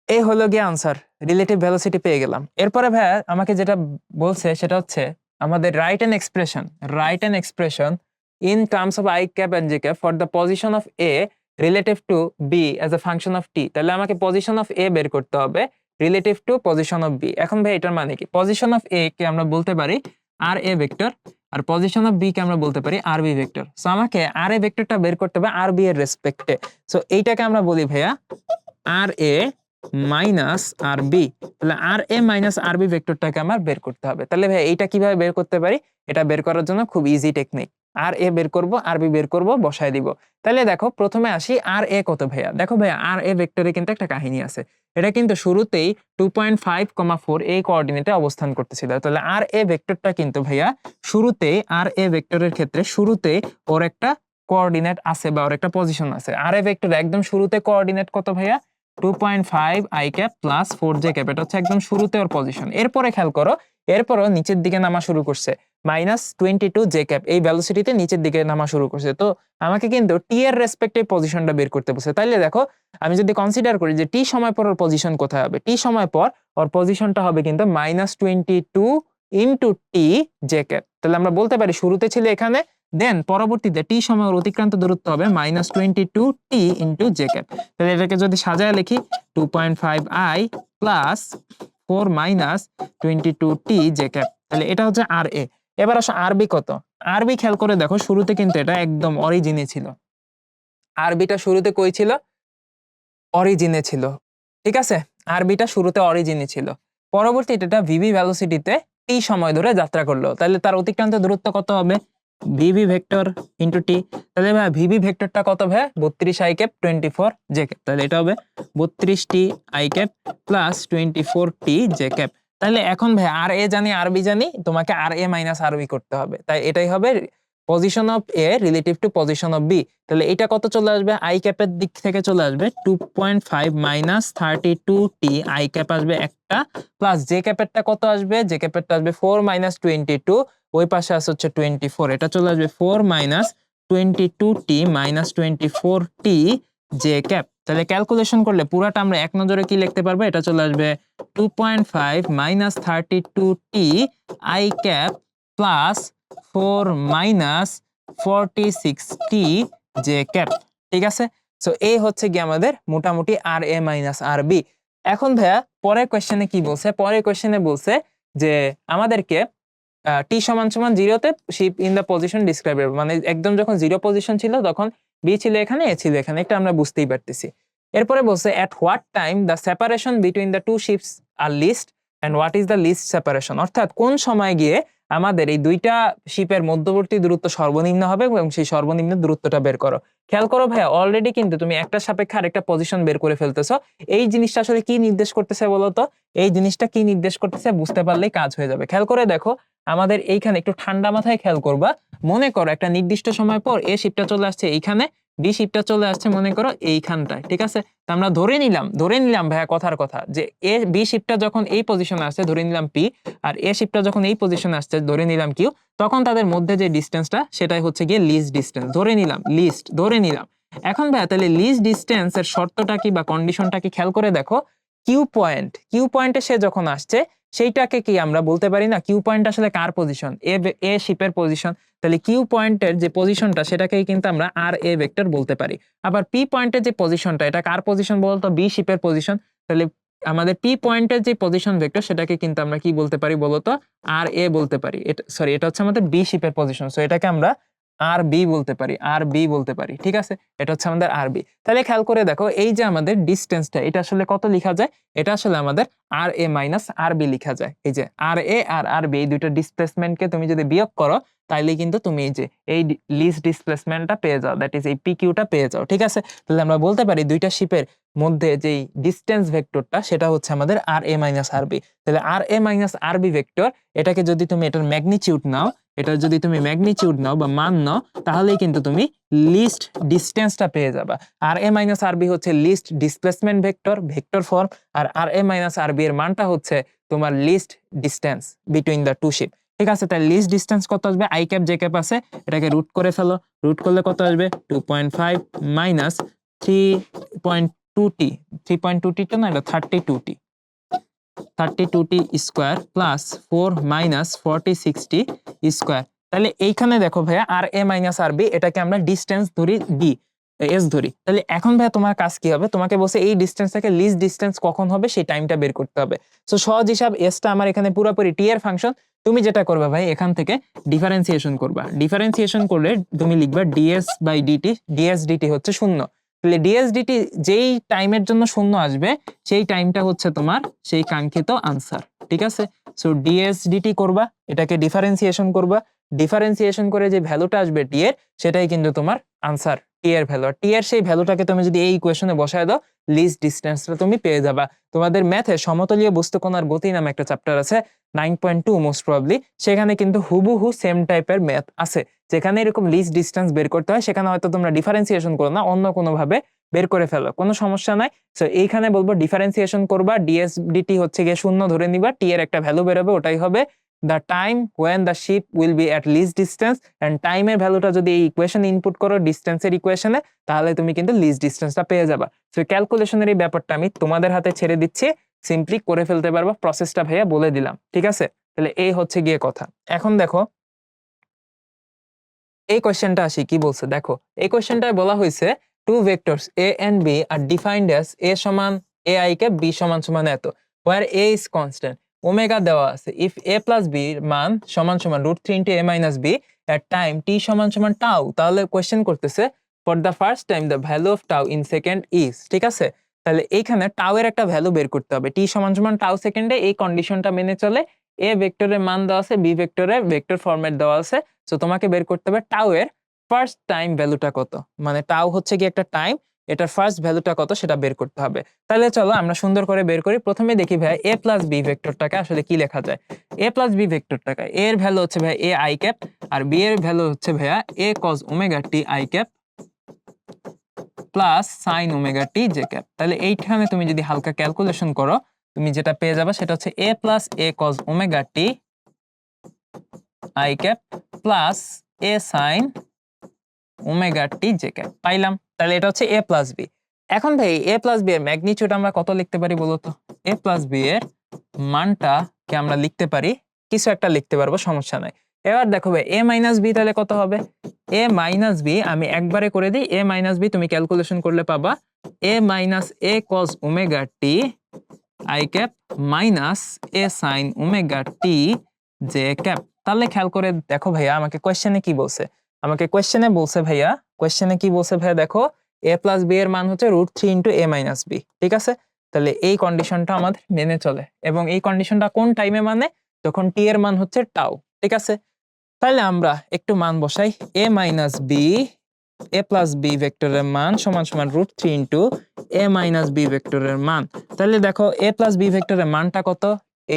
এই হলো গিয়ে আনসার, রিলেটিভ ভেলোসিটি পেয়ে গেলাম। এরপরে ভাইয়া আমাকে যেটা বলছে সেটা হচ্ছে আমাদের write an expression in terms of I cap and J cap for the position of A relative to B as a function of T. তাহলে আমাকে পজিশন অফ এ বের করতে হবে relative to position of B. এখন ভাই এটার মানে কি, পজিশন অফ এ কে আমরা বলতে পারি আর এ ভেক্টর, আর পজিশন অফ বি কে আমরা বলতে পারি আর বি ভেক্টর। সো আমাকে আর এ ভেক্টরটা বের করতে হবে আর বি এর রেসপেক্টে। সো এইটাকে আমরা বলি ভাইয়া আর এ মাইনাস আর বি, তাহলে আর এ মাইনাস আর বি ভেক্টরটাকে আমার বের করতে হবে। তাহলে ভাই এইটা কিভাবে বের করতে পারি, এটা বের করার জন্য খুব ইজি টেকনিক, আর এ বের করব আর বি বের করব, বসায় দিব। তাহলে দেখো প্রথমে আসি আর এ কত ভাইয়া, দেখো ভাইয়া আর এ ভেক্টরে কিন্তু একটা কাহিনী আছে, এটা কিন্তু শুরুতেই 2.5,4 এই কোঅর্ডিনেটে অবস্থান করতেছিল। তাহলে আর এ ভেক্টরটা কিন্তু ভাইয়া শুরুতেই, আর এ ভেক্টরের ক্ষেত্রে শুরুতে ওর একটা কোঅর্ডিনেট আছে বা ওর একটা পজিশন আছে। আর এ ভেক্টর একদম শুরুতে কোঅর্ডিনেট কত ভাইয়া 2.5 I cap plus 4 J cap, এটা হচ্ছে একদম শুরুতে ওর পজিশন। এরপরে খেয়াল করো, এরপরও নিচের দিকে নামা শুরু করছে -22 জে ক্যাপ, এই ভেলোসিটিতে নিচের দিকে নামা শুরু করছে। তো আমাকে কিন্তু টি এর রেসপেক্টিভ পজিশনটা বের করতে বলছে। তাইলে দেখো আমি যদি কনসিডার করি যে টি সময় পর ওর পজিশন কোথায় হবে, টি সময় পর ওর পজিশনটা হবে কিন্তু -22 ইনটু টি জে ক্যাপ। তাহলে আমরা বলতে পারি শুরুতে ছিল এখানে, দেন পরবর্তীতে টি সময়ের অতিক্রান্ত দূরত্ব হবে -22 টি ইনটু জে ক্যাপ। তাহলে এটাকে যদি সাজায় লিখি 2.5 I plus 4 minus 22 T J cap, তাহলে এটা হচ্ছে আর এ। এবার আসো আর বি কত, আর বি খেয়াল করে দেখো শুরুতে কিন্তু এটা একদম অরিজিনে ছিল, আর বিটা শুরুতে কই ছিল, অরিজিনে ছিল, ঠিক আছে, আর বিটা শুরুতে অরিজিনে ছিল, পরবর্তীতে এটা ভিভি ভেলোসিটিতে টি সময় ধরে যাত্রা করলো, তাহলে তার অতিক্রান্ত দূরত্ব কত হবে ভিভি ভেক্টর ইনটু টি। তাহলে ভাই ভিভি ভেক্টরটা কত ভাই 32 আই ক্যাপ 24 জে ক্যাপ, তাহলে এটা হবে 32 টি I cap plus 24 T J cap. তাহলে এখন ভাই আর এ জানি আর বি জানি, তোমাকে আর এ মাইনাস আর বি করতে হবে, তাই এটাই হবে position of A relative to position of b. তাহলে এটা কত চলে আসবে, আই ক্যাপের দিক থেকে চলে আসবে 2.5 মাইনাস 32 টি আই ক্যাপ আসবে একটা, প্লাস জে ক্যাপেরটা কত আসবে, জে ক্যাপেরটা আসবে 4 মাইনাস 22, ওই পাশে আছে হচ্ছে 24, এটা চলে আসবে 4 মাইনাস 22 টি মাইনাস 24 টি জে ক্যাপ। তাহলে ক্যালকুলেশন করলে পুরাটা আমরা এক নজরে কি লিখতে পারবো, এটা চলে আসবে 2.5 minus 32 T I cap plus 4 minus 46 T J cap, ঠিক আছে। সো এই হচ্ছে কি আমাদের মোটামুটি আর এ মাইনাস আর বি। এখন ভাইয়া পরের কোশ্চেনে কি বলছে, পরের কোশ্চেনে বলছে যে আমাদেরকে টি সমান সমান 0 তে শিপ ইন দা পজিশন ডিসক্রাইবেবল, মানে একদম যখন 0 পজিশন ছিল তখন বি ছিল এখানে, এ ছিল এখানে, এটা আমরা বুঝতেই পারতেছি। এরপরে বলছে at what time the separation between the two ships are least and what is the least separation, অর্থাৎ কোন সময় গিয়ে আমাদের এই দুইটা শিপের মধ্যবর্তী দূরত্ব সর্বনিম্ন হবে এবং সেই সর্বনিম্ন দূরত্বটা বের করো। খেয়াল করো ভাইয়া, অলরেডি কিন্তু তুমি একটা সাপেক্ষে আরেকটা পজিশন বের করে ফেলতেছো। এই জিনিসটা আসলে কি নির্দেশ করতেছে বলতো? এই জিনিসটা কি নির্দেশ করতেছে বুঝতে পারলেই কাজ হয়ে যাবে। খেয়াল করে দেখো, আমাদের এইখানে একটু ঠান্ডা মাথায় খেয়াল করবা। মনে করো একটা নির্দিষ্ট সময় পর এ শিপটা চলে আসছে এইখানে, বি শিপটা চলে আসছে মনে করো এইখানটায়, ঠিক আছে? তো আমরা ধরে নিলাম ভাইয়া কথার কথা যে এ বি শিপটা যখন এই পজিশনে আসছে ধরে নিলাম পি, আর এ শিপটা যখন এই পজিশনে আসছে ধরে নিলাম কিউ, তখন তাদের মধ্যে যে ডিসটেন্সটা সেটাই হচ্ছে গিয়ে লিস্ট ডিসটেন্স ধরে নিলাম, লিস্ট ধরে নিলাম। এখন ভাইয়া তাহলে লিস্ট ডিসটেন্স এর শর্তটা কি বা কন্ডিশনটা কি খেয়াল করে দেখো। কিউ পয়েন্টে সে যখন আসছে সেইটাকে কি আমরা বলতে পারি না কিউ পয়েন্ট আসলে কার পজিশন? এ শিপের পজিশন। তাহলে কিউ পয়েন্টের যে পজিশনটা সেটাকেই কিন্তু আমরা আর এ ভেক্টর বলতে পারি। আবার পি পয়েন্টের যে পজিশনটা এটা কার পজিশন বলতো? বি শিপের পজিশন। তাহলে আমাদের পি পয়েন্টের যে পজিশন ভেক্টর সেটাকে কিন্তু আমরা কি বলতে পারি বলতো? আর এ বলতে পারি। এটা সরি, এটা হচ্ছে আমাদের বি শিপের পজিশন, সো এটাকে আমরা আর বি বলতে পারি, আর বি বলতে পারি, ঠিক আছে? এটা হচ্ছে আমাদের আর বি। তাহলে খেয়াল করে দেখো, এই যে আমাদের ডিসটেন্সটা এটা আসলে কত লেখা যায়? এটা আসলে আমাদের আর এ মাইনাস আর বি লেখা যায়। এই যে আর এ আর আর বি এই দুইটা ডিসপ্লেসমেন্টকে তুমি যদি বিয়োগ করো তাইলে কিন্তু তুমি এই যে এই লিস্ট ডিসপ্লেসমেন্টটা পেয়ে যাও, দ্যাট ইজ এই পি কিউটা পেয়ে যাও, ঠিক আছে? তাহলে আমরা বলতে পারি দুইটা শিপের মধ্যে যেই ডিসটেন্স ভেক্টরটা সেটা হচ্ছে আমাদের আর এ মাইনাস আর বি। তাহলে আর A minus R B vector, এটাকে যদি তুমি এটার ম্যাগনিটিউড নাও, এটার যদি তুমি ম্যাগনিটিউড নাও বা মান নাও, তাহলেই কিন্তু তুমি লিস্ট ডিসটেন্সটা পেয়ে যাবা। R A minus R B হচ্ছে least displacement vector, vector form, R A minus R B এর মানটা হচ্ছে তোমার least distance between the two ship, ঠিক আছে? তাহলে লিস্ট ডিসটেন্স কত আসবে? আই ক্যাপ জে ক্যাপ আছে, এটাকে রুট করে ফেলো। রুট করলে কত আসবে? 2.5 মাইনাস 3.2t, 3.2t তো না, এটা 32t, 32t square plus 4 minus 46t square. তাহলে এইখানে দেখো ভাইয়া আর এ মাইনাস আর বি, এটাকে আমরা ডিসটেন্স ধরি ডি, এস ধরি। তাহলে এখন ভাইয়া তোমার কাজ কি হবে? তোমাকে বলছে এই ডিসটেন্স থেকে লিস্ট ডিসটেন্স কখন হবে সেই টাইমটা বের করতে হবে। সো সহজ হিসাব, এসটা আমার এখানে পুরোপুরি টি এর ফাংশন। তুমি যেটা করবে ভাই, এখান থেকে ডিফারেন্সিয়েশন করবা। ডিফারেন্সিয়েশন করলে তুমি লিখবা ds by dt, ds dt হচ্ছে শূন্য। তাহলে ডিএস ডিটি যেই টাইমের জন্য শূন্য আসবে সেই টাইমটা হচ্ছে তোমার সেই কাঙ্ক্ষিত আনসার, ঠিক আছে? সো ডিএস ডিটি করবা, এটাকে ডিফারেন্সিয়েশন করবা, ডিফারেন্সিয়েশন করে যে ভ্যালুটা আসবে টি এর, সেটাই কিন্তু তোমার আনসার, টি এর ভ্যালু। আর টি এর সেই ভ্যালুটাকে তুমি যদি এই ইকুয়েশনে বসায় দাও, লিস্ট ডিসটেন্সটা তুমি পেয়ে যাবা। তোমাদের ম্যাথে সমতলীয় বস্তুকণার গতি নামে একটা চ্যাপ্টার আছে 9.2 মোস্ট প্রবাবলি, সেখানে কিন্তু হুবহু সেম টাইপের ম্যাথ আছে, যেখানে এরকম লিস্ট ডিসটেন্স বের করতে হয়। সেখানে হয়তো তোমরা ডিফারেন্সিয়েশন করো না, অন্য কোনো ভাবে বের করে ফেলো, কোনো সমস্যা নাই। সো এইখানে বলবো ডিফারেন্সিয়েশন করবা, ডিএস ডিটি হচ্ছে গিয়ে শূন্য ধরে নিবা, টি এর একটা ভ্যালু বেরোবে, ওটাই হবে the time when the ship will be at least distance. And টাইমের ভ্যালুটা যদি এই ইকুয়েশনে ইনপুট করো ডিসটেন্সের ইকুয়েশনে, তাহলে তুমি কিন্তু লিস্ট ডিসটেন্সটা পেয়ে যাবা। সো ক্যালকুলেশনের এই ব্যাপারটা আমি তোমাদের হাতে ছেড়ে দিচ্ছি, সিম্পলি করে ফেলতে পারবা। প্রসেসটা ভাইয়া বলে দিলাম, ঠিক আছে? তাহলে এই হচ্ছে গিয়ে কথা। এখন দেখো এই কোশ্চেনটা আসি কি বলছে দেখো। এই কোশ্চেনটায় বলা হয়েছে two vectors A and b are defined as a সমান এ আই ক্যাপ, বি সমান সমান এত, where a is constant, omega দেওয়া আছে। ইফ এ প্লাস বি এর মান সমান সমান √3 into A minus B at time T সমান সমান টাউ, তাহলে কোশ্চেন করতেছে for the first time the value of tau in second is, ঠিক আছে? তাহলে এইখানে টাউ এর একটা ভ্যালু বের করতে হবে, টি সমান সমান টাউ সেকেন্ডে। এই কন্ডিশনটা মেনে চলে এ ভেক্টরের মান দেওয়া আছে, বি ভেক্টরের ভেক্টর ফরম্যাট দেওয়া আছে। সো তোমাকে বের করতে হবে টাউ এর ফার্স্ট টাইম ভ্যালুটা কত, মানে টাউ হচ্ছে কি একটা টাইম, এটার ফার্স্ট ভ্যালুটা কত সেটা বের করতে হবে। তাহলে চলো আমরা সুন্দর করে বের করি। প্রথমে দেখি ভাই এ প্লাস বি ভেক্টরটাকে আসলে কি লেখা যায়। এ প্লাস বি ভেক্টরটাকে এর ভ্যালু হচ্ছে ভাই এ আই ক্যাপ, আর বি এর ভ্যালু হচ্ছে ভাইয়া A cos omega T I cap plus sine omega T J cap. তাহলে এইখানে তুমি যদি হালকা ক্যালকুলেশন করো, তুমি যেটা পেয়ে যাবে সেটা হচ্ছে A plus A cos omega T I cap plus A sine omega T J cap পাইলাম। তাহলে এটা হচ্ছে এ প্লাস বি। এখন ভাই এ প্লাস বি এর ম্যাগনিটিউড আমরা কত লিখতে পারি বলতো? এ প্লাস বি এর মানটা কে আমরা লিখতে পারি, কিছু একটা লিখতে পারবো, সমস্যা নাই। এবার দেখো ভাই এ মাইনাস বি তাহলে কত হবে? এ মাইনাস বি আমি একবারে করে দিই, এ মাইনাস বি তুমি ক্যালকুলেশন করলে পাবা A minus A cos omega T I cap minus A sine omega T J cap. তাহলে খেয়াল করে দেখো ভাইয়া আমাকে কোয়েশ্চেনে কি বলছে, আমাকে কোয়েশ্চেনে বলছে ভাইয়া, কোয়েশ্চেনে কি বলছে ভাইয়া দেখো, এ প্লাস বি এর মান হচ্ছে √3 ইন্টু এ মাইনাস বি, ঠিক আছে? তাহলে এই কন্ডিশনটা আমাদের মেনে চলে, এবং এই কন্ডিশনটা কোন টাইমে মানে, যখন টি এর মান হচ্ছে টাউ, ঠিক আছে? তাহলে আমরা একটু মান বসাই। a minus b a plus b ভেক্টরের মান সমান সমান √3 ইন্টু a মাইনাস বি ভেক্টরের মান। তাহলে দেখো a প্লাস বি ভেক্টরের মানটা কত?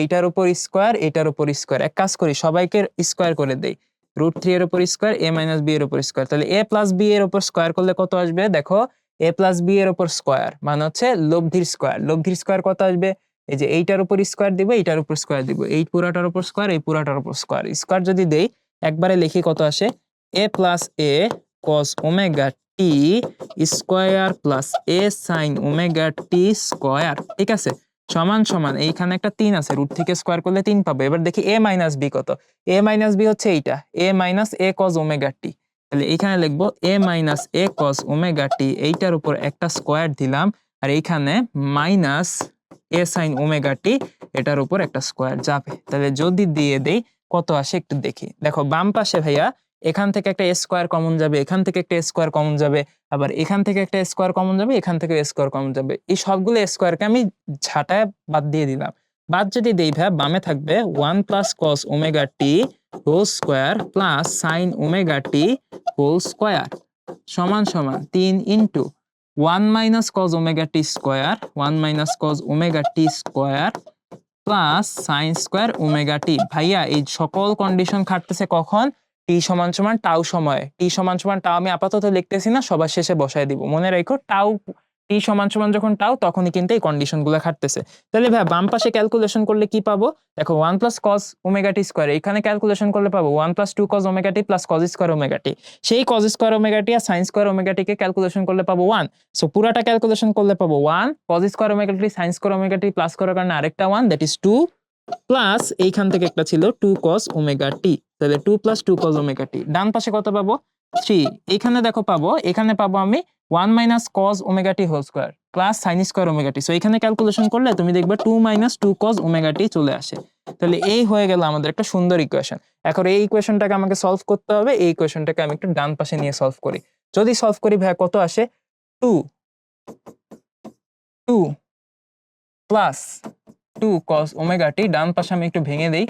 এইটার উপর স্কোয়ার, এইটার উপর স্কোয়ার। এক কাজ করি, সবাইকে স্কোয়ার করে দেই। √3 এর উপর স্কোয়ার, a মাইনাস বি এর উপর স্কোয়ার। তাহলে a প্লাস বি এর উপর স্কোয়ার করলে কত আসবে? দেখো a প্লাস বি এর উপর স্কোয়ার মানে হচ্ছে লব্ধির স্কোয়ার। লব্ধির স্কোয়ার কত আসবে? এই যে এইটার উপর স্কোয়ার দিব, এইটার উপর স্কোয়ার দিব, এই পুরাটার উপর স্কোয়ার, এই পুরাটার উপর স্কোয়ার। স্কোয়ার যদি দেই একবারে লিখি কত আসে? a plus a cos omega T square plus a sin omega T square. ঠিক আছে, সমান সমান এইখানে একটা 3 আছে, রুট থেকে স্কোয়ার করলে 3 পাবো। এবার দেখি a মাইনাস বি কত। a মাইনাস বি হচ্ছে এইটা, a minus a cos omega T. তাহলে এইখানে লিখবো a minus a cos omega T, এইটার উপর একটা স্কোয়ার দিলাম, আর এইখানে minus a sin omega T, এটার উপর একটা স্কোয়ার যাবে। তাহলে যদি দিয়ে দেই কত আসে একটু দেখি। দেখো বাম পাশে ভাইয়া এখান থেকে একটা স্কোয়ার কমন যাবে, এখান থেকে একটা স্কোয়ার কমন যাবে, আবার এখান থেকে একটা স্কোয়ার কমন যাবে, এখান থেকে স্কোয়ার কমন যাবে। এই সবগুলো স্কোয়ারকে আমি ঝাঁটায় বাদ দিয়ে দিলাম। বাদ যদি দেই ভাইয়া, বামে থাকবে 1 plus cos omega T whole square plus sine omega T whole square সমান সমান 3 into 1 minus cos omega T square, 1 minus cos omega T square plus sine square omega T. ভাইয়া এই সকল কন্ডিশন খাটতেছে কখন? টি সমান সমান টাউ সময়। টি সমান সমান টাউ আমি আপাতত লিখতেছি না, সবার শেষে বসায় দিব। মনে রাখো টাউ, টি সমান সমান যখন টাউ তখনই কিন্তু এই কন্ডিশন গুলো খাটতেছে। তাহলে ভাই বাম পাশে ক্যালকুলেশন করলে কি পাবো? দেখো 1 plus cos omega T square, এখানে ক্যালকুলেশন করলে পাবো 1 প্লাস 2 cos ওমেগা টি প্লাস cos স্কোয়ার ওমেগা টি। সেই cos স্কোয়ার ওমেগা টি আর সাইন স্কোয়ার ওমেগা টি কে ক্যালকুলেশন করলে পাবো 1। সো পুরাটা ক্যালকুলেশন করলে পাবো 1 cos স্কোয়ার ওমেগা টি সাইন স্কোয়ার ওমেগা টি প্লাস করার কারণে আরেকটা 1, দ্যাট ইজ 2 প্লাস এইখান থেকে একটা ছিল 2 cos ওমেগা টি। তাহলে 2 প্লাস 2 cos ওমেগা টি। ডান পাশে কত পাবো? 3। এইখানে দেখো পাবো, এখানে পাবো আমি 1 minus cos omega T whole square plus sine square omega T. So এখানে ক্যালকুলেশন করলে তুমি দেখবে 2 মাইনাস 2 cos ওমেগা টি চলে আসে। তাহলে এই হয়ে গেল আমাদের একটা সুন্দর ইকুয়েশন। এখন এই ইকুয়েশনটাকে আমাকে সলভ করতে হবে। এই ইকুয়েশনটাকে আমি একটু ডান পাশে নিয়ে সলভ করি। যদি সলভ করি ভাই কত আসে? 2 প্লাস 2 cos ওমেগা টি, ডান পাশে আমি একটু ভেঙে দেই।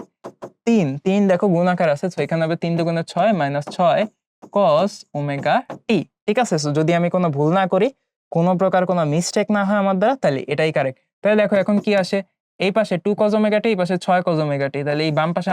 3 দেখো গুণাকার আছে, তো এখানে হবে 3 দুগুণে 6 মাইনাস 6 cos ওমেগা টি। ঠিক আছে, সো যদি আমি কোনো ভুল না করি, কোনো প্রকার কোনো মিস্টেক না হয় আমার দ্বারা, তাহলে এটাই কারেক্ট। তাহলে দেখো এখন কি আসে? এই পাশে 2 cos ওমেগা টি, এই পাশে 6 cos ওমেগা টি। তাহলে এই বাম পাশে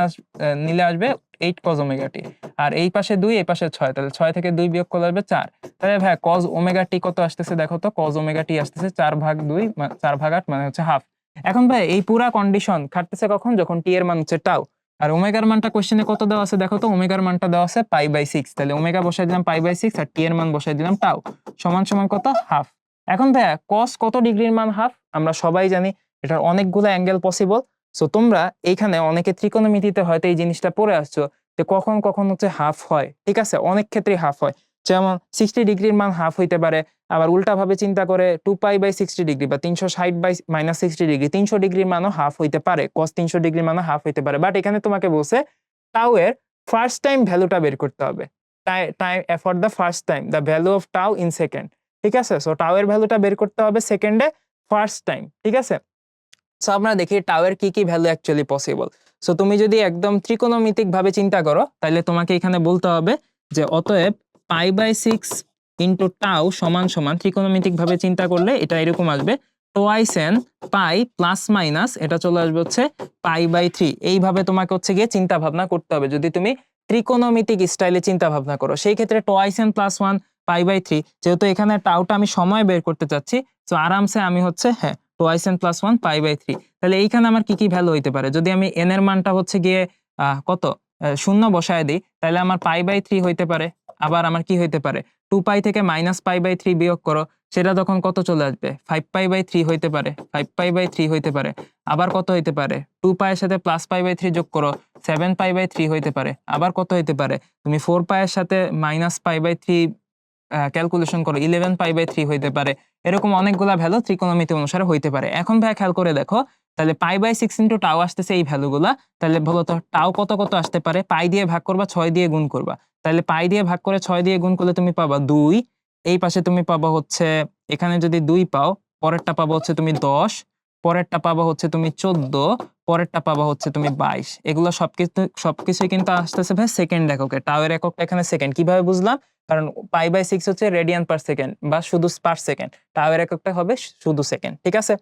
নিলে আসবে 8 cos ওমেগা টি, আর এই পাশে 2, এই পাশে 6, তাহলে 6 থেকে 2 বিয়োগ করলে আসবে 4। তাহলে ভাই cos ওমেগা টি কত আসতেছে দেখো তো? cos ওমেগা টি আসতেছে 4/2, 4/8 মানে হচ্ছে হাফ। এখন ভাই এই পুরা কন্ডিশন খাটতেছে কখন? যখন টি এর মান হচ্ছে টাউ। আর ওমেগার মানটা কোশ্চেনে কত দেওয়া আছে দেখো তো? ওমেগার মানটা দেওয়া আছে π/6। তাহলে ওমেগা বসাই দিলাম π/6 আর টি এর মান বসাই দিলাম টাউ সমান সমান কত? হাফ। এখন ভাইয়া cos কত ডিগ্রির মান হাফ? আমরা সবাই জানি এটার অনেকগুলো অ্যাঙ্গেল পসিবল। সো তোমরা এইখানে অনেকে ত্রিকোণমিতিতে হয়তো এই জিনিসটা পড়ে আসছো যে কখন কখন হচ্ছে হাফ হয়। ঠিক আছে, অনেক ক্ষেত্রে হাফ হয়। যেমন 60 ডিগ্রির মান হাফ হইতে পারে। আবার উল্টা ভাবে চিন্তা করে 2π/60 ডিগ্রি বা 360/-60 ডিগ্রি, 300 ডিগ্রির মানও হাফ হইতে পারে। cos 300 ডিগ্রির মানও হাফ হইতে পারে। বাট এখানে তোমাকে বলছে টাউ এর ফার্স্ট টাইম ভ্যালুটা বের করতে হবে। Time for the first time the value of tau in second. ঠিক আছে, সো টাউ এর ভ্যালুটা বের করতে হবে সেকেন্ডে ফার্স্ট টাইম। ঠিক আছে, সো আমরা দেখি টাউ এর কি কি ভ্যালু অ্যাকচুয়ালি পসিবল। সো তুমি যদি একদম ত্রিকোণমিতিক ভাবে চিন্তা করো, তাহলে তোমাকে এখানে বলতে হবে যে অতএব π/6 ইন্টু টাউ সমান সমান, ত্রিকোণমিতিক ভাবে চিন্তা করলে এটা এরকম আসবে টোয়াইস এন পাই প্লাস মাইনাস এটা চলে আসবে হচ্ছে π/3। এইভাবে তোমাকে হচ্ছে গিয়ে চিন্তা ভাবনা করতে হবে যদি তুমি ত্রিকোণমিতিক স্টাইলে চিন্তা ভাবনা করো। সেই ক্ষেত্রে টোয়াইস এন প্লাস 1 π/3, যেহেতু এখানে টাউটা আমি সময় বের করতে চাচ্ছি, তো আরামসে আমি হচ্ছে টোয়াইস এন প্লাস 1 π/3। তাহলে এইখানে আমার কি কি ভ্যালু হইতে পারে? যদি আমি এন এর মানটা হচ্ছে গিয়ে কত শূন্য বসায় দিই, তাহলে আমার π/3 হইতে পারে। আবার আমার কি হইতে পারে? 2π থেকে মাইনাস π/3 বিয়োগ করো, সেটা তখন কত চলে আসবে? 5π/3 হইতে পারে, 5π/3 হইতে পারে। আবার কত হইতে পারে? 2π এর সাথে প্লাস π/3 যোগ করো, 7π/3 হইতে পারে। আবার কত হইতে পারে? তুমি 4π এর সাথে মাইনাস π/3 ক্যালকুলেশন করো, 11π/3 হইতে পারে। এরকম অনেকগুলা ভ্যালু ত্রিকোণমিতি অনুসারে হইতে পারে। এখন ভাই খেয়াল করে দেখো, তাহলে π/6 ইন্টু টাউ আসতেছে এই ভ্যালুগুলা। তাহলে বলো তো টাউ কত কত আসতে পারে? পাই দিয়ে ভাগ করবা, 6 দিয়ে গুণ করবা। তাহলে পাই দিয়ে ভাগ করে 6 দিয়ে গুণ করলে তুমি পাবা 2। এই পাশে তুমি পাবা হচ্ছে, এখানে যদি 2 পাও, পরেরটা পাবো হচ্ছে তুমি 10, পরেরটা পাবা হচ্ছে তুমি 14, পরেরটা পাবা হচ্ছে তুমি 22। এগুলো সবকিছুই কিন্তু আসতেছে ভাই সেকেন্ড এককে। টাওয়ের এককটা এখানে সেকেন্ড। কিভাবে বুঝলাম? কারণ π/6 হচ্ছে রেডিয়ান পার সেকেন্ড বা শুধু পার সেকেন্ড। টাওয়ের এককটা হবে শুধু সেকেন্ড। ঠিক আছে?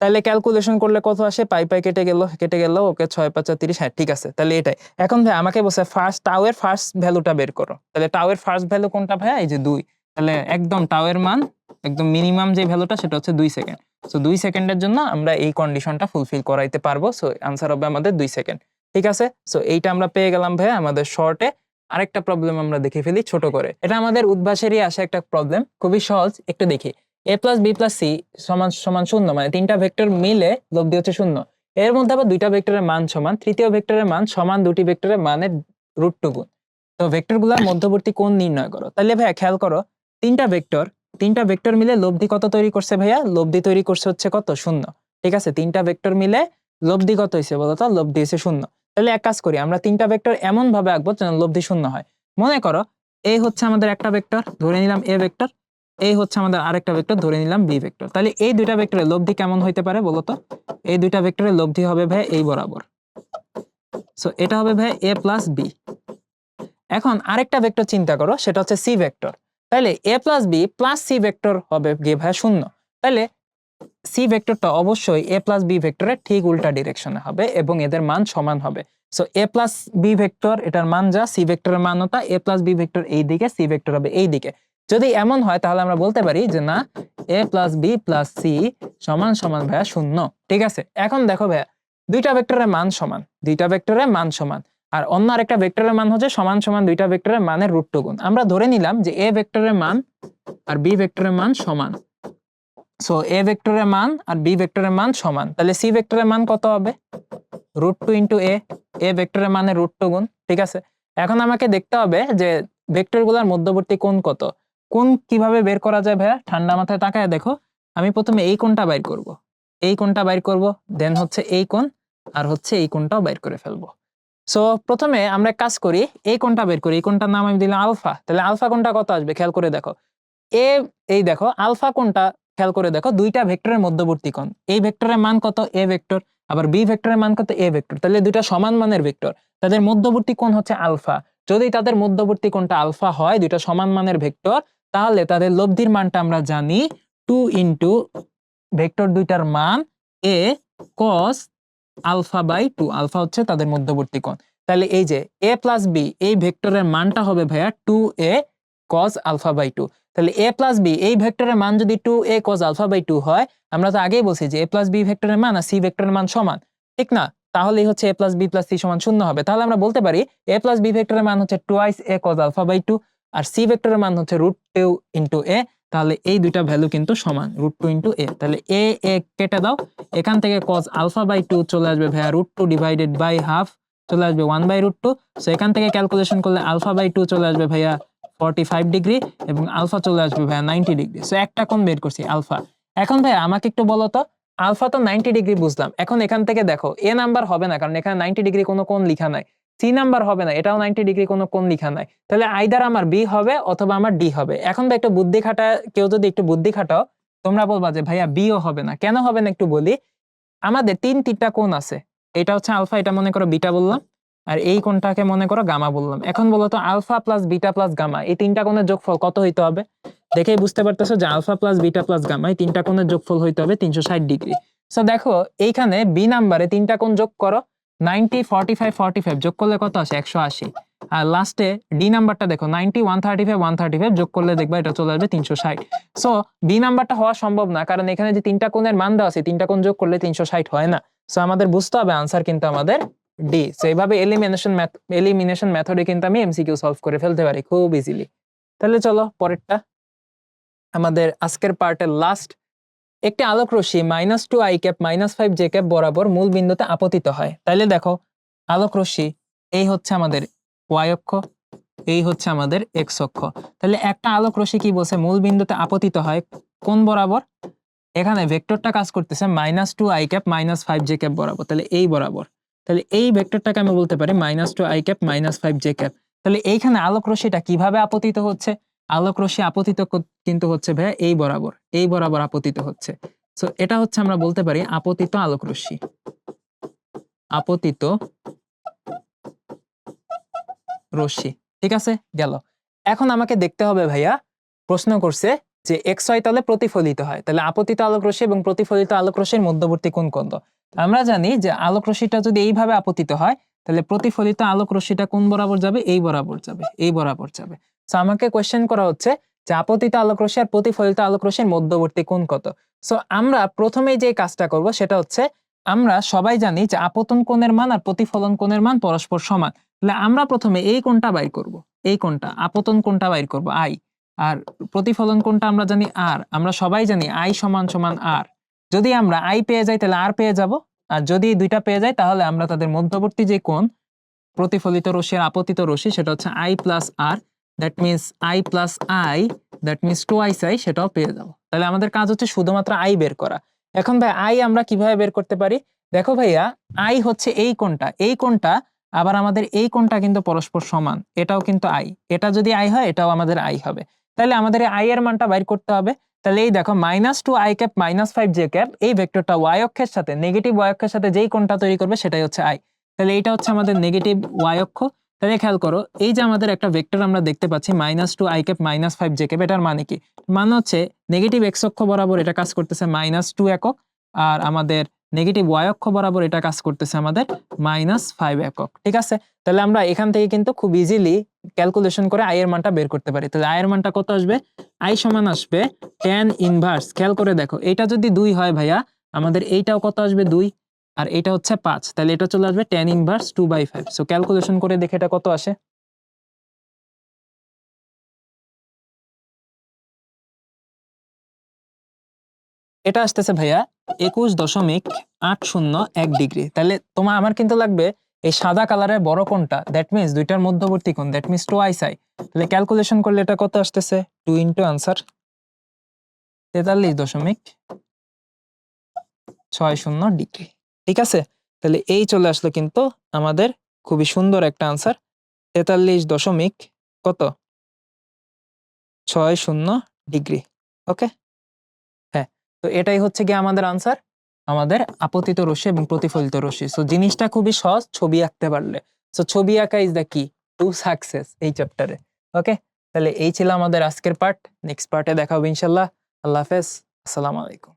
তাহলে ক্যালকুলেশন করলে কত আসে? পাই কেটে গেল। ওকে 6 × 5 = 30। হ্যাঁ, ঠিক আছে। তাহলে এটাই। এখন ভাই আমাকে বলছে টাওয়ের ফার্স্ট ভ্যালুটা বের করো। তাহলে টাওয়ের ফার্স্ট ভ্যালু কোনটা ভাইয়া? এই যে 2। তাহলে একদম টাওয়ের মান একদম মিনিমাম যে ভ্যালুটা সেটা হচ্ছে 2 সেকেন্ড। সো 2 সেকেন্ডের জন্য আমরা এই কন্ডিশনটা ফুলফিল করাইতে পারবো। সো আনসার হবে আমাদের 2 সেকেন্ড। ঠিক আছে? সো এইটা আমরা পেয়ে গেলাম ভাইয়া আমাদের শর্টে। আরেকটা প্রবলেম আমরা দেখে ফেলি ছোট করে। এটা আমাদের উদ্ভাসেরই আসা একটা প্রবলেম। খুবই সহজ, একটু দেখি। a + b + c = 0, মানে তিনটা ভেক্টর মিলে লব্ধি হচ্ছে 0। এর মধ্যে আবার দুইটা ভেক্টরের মান সমান, তৃতীয় ভেক্টরের মান সমান দুটি ভেক্টরের মানের √2 গুণ। তো ভেক্টরগুলোর মধ্যবর্তী কোণ নির্ণয় করো। তাহলে ভাইয়া খেয়াল করো, তিনটা ভেক্টর মিলে লব্ধি কত তৈরি করছে ভাইয়া? লব্ধি তৈরি করছে হচ্ছে কত? 0। ঠিক আছে? তিনটা ভেক্টর মিলে লব্ধি কত হইছে বলো তো? লব্ধি হইছে 0। তাহলে এক কাজ করি, আমরা তিনটা ভেক্টর এমন ভাবে আঁকবো যেন লব্ধি 0 হয়। মনে করো এই হচ্ছে আমাদের একটা ভেক্টর, ধরে নিলাম a ভেক্টর। এই হচ্ছে আমাদের আরেকটা ভেক্টর, ধরে নিলাম b ভেক্টর। তাহলে এই দুইটা ভেক্টরের লব্ধি কেমন হইতে পারে বলো তো? এই দুইটা ভেক্টরের লব্ধি হবে ভাই এই বরাবর। সো এটা হবে ভাই a + b। এখন আরেকটা ভেক্টর চিন্তা করো, সেটা হচ্ছে c ভেক্টর। তাহলে a + b + c ভেক্টর হবে গিয়ে ভাই 0। তাহলে c ভেক্টরটা অবশ্যই a + b ভেক্টরের ঠিক উল্টা ডিরেকশনে হবে এবং এদের মান সমান হবে। সো a + b ভেক্টর এটার মান যা, c ভেক্টরের মানও তা। a + b ভেক্টর এই দিকে, c ভেক্টর হবে এই দিকে। যদি এমন হয় তাহলে আমরা বলতে পারি যে না, a + b + c = ভাইয়া 0। ঠিক আছে? এখন দেখো ভাইয়া, দুইটা ভেক্টরের মান সমান। আর অন্য আরেকটা ভেক্টরের মান হচ্ছে সমান দুইটা ভেক্টরের মানের √2 গুণ। আমরা ধরে নিলাম যে a ভেক্টরের মান আর b ভেক্টরের মান সমান। সো a ভেক্টরের মান আর b ভেক্টরের মান সমান। তাহলে c ভেক্টরের মান কত হবে? √2 * a ভেক্টরের মানের √2 গুণ। ঠিক আছে? এখন আমাকে দেখতে হবে যে ভেক্টরগুলোর মধ্যবর্তী কোণ কত। কোণ কিভাবে বের করা যায় ভাইয়া? ঠান্ডা মাথায় তাকায় দেখো। আমি প্রথমে এই কোণটা বাইর করব, দেন হচ্ছে এই কোণ, আর হচ্ছে এই কোণটাও বাইর করে ফেলবো। সো প্রথমে আমরা কাজ করি, এই কোণটা বের করি। এই কোণটার নাম আমি দিলাম আলফা। তাহলে আলফা কোণটা কত আসবে খেয়াল করে দেখো। এ এই দেখো আলফা কোণটা খেয়াল করে দেখো, দুইটা ভেক্টরের মধ্যবর্তী কোণ। এই ভেক্টরের মান কত? a vector. আবার b ভেক্টরের মান কত? a vector. তাহলে দুইটা সমান মানের ভেক্টর, তাদের মধ্যবর্তী কোণ হচ্ছে আলফা। যদি তাদের মধ্যবর্তী কোণটা আলফা হয়, দুইটা সমান মানের ভেক্টর, তাহলে তাদের লব্ধির মানটা আমরা জানি 2 ভেক্টর দুইটার মান a cos α/2। আলফা হচ্ছে তাদের মধ্যবর্তী কোণ। তাহলে এই যে a + b এই ভেক্টরের মানটা হবে ভাইয়া 2a cos α/2। তাহলে a + b এই ভেক্টরের মান যদি 2a cos α/2 হয়, আমরা তো আগেই বলছি যে a + b ভেক্টরের মান আর c ভেক্টরের মান সমান, ঠিক না? তাহলেই হচ্ছে a + b + c = 0 হবে। তাহলে আমরা বলতে পারি a + b ভেক্টরের মান হচ্ছে twice a cos α/2 R c ভেক্টরের মান হচ্ছে √2 a। তাহলে এই দুইটা ভ্যালু কিন্তু সমান, √2 a। তাহলে a কেটে দাও, এখান থেকে cos α/2 চলে আসবে ভাইয়া √2/½ চলে আসবে 1/√2। সো এখান থেকে ক্যালকুলেশন করলে α/2 চলে আসবে ভাইয়া 45 ডিগ্রি এবং আলফা চলে আসবে ভাইয়া 90 ডিগ্রি। সো একটা কোণ বের করছি আলফা। এখন ভাইয়া আমাকে একটু বলো তো, আলফা তো 90 ডিগ্রি বুঝলাম। এখন এখান থেকে দেখো এ নাম্বার হবে না, কারণ এখানে 90 ডিগ্রি কোনো কোণ লিখা নাই। সি নাম্বার হবে না, এটাও 90 ডিগ্রি কোনো কোণ লিখা নাই। তাহলে আইদার আমার বি হবে অথবা আমার ডি হবে। এখন ভাই একটু বুদ্ধি খাটা, কেউ যদি একটু বুদ্ধি খাটাও, তোমরা বলবা যে ভাইয়া বিও হবে না। কেন হবে না একটু বলি। আমাদের তিনটা কোণ আছে। এটা হচ্ছে আলফা, এটা মনে করো বিটা বললাম। আর এই কোণটাকে মনে করো গামা বললাম। এখন বলো তো alpha plus beta plus gamma এই তিনটা কোণের যোগফল কত হইতে হবে? দেখেই বুঝতে পারতেছো যে alpha plus beta plus gamma এই তিনটা কোণের যোগফল হইতে হবে 360 ডিগ্রি। সো দেখো এইখানে বি নাম্বারে তিনটা কোণ যোগ করো, 90 45 45 যোগ করলে কত আসে? 180। আর লাস্টে ডি নাম্বারটা দেখো 90 135 135 যোগ করলে দেখবা এটা চলে আসবে 360। সো বি নাম্বারটা হওয়া সম্ভব না, কারণ এখানে যে তিনটা কোণের মান দেওয়া আছে তিনটা কোণ যোগ করলে 360 হয় না। সো আমাদের বুঝতে হবে আনসার কিন্তু আমাদের ডি। সো এইভাবে এলিমিনেশন মেথডে কিন্তু আমি এমসিকিউ সলভ করে ফেলতে পারি খুব ইজিলি। তাহলে চলো পরেরটা, আমাদের আজকের পার্টের লাস্ট। একটি আলোক রশ্মি -2 i ক্যাপ -5 j ক্যাপ বরাবর মূল বিন্দুতে আপতিত হয়। তাইলে দেখো আলোক রশ্মি এই হচ্ছে আমাদের y অক্ষ, এই হচ্ছে আমাদের x অক্ষ। তাহলে একটা আলোক রশ্মি কি বলছে? মূল বিন্দুতে আপতিত হয় কোন বরাবর? এখানে ভেক্টরটা কাজ করতেছে -2 i ক্যাপ -5 j ক্যাপ বরাবর। তাহলে এই বরাবর। তাহলে এই ভেক্টরটাকে আমি বলতে পারি -2 i ক্যাপ -5 j ক্যাপ। তাহলে এইখানে আলোক রশ্মিটা কিভাবে আপতিত হচ্ছে? আলোক রশ্মি আপতিত কিন্তু হচ্ছে ভাইয়া এই বরাবর আপতিত হচ্ছে। সো এটা হচ্ছে আমরা বলতে পারি আপতিত আলোক রশ্মি। আপতিত রশ্মি, ঠিক আছে, গেল। এখন আমাকে দেখতে হবে ভাইয়া, প্রশ্ন করছে যে এক্স ওয়াই তলে প্রতিফলিত হয়, তাহলে আপতিত আলোক রশ্মি এবং প্রতিফলিত আলোক রশ্মির মধ্যবর্তী কোণ কত? আমরা জানি যে আলোক রশ্মিটা যদি এইভাবে আপতিত হয়, তাহলে প্রতিফলিত আলোক রশ্মিটা কোন বরাবর যাবে? এই বরাবর যাবে, এই বরাবর যাবে। সো আমাকে কোশ্চেন করা হচ্ছে যে আপতিত আলোক রশ্মি আর প্রতিফলিত আলোক রশ্মির মধ্যবর্তী কোণ কত? সো আমরা প্রথমেই যে কাজটা করব সেটা হচ্ছে, আমরা সবাই জানি যে আপতন কোণের মান আর প্রতিফলন কোণের মান পরস্পর সমান। তাহলে আমরা প্রথমে এই কোণটা বাইর করব, এই কোণটা, আপতন কোণটা বাইর করব আই, আর প্রতিফলন কোণটা আমরা জানি আর। আমরা সবাই জানি আই সমান সমান আর। যদি আমরা আই পেয়ে যাই তাহলে আর পেয়ে যাব, আর যদি দুইটা পেয়ে যাই তাহলে আমরা তাদের মধ্যবর্তী যে কোণ প্রতিফলিত রশ্মি আর আপতিত রশ্মি সেটা হচ্ছে i plus r, that means i plus i, that means twice i, সেটাও পেয়ে যাব। তাহলে আমাদের কাজ হচ্ছে শুধুমাত্র আই বের করা। এখন ভাই আই আমরা কিভাবে বের করতে পারি? দেখো ভাইয়া, আই হচ্ছে এই কোণটা, এই কোণটা, আবার আমাদের এই কোণটা কিন্তু পরস্পর সমান, এটাও কিন্তু আই। এটা যদি আই হয় এটাও আমাদের আই হবে। তাহলে আমাদের আই এর মানটা বাইর করতে হবে। তাহলে এই দেখো -2 আই ক্যাপ -5 জে ক্যাপ, এই ভেক্টরটা ওয়াই অক্ষের সাথে, নেগেটিভ ওয়াই অক্ষের সাথে যেই কোণটা তৈরি করবে সেটাই হচ্ছে আই। তাহলে এটা হচ্ছে আমাদের নেগেটিভ ওয়াই অক্ষ। তাহলে খেয়াল করো, এই যে আমাদের একটা ভেক্টর আমরা দেখতে পাচ্ছি -2 আই ক্যাপ -5 জে ক্যাপ, এটার মানে কি? মানে হচ্ছে নেগেটিভ এক্স অক্ষ বরাবর এটা কাজ করতেছে -2 একক, আর আমাদের নেগেটিভ ওয়াই অক্ষ বরাবর এটা কাজ করতেছে আমাদের -5 একক, ঠিক আছে। তাহলে আমরা এখান থেকে কিন্তু খুব ইজিলি ক্যালকুলেশন করে আই এর মানটা বের করতে পারি। তাহলে আই এর মানটা কত আসবে? আই সমান আসবে tan ইনভার্স, খেয়াল করে দেখো, এটা যদি 2 হয় ভাইয়া, আমাদের এইটাও কত আসবে? 2, আর এটা হচ্ছে 5, তাহলে এটা চলে আসবে tan ইনভার্স 2/5। সো ক্যালকুলেশন করে দেখে এটা কত আসে। এটা আসতেছে ভাইয়া 21.801 ডিগ্রি। তাহলে আমার কিন্তু লাগবে এই সাদা কালারের বড় কোণটা, দ্যাট মিনস দুইটার মধ্যবর্তী কোণ, দ্যাট মিনস টোয়াইস আই। তাহলে ক্যালকুলেশন করলে এটা কত আসতেছে? 2 ইনটু আনসার 43.60 ডিগ্রি, ঠিক আছে। তাহলে এই চলে আসলো কিন্তু আমাদের খুবই সুন্দর একটা আনসার, 43 দশমিক কত 60 ডিগ্রি। ওকে, হ্যাঁ। তো এটাই হচ্ছে গিয়ে আমাদের আনসার, আমাদের আপতিত রশ্মি এবং প্রতিফলিত রশ্মি। সো জিনিসটা খুবই সহজ, ছবি আঁকতে পারলে। সো ছবি আঁকা ইজ দ্য কি টু সাকসেস এই চ্যাপ্টারে। ওকে, তাহলে এই ছিল আমাদের আজকের পার্ট। নেক্সট পার্টে দেখা হবে ইনশাল্লাহ। আল্লাহ হাফেজ, আসসালামু আলাইকুম।